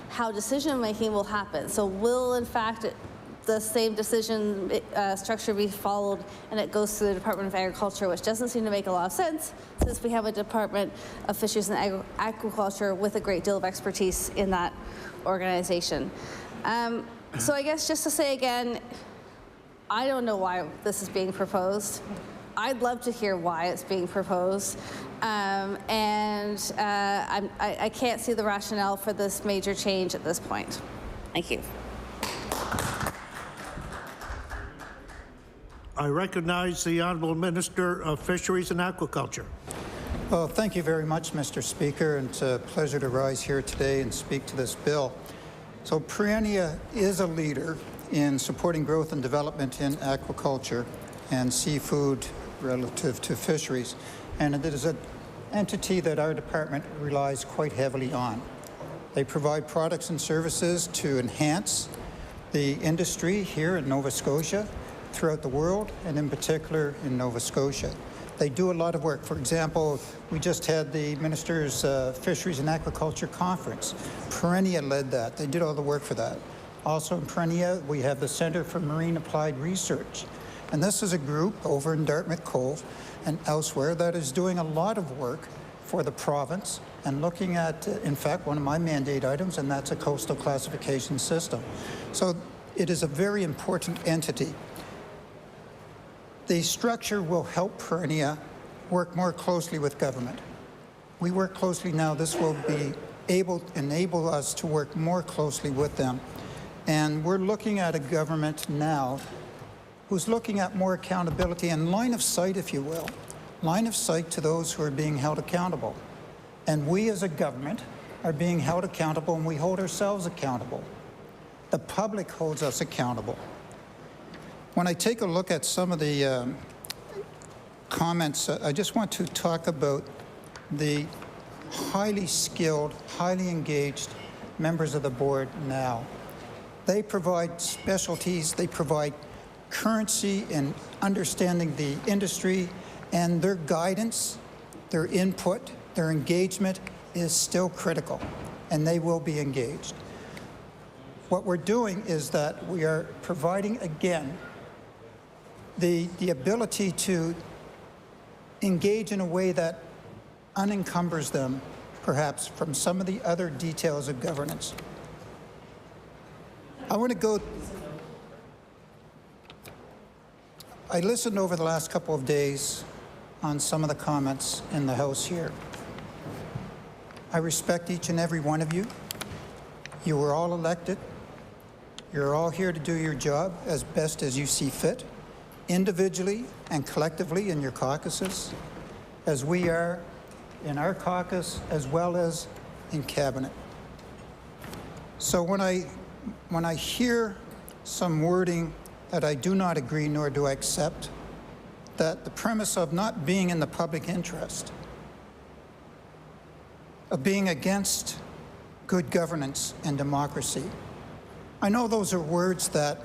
how decision making will happen. So will, in fact, the same decision structure be followed and it goes through the Department of Agriculture, which doesn't seem to make a lot of sense since we have a Department of Fisheries and Aquaculture with a great deal of expertise in that organization. So I guess just to say again, I don't know why this is being proposed. I'd love to hear why it's being proposed. I can't see the rationale for this major change at this point. Thank you. I recognize the Honourable Minister of Fisheries and Aquaculture. Well, thank you very much, Mr. Speaker, and it's a pleasure to rise here today and speak to this bill. So Prenia is a leader in supporting growth and development in aquaculture and seafood relative to fisheries, and it is an entity that our department relies quite heavily on. They provide products and services to enhance the industry here in Nova Scotia, throughout the world, and in particular in Nova Scotia. They do a lot of work. For example, we just had the Minister's Fisheries and Aquaculture Conference. Prenia led that. They did all the work for that. Also in Perennia, we have the Center for Marine Applied Research. And this is a group over in Dartmouth Cove and elsewhere that is doing a lot of work for the province and looking at, in fact, one of my mandate items, and that's a coastal classification system. So it is a very important entity. The structure will help Perennia work more closely with government. We work closely now. This will be enable us to work more closely with them. And we're looking at a government now who's looking at more accountability and line of sight, if you will, line of sight to those who are being held accountable. And we as a government are being held accountable, and we hold ourselves accountable. The public holds us accountable. When I take a look at some of the comments, I just want to talk about the highly skilled, highly engaged members of the board now. They provide specialties, they provide currency in understanding the industry, and their guidance, their input, their engagement is still critical, and they will be engaged. What we're doing is that we are providing, again, the ability to engage in a way that unencumbers them, perhaps, from some of the other details of governance. I want to go. I listened over the last couple of days on some of the comments in the House here. I respect each and every one of you. You were all elected. You're all here to do your job as best as you see fit, individually and collectively in your caucuses, as we are in our caucus as well as in cabinet. So when I hear some wording that I do not agree nor do I accept, that the premise of not being in the public interest, of being against good governance and democracy, I know those are words that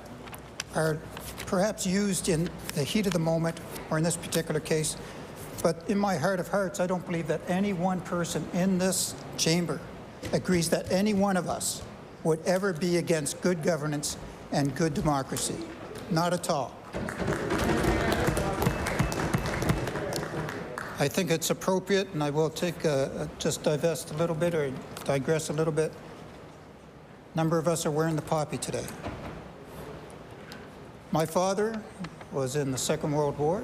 are perhaps used in the heat of the moment, or in this particular case, but in my heart of hearts, I don't believe that any one person in this chamber agrees that any one of us would ever be against good governance and good democracy. Not at all. I think it's appropriate, and I will take just divest a little bit or digress a little bit. A number of us are wearing the poppy today. My father was in the Second World War,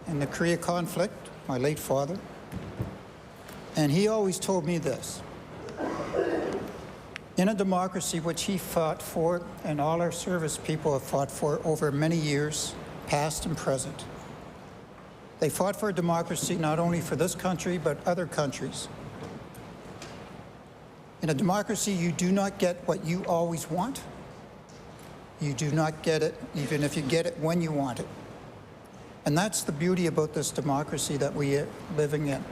in the Korea conflict, my late father, and he always told me this. In a democracy which he fought for, and all our service people have fought for over many years, past and present, they fought for a democracy not only for this country, but other countries. In a democracy, you do not get what you always want. You do not get it, even if you get it when you want it. And that's the beauty about this democracy that we are living in.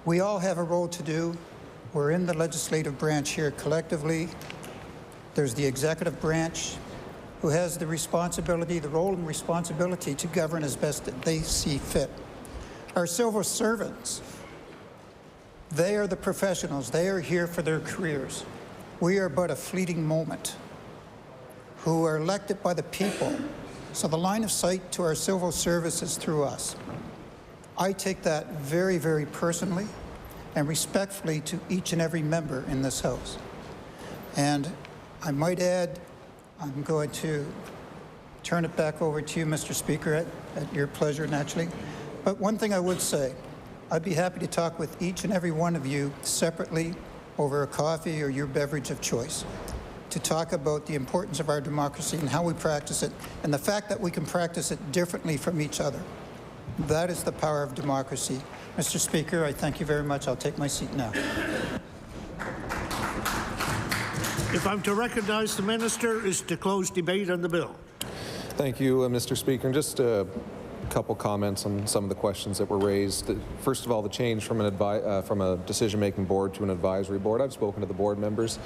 We all have a role to do. We're in the legislative branch here collectively. There's the executive branch, who has the responsibility, the role and responsibility to govern as best they see fit. Our civil servants, they are the professionals. They are here for their careers. We are but a fleeting moment, who are elected by the people. So the line of sight to our civil service is through us. I take that very, very personally and respectfully to each and every member in this House. And I might add, I'm going to turn it back over to you, Mr. Speaker, at your pleasure, naturally. But one thing I would say, I'd be happy to talk with each and every one of you separately over a coffee or your beverage of choice to talk about the importance of our democracy and how we practice it, and the fact that we can practice it differently from each other. That is the power of democracy. Mr. Speaker, I thank you very much. I'll take my seat now. If I'm to recognize the minister, is to close debate on the bill. Thank you, Mr. Speaker. And just couple comments on some of the questions that were raised. First of all, the change from a decision-making board to an advisory board. I've spoken to the board members.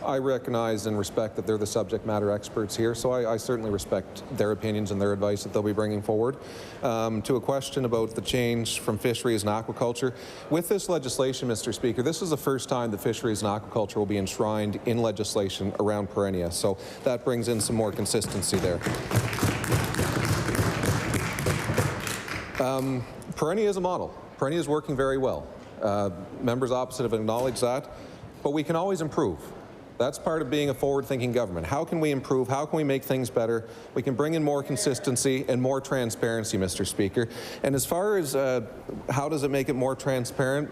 I recognize and respect that they're the subject matter experts here, so I certainly respect their opinions and their advice that they'll be bringing forward. To a question about the change from fisheries and aquaculture, with this legislation, Mr. Speaker, this is the first time that fisheries and aquaculture will be enshrined in legislation around Perennia, so that brings in some more consistency there. Perennia is a model. Perennia is working very well. Members opposite have acknowledged that, but we can always improve. That's part of being a forward-thinking government. How can we improve? How can we make things better? We can bring in more consistency and more transparency, Mr. Speaker. And as far as how does it make it more transparent,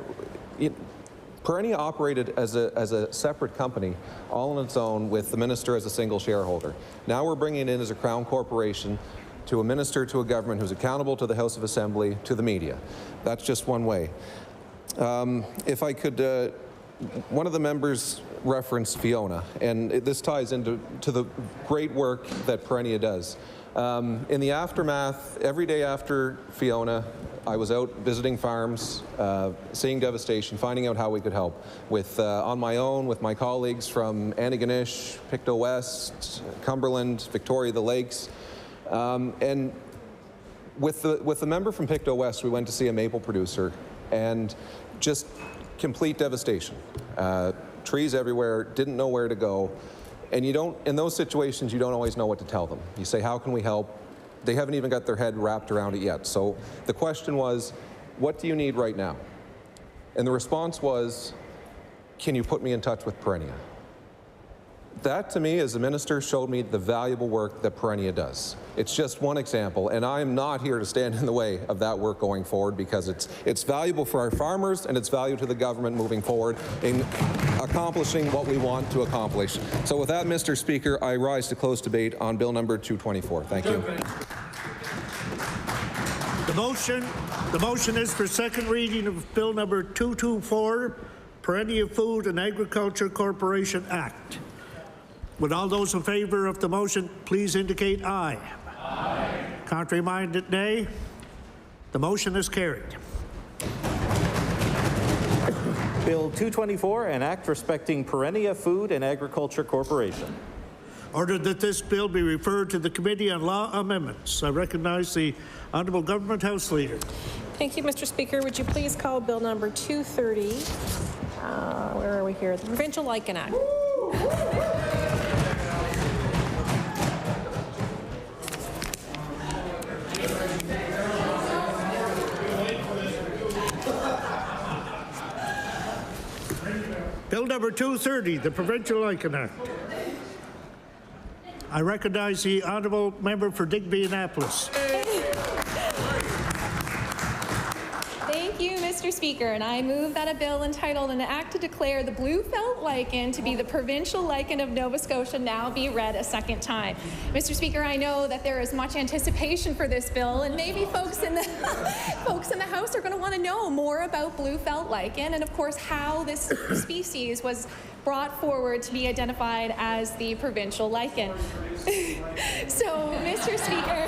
Perennia operated as a separate company, all on its own, with the minister as a single shareholder. Now we're bringing it in as a Crown corporation, to a minister, to a government who's accountable to the House of Assembly, to the media. That's just one way. If I could, one of the members referenced Fiona, and this ties into the great work that Perennia does. In the aftermath, every day after Fiona, I was out visiting farms, seeing devastation, finding out how we could help with, on my own, with my colleagues from Antigonish, Pictou West, Cumberland, Victoria, the Lakes. And with the member from Pictou West, we went to see a maple producer, and just complete devastation. Trees everywhere, didn't know where to go. And you don't, in those situations, you don't always know what to tell them. You say, how can we help? They haven't even got their head wrapped around it yet. So the question was, what do you need right now? And the response was, can you put me in touch with Perennia? That, to me, as a minister, showed me the valuable work that Perennia does. It's just one example, and I am not here to stand in the way of that work going forward, because it's valuable for our farmers and it's valuable to the government moving forward in accomplishing what we want to accomplish. So with that, Mr. Speaker, I rise to close debate on Bill number 224. Thank you. The motion is for second reading of Bill number 224, Perennia Food and Agriculture Corporation Act. Would all those in favor of the motion please indicate aye. Aye. Contrary-minded, nay. The motion is carried. Bill 224, an act respecting Perennia Food and Agriculture Corporation. Ordered that this bill be referred to the Committee on Law Amendments. I recognize the Honourable Government House Leader. Thank you, Mr. Speaker. Would you please call Bill number 230? Where are we here? The Provincial Lichen Act. Bill number 230, the Provincial Lichen Act. I recognize the Honourable Member for Digby Annapolis. Thank you, Mr. Speaker, and I move that a bill entitled An Act to Declare the Blue Felt Lichen to be the Provincial Lichen of Nova Scotia now be read a second time. Mr. Speaker, I know that there is much anticipation for this bill, and maybe folks in the House are going to want to know more about blue felt lichen and, of course, how this species was brought forward to be identified as the provincial lichen. So, Mr. Speaker,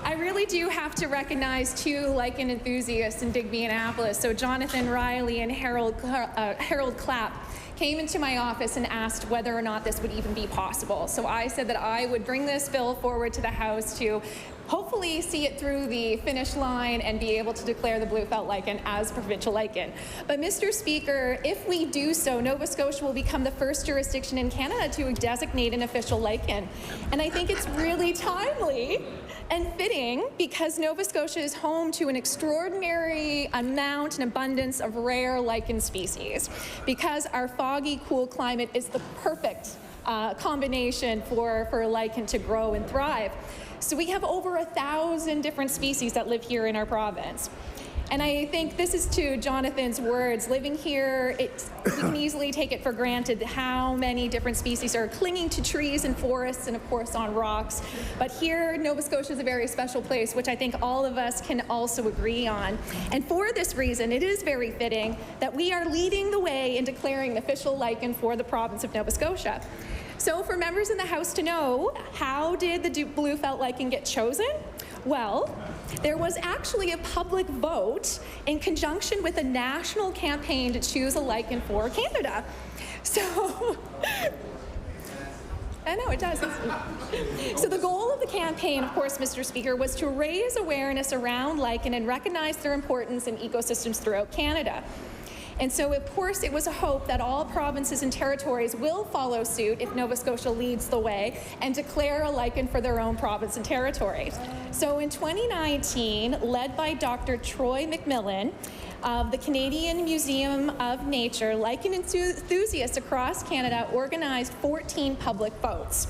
I really do have to recognize two lichen enthusiasts in Digby Annapolis. So Jonathan Riley and Harold Clapp came into my office and asked whether or not this would even be possible. So I said that I would bring this bill forward to the House to hopefully see it through the finish line and be able to declare the blue felt lichen as provincial lichen. But Mr. Speaker, if we do so, Nova Scotia will become the first jurisdiction in Canada to designate an official lichen. And I think it's really timely and fitting because Nova Scotia is home to an extraordinary amount and abundance of rare lichen species. Because our foggy, cool climate is the perfect combination for lichen to grow and thrive. So we have over 1,000 different species that live here in our province. And I think this is to Jonathan's words. Living here, we can easily take it for granted how many different species are clinging to trees and forests and, of course, on rocks. But here, Nova Scotia is a very special place, which I think all of us can also agree on. And for this reason, it is very fitting that we are leading the way in declaring an official lichen for the province of Nova Scotia. So for members in the House to know, how did the blue felt lichen get chosen? Well, there was actually a public vote in conjunction with a national campaign to choose a lichen for Canada. So, I know it does. So the goal of the campaign, of course, Mr. Speaker, was to raise awareness around lichen and recognize their importance in ecosystems throughout Canada. And so, of course, it was a hope that all provinces and territories will follow suit if Nova Scotia leads the way and declare a lichen for their own province and territory. So in 2019, led by Dr. Troy McMillan of the Canadian Museum of Nature, lichen enthusiasts across Canada organized 14 public votes.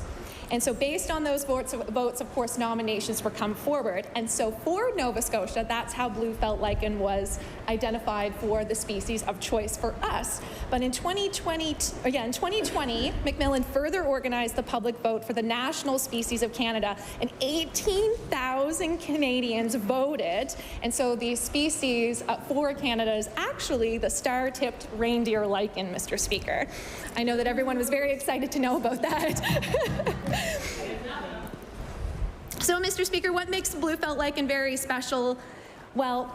And so based on those votes, of course, nominations were come forward. And so for Nova Scotia, that's how blue felt lichen was identified for the species of choice for us. But in 2020, McMillan further organized the public vote for the national species of Canada, and 18,000 Canadians voted. And so the species for Canada is actually the star-tipped reindeer lichen, Mr. Speaker. I know that everyone was very excited to know about that. So, Mr. Speaker, what makes the blue felt lichen very special? Well,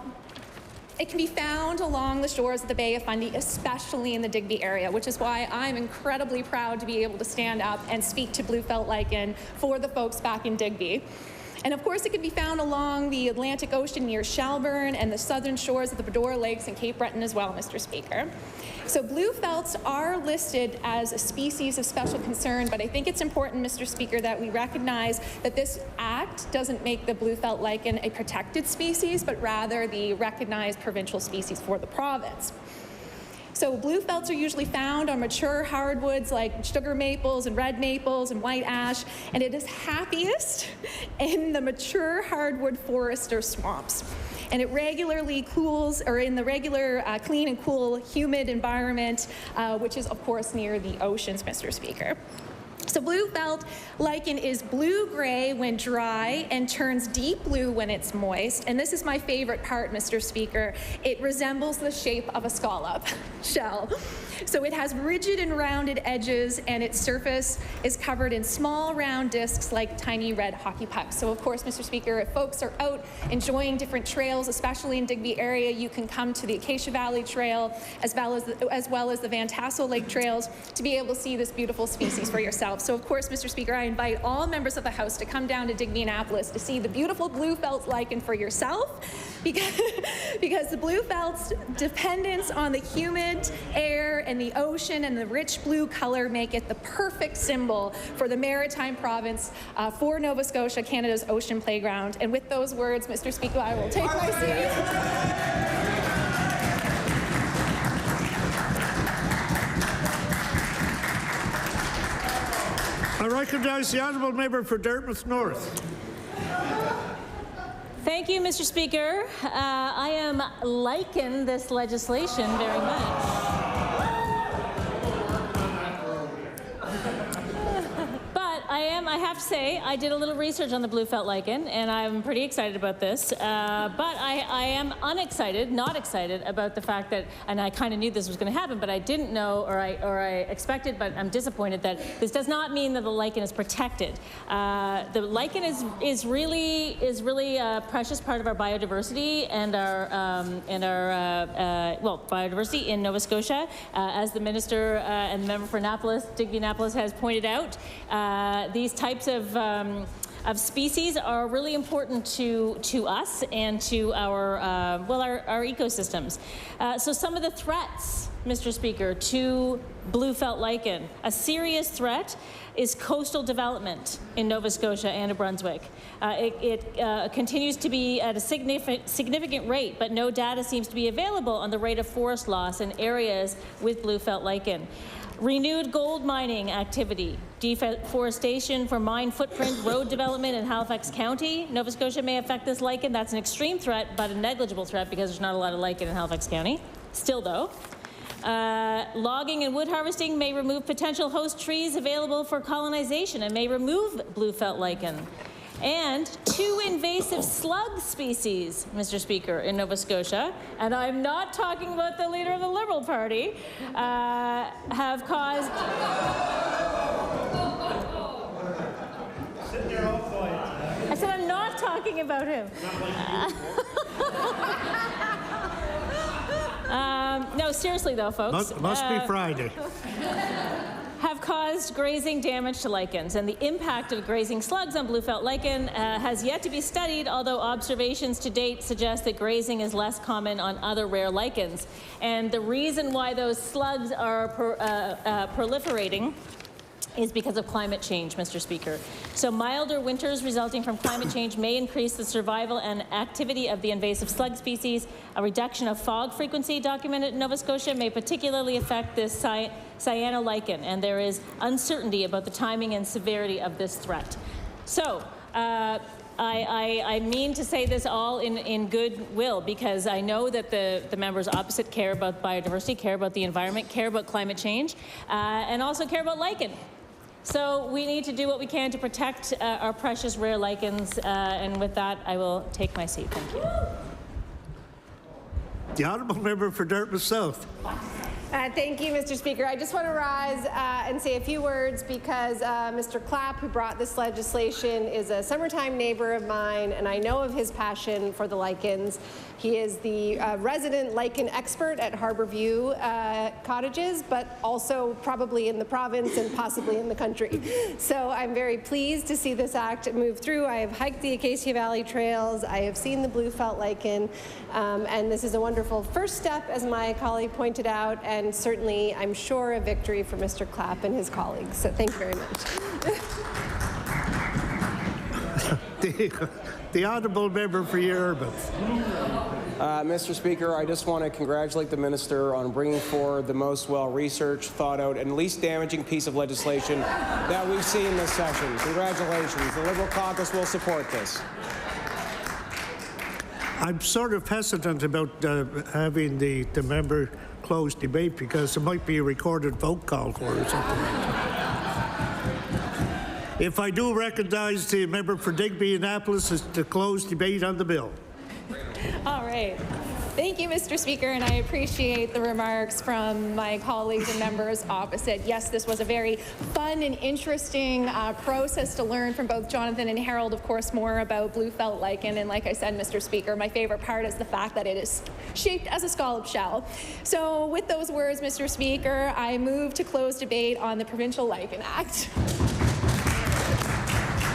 it can be found along the shores of the Bay of Fundy, especially in the Digby area, which is why I'm incredibly proud to be able to stand up and speak to blue felt lichen for the folks back in Digby. And of course, it can be found along the Atlantic Ocean near Shelburne and the southern shores of the Bedore Lakes and Cape Breton as well, Mr. Speaker. So blue felts are listed as a species of special concern, but I think it's important, Mr. Speaker, that we recognize that this act doesn't make the blue felt lichen a protected species, but rather the recognized provincial species for the province. So blue felts are usually found on mature hardwoods like sugar maples and red maples and white ash, and it is happiest in the mature hardwood forest or swamps. And it regularly cools, or in the regular clean and cool, humid environment, which is, of course, near the oceans, Mr. Speaker. So blue felt lichen is blue-gray when dry and turns deep blue when it's moist. And this is my favorite part, Mr. Speaker. It resembles the shape of a scallop shell. So it has rigid and rounded edges, and its surface is covered in small round discs like tiny red hockey pucks. So of course, Mr. Speaker, if folks are out enjoying different trails, especially in Digby area, you can come to the Acacia Valley Trail as well as the Van Tassel Lake trails to be able to see this beautiful species for yourself. So of course, Mr. Speaker, I invite all members of the House to come down to Digby Annapolis to see the beautiful blue felt lichen for yourself, because the blue felt's dependence on the humid air and the ocean and the rich blue color make it the perfect symbol for the maritime province for Nova Scotia, Canada's ocean playground. And with those words, Mr. Speaker, I will take my seat. I recognize the honourable member for Dartmouth North. Thank you, Mr. Speaker. I am liking this legislation very much. But I have to say, I did a little research on the blue felt lichen, and I'm pretty excited about this. But I am not excited about the fact that, and I kind of knew this was going to happen, but I didn't know, or I expected, but I'm disappointed that this does not mean that the lichen is protected. The lichen is really a precious part of our biodiversity and our biodiversity in Nova Scotia, as the minister and the member for Annapolis, Digby Annapolis, has pointed out. These types of species are really important to us and to our ecosystems. So some of the threats, Mr. Speaker, to blue felt lichen, a serious threat is coastal development in Nova Scotia and New Brunswick. It continues to be at a significant rate, but no data seems to be available on the rate of forest loss in areas with blue felt lichen. Renewed gold mining activity, deforestation for mine footprint, road development in Halifax County, Nova Scotia may affect this lichen. That's an extreme threat, but a negligible threat because there's not a lot of lichen in Halifax County. Still though. Logging and wood harvesting may remove potential host trees available for colonization and may remove blue felt lichen. And 2 invasive slug species, Mr. Speaker, in Nova Scotia, and I'm not talking about the leader of the Liberal Party, have caused... I said I'm not talking talking about him. No, seriously though, folks. Must be Friday. Have caused grazing damage to lichens, and the impact of grazing slugs on blue felt lichen has yet to be studied, although observations to date suggest that grazing is less common on other rare lichens. And the reason why those slugs are proliferating is because of climate change, Mr. Speaker. So milder winters resulting from climate change may increase the survival and activity of the invasive slug species. A reduction of fog frequency documented in Nova Scotia may particularly affect this cyanolichen, and there is uncertainty about the timing and severity of this threat. So, I mean to say this all in goodwill, because I know that the members opposite care about biodiversity, care about the environment, care about climate change, and also care about lichen. So we need to do what we can to protect our precious rare lichens, and with that, I will take my seat. Thank you. The honourable member for Dartmouth South. Thank you, Mr. Speaker. I just want to rise and say a few words because Mr. Clapp, who brought this legislation, is a summertime neighbor of mine, and I know of his passion for the lichens. He is the resident lichen expert at Harborview Cottages, but also probably in the province and possibly in the country. So I'm very pleased to see this act move through. I have hiked the Acacia Valley trails. I have seen the blue felt lichen, and this is a wonderful first step, as my colleague pointed out, and certainly, I'm sure, a victory for Mr. Clapp and his colleagues. So thank you very much. The honourable member for Yarmouth. Mr. Speaker, I just want to congratulate the minister on bringing forward the most well-researched, thought-out, and least damaging piece of legislation that we've seen this session. Congratulations. The Liberal caucus will support this. I'm sort of hesitant about having the member close debate because there might be a recorded vote call for it or something like that. If I do recognize the member for Digby Annapolis is to close debate on the bill. All right. Thank you, Mr. Speaker, and I appreciate the remarks from my colleagues and members opposite. Yes, this was a very fun and interesting process to learn from both Jonathan and Harold, of course, more about blue felt lichen. And like I said, Mr. Speaker, my favorite part is the fact that it is shaped as a scallop shell. So with those words, Mr. Speaker, I move to close debate on the Provincial Lichen Act.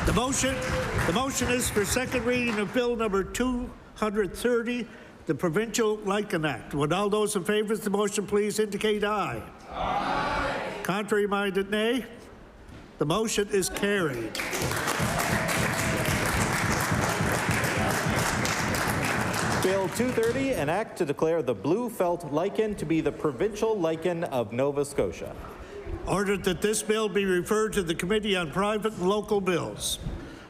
The motion is for second reading of Bill number 230, the Provincial Lichen Act. Would all those in favour of the motion please indicate aye. Aye. Contrary-minded, nay. The motion is carried. Bill 230, an act to declare the blue felt lichen to be the provincial lichen of Nova Scotia. Ordered that this bill be referred to the Committee on Private and Local Bills.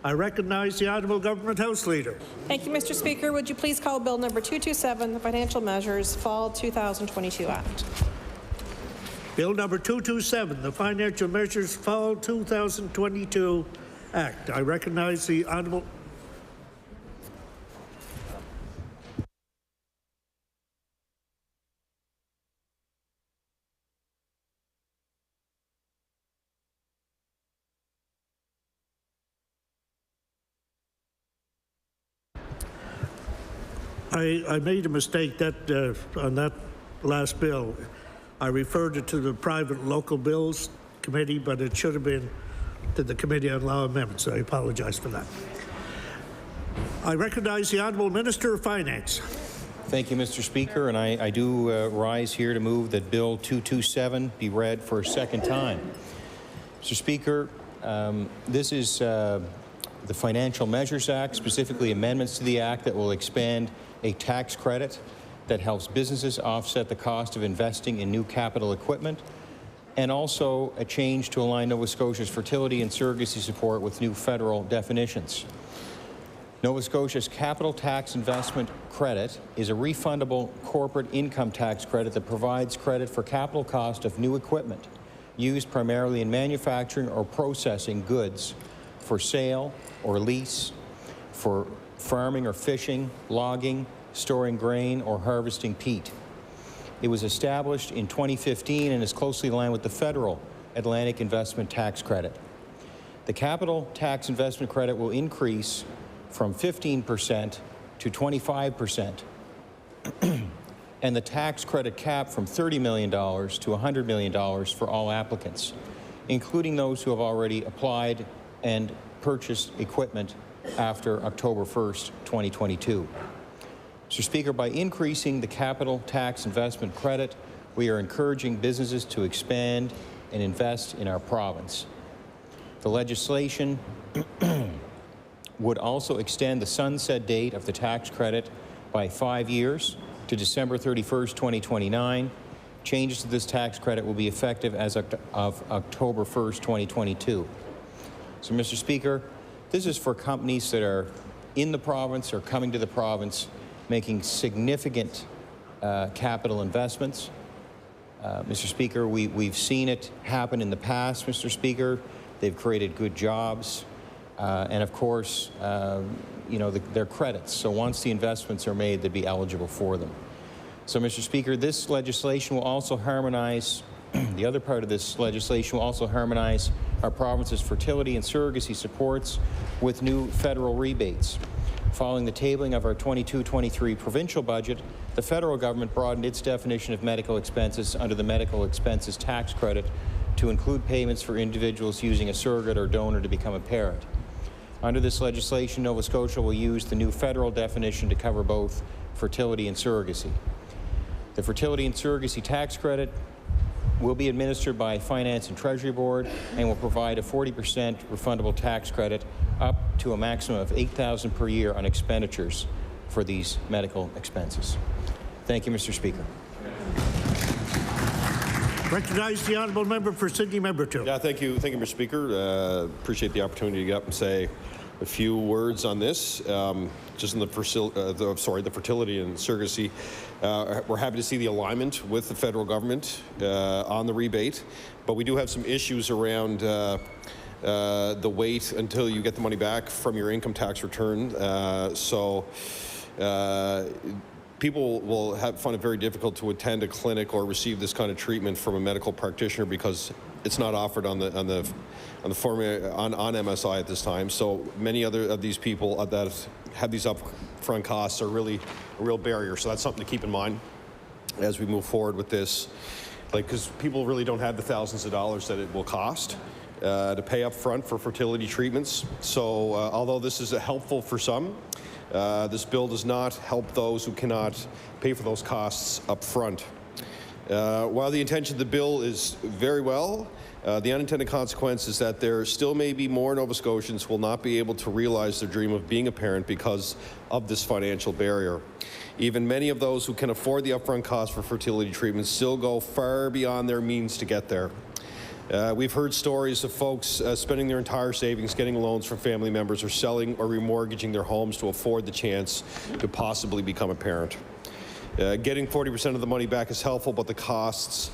I recognize the Honourable Government House Leader. Thank you, Mr. Speaker. Would you please call Bill number 227, the Financial Measures Fall 2022 Act? Bill number 227, the Financial Measures Fall 2022 Act. I recognize the Honourable... I made a mistake that on that last bill. I referred it to the Private and Local Bills Committee, but it should have been to the Committee on Law Amendments. I apologize for that. I recognize the Honourable Minister of Finance. Thank you, Mr. Speaker, and I do rise here to move that Bill 227 be read for a second time. Mr. Speaker, this is the Financial Measures Act, specifically amendments to the Act that will expand a tax credit that helps businesses offset the cost of investing in new capital equipment, and also a change to align Nova Scotia's fertility and surrogacy support with new federal definitions. Nova Scotia's capital tax investment credit is a refundable corporate income tax credit that provides credit for capital cost of new equipment used primarily in manufacturing or processing goods for sale or lease, for farming or fishing, logging, storing grain, or harvesting peat. It was established in 2015 and is closely aligned with the federal Atlantic Investment Tax Credit. The capital tax investment credit will increase from 15% to 25%, and the tax credit cap from $30 million to $100 million for all applicants, including those who have already applied and purchased equipment after October 1st, 2022. Mr. Speaker, by increasing the capital tax investment credit, we are encouraging businesses to expand and invest in our province. The legislation would also extend the sunset date of the tax credit by 5 years to December 31st, 2029. Changes to this tax credit will be effective as of October 1st, 2022. So, Mr. Speaker, this is for companies that are in the province or coming to the province, making significant capital investments. Mr. Speaker, we've seen it happen in the past, Mr. Speaker. They've created good jobs, and of course, you know, their credits. So once the investments are made, they'd be eligible for them. So, Mr. Speaker, this legislation will also harmonize, the other part of this legislation will also harmonize our province's fertility and surrogacy supports with new federal rebates. Following the tabling of our 22-23 provincial budget, the federal government broadened its definition of medical expenses under the medical expenses tax credit to include payments for individuals using a surrogate or donor to become a parent. Under this legislation, Nova Scotia will use the new federal definition to cover both fertility and surrogacy. The fertility and surrogacy tax credit will be administered by Finance and Treasury Board and will provide a 40% refundable tax credit up to a maximum of $8,000 per year on expenditures for these medical expenses. Thank you, Mr. Speaker. Recognize the honourable member for Sydney, member 2. Yeah, thank you, Mr. Speaker. Appreciate the opportunity to get up and say a few words on this. Just in the fertility and surrogacy, we're happy to see the alignment with the federal government on the rebate, but we do have some issues around the wait until you get the money back from your income tax return. People will find it very difficult to attend a clinic or receive this kind of treatment from a medical practitioner because it's not offered on MSI at this time. So many other of these people that have these upfront costs are really a real barrier. So that's something to keep in mind as we move forward with this. Like, because people really don't have the thousands of dollars that it will cost to pay up front for fertility treatments. So although this is helpful for some, this bill does not help those who cannot pay for those costs up front. While the intention of the bill is very well, the unintended consequence is that there still may be more Nova Scotians who will not be able to realize their dream of being a parent because of this financial barrier. Even many of those who can afford the upfront cost for fertility treatments still go far beyond their means to get there. We've heard stories of folks spending their entire savings getting loans from family members or selling or remortgaging their homes to afford the chance to possibly become a parent. Getting 40% of the money back is helpful, but the costs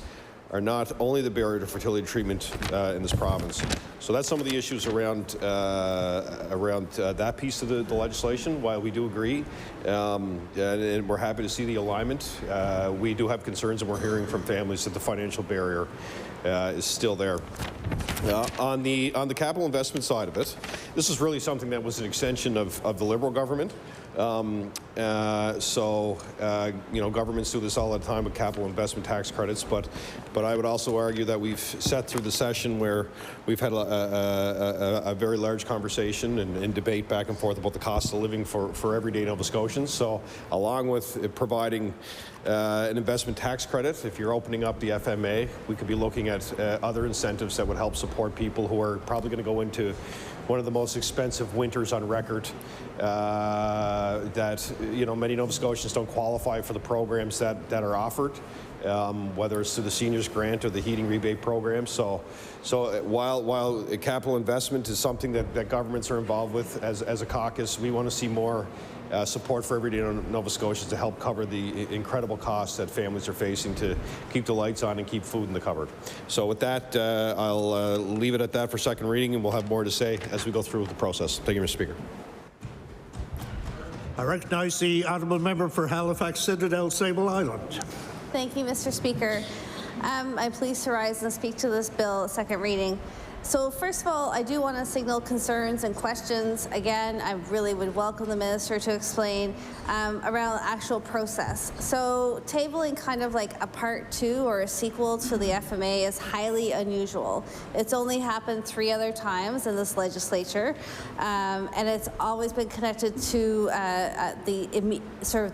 are not only the barrier to fertility treatment in this province. So that's some of the issues around that piece of the legislation. While we do agree, and we're happy to see the alignment, we do have concerns, and we're hearing from families that the financial barrier is still there. On the capital investment side of it, this is really something that was an extension of the Liberal government. You know, governments do this all the time with capital investment tax credits, but I would also argue that we've sat through the session where we've had a very large conversation and debate back and forth about the cost of living for everyday Nova Scotians. So along with providing an investment tax credit, if you're opening up the FMA, we could be looking at other incentives that would help support people who are probably going to go into one of the most expensive winters on record, that, you know, many Nova Scotians don't qualify for the programs that are offered, whether it's through the seniors grant or the heating rebate program. So while capital investment is something that governments are involved with, as a caucus, we want to see more support for everyday Nova Scotians to help cover the incredible costs that families are facing to keep the lights on and keep food in the cupboard. So with that, I'll leave it at that for second reading, and we'll have more to say as we go through the process. Thank you, Mr. Speaker. I recognize the honourable member for Halifax Citadel Sable Island. Thank you, Mr. Speaker. I'm pleased to rise and speak to this bill at second reading. So first of all, I do want to signal concerns and questions. Again, I really would welcome the minister to explain around the actual process. So tabling kind of like a part 2 or a sequel to the FMA is highly unusual. It's only happened 3 other times in this legislature, and it's always been connected to the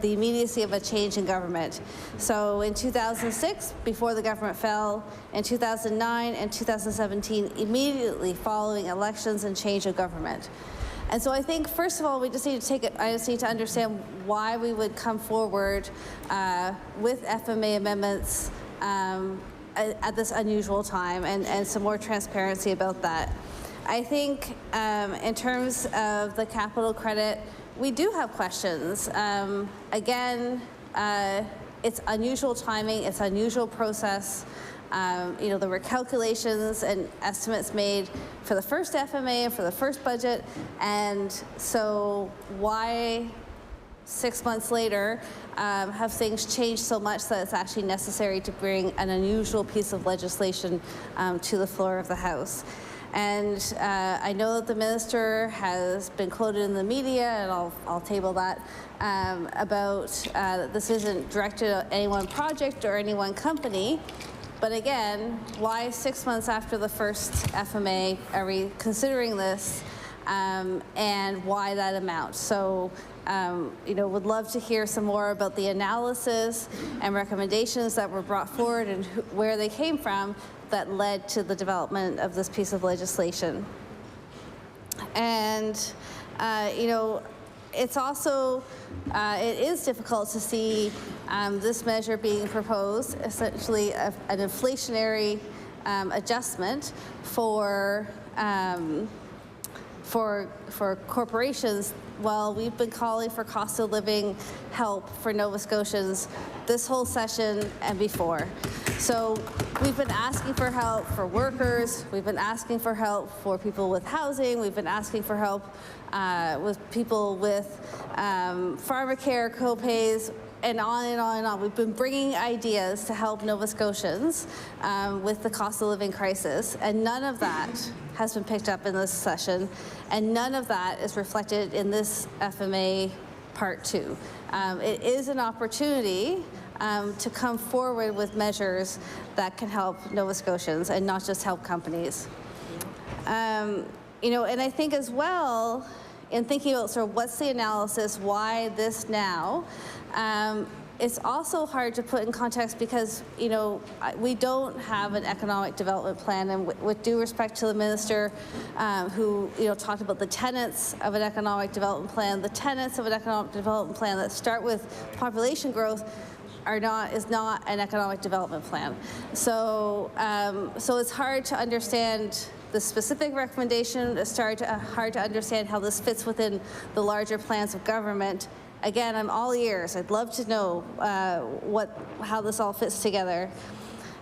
immediacy of a change in government. So in 2006, before the government fell, in 2009 and 2017, immediately following elections and change of government. And so I think, first of all, we just need to I just need to understand why we would come forward with FMA amendments at this unusual time, and some more transparency about that. I think in terms of the capital credit, we do have questions. Again, it's unusual timing, it's unusual process. You know, there were calculations and estimates made for the first FMA and for the first budget, and so why 6 months later have things changed so much that it's actually necessary to bring an unusual piece of legislation to the floor of the House? And I know that the minister has been quoted in the media, and I'll table that, about this isn't directed at any one project or any one company. But again, why 6 months after the first FMA are we considering this, and why that amount? So, you know, would love to hear some more about the analysis and recommendations that were brought forward and where they came from that led to the development of this piece of legislation. And, you know, it's also, it is difficult to see this measure being proposed, essentially an inflationary adjustment for corporations. Well, we've been calling for cost of living help for Nova Scotians this whole session and before. So we've been asking for help for workers, we've been asking for help for people with housing, we've been asking for help with people with pharmacare co-pays, and on and on and on. We've been bringing ideas to help Nova Scotians with the cost of living crisis, and none of that has been picked up in this session, and none of that is reflected in this FMA Part 2. It is an opportunity to come forward with measures that can help Nova Scotians and not just help companies. You know, and I think as well, in thinking about sort of what's the analysis, why this now, it's also hard to put in context because, you know, we don't have an economic development plan, and with due respect to the minister who, you know, talked about the tenets of an economic development plan, the tenets of an economic development plan that start with population growth is not an economic development plan. So, so it's hard to understand the specific recommendation. It's hard to understand how this fits within the larger plans of government. Again, I'm all ears. I'd love to know how this all fits together.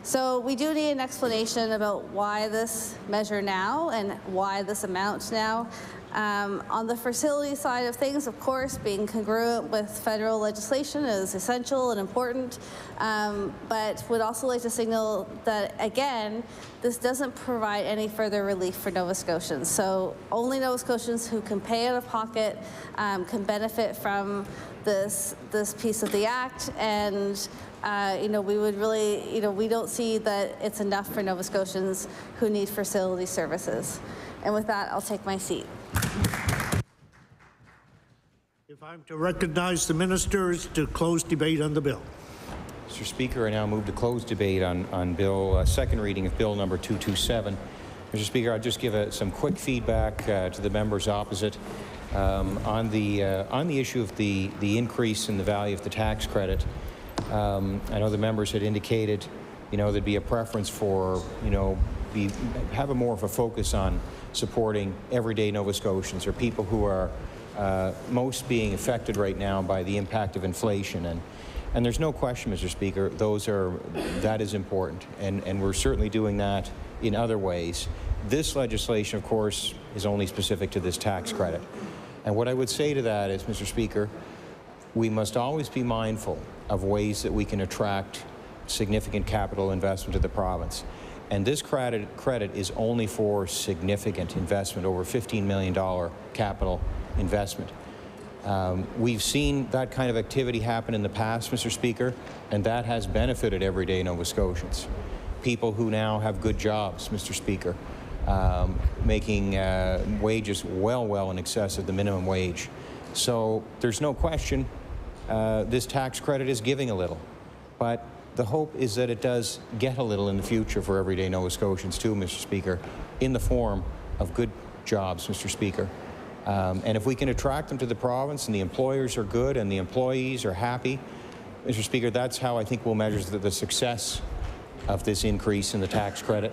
So we do need an explanation about why this measure now and why this amount now. On the facility side of things, of course, being congruent with federal legislation is essential and important, but would also like to signal that, again, this doesn't provide any further relief for Nova Scotians. So only Nova Scotians who can pay out of pocket can benefit from this piece of the act, and you know, we would really, you know, we don't see that it's enough for Nova Scotians who need facility services. And with that, I'll take my seat. If I'm to recognize the ministers to close debate on the bill. Mr. Speaker, I now move to close debate on Bill, second reading of Bill number 227. Mr. Speaker, I'll just give some quick feedback to the members opposite on the issue of the increase in the value of the tax credit. I know the members had indicated, you know, there'd be a preference for, you know, have more of a focus on supporting everyday Nova Scotians or people who are most being affected right now by the impact of inflation. And there's no question, Mr. Speaker, that is important, and we're certainly doing that in other ways. This legislation, of course, is only specific to this tax credit. And what I would say to that is, Mr. Speaker, we must always be mindful of ways that we can attract significant capital investment to the province. And this credit is only for significant investment, over $15 million capital investment. We've seen that kind of activity happen in the past, Mr. Speaker, and that has benefited everyday Nova Scotians. People who now have good jobs, Mr. Speaker, making wages well in excess of the minimum wage. So there's no question this tax credit is giving a little, but the hope is that it does get a little in the future for everyday Nova Scotians too, Mr. Speaker, in the form of good jobs, Mr. Speaker. And if we can attract them to the province and the employers are good and the employees are happy, Mr. Speaker, that's how I think we'll measure the success of this increase in the tax credit.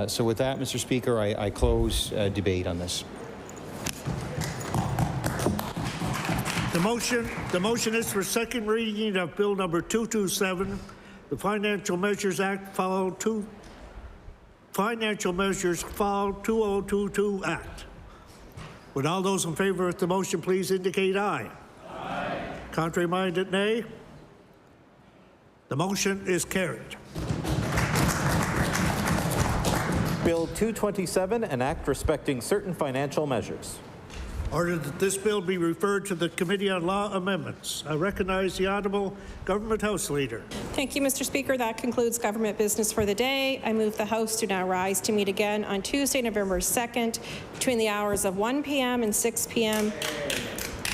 So with that, Mr. Speaker, I close debate on this. The motion is for second reading of Bill number 227, the Financial Measures Act, Financial Measures Fall 2022 Act. Would all those in favor of the motion please indicate aye. Aye. Contrary-minded, nay. The motion is carried. Bill 227, an act respecting certain financial measures. Order that this bill be referred to the Committee on Law Amendments. I recognize the Honourable Government House Leader. Thank you, Mr. Speaker. That concludes government business for the day. I move the House to now rise to meet again on Tuesday, November 2nd, between the hours of 1 p.m. and 6 p.m.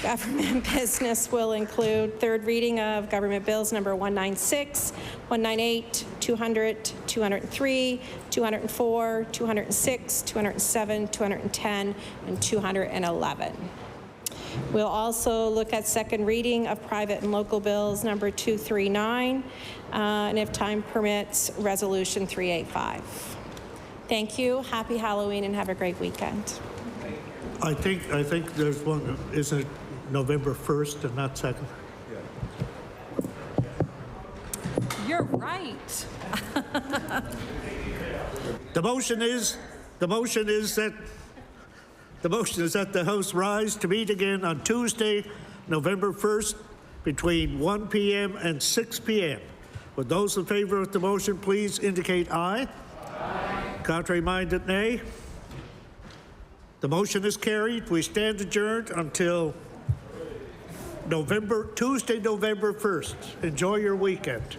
Government business will include third reading of government bills number 196, 198, 200, 203, 204, 206, 207, 210, and 211. We'll also look at second reading of private and local bills number 239, and if time permits, resolution 385. Thank you. Happy Halloween and have a great weekend. I think there's one, isn't it November 1st and not 2nd? You're right. The motion is that the House rise to meet again on Tuesday, November 1st, between 1 p.m. and 6 p.m. Would those in favor of the motion please indicate aye? Aye. Contrary-minded, nay. The motion is carried. We stand adjourned until Tuesday, November 1st. Enjoy your weekend.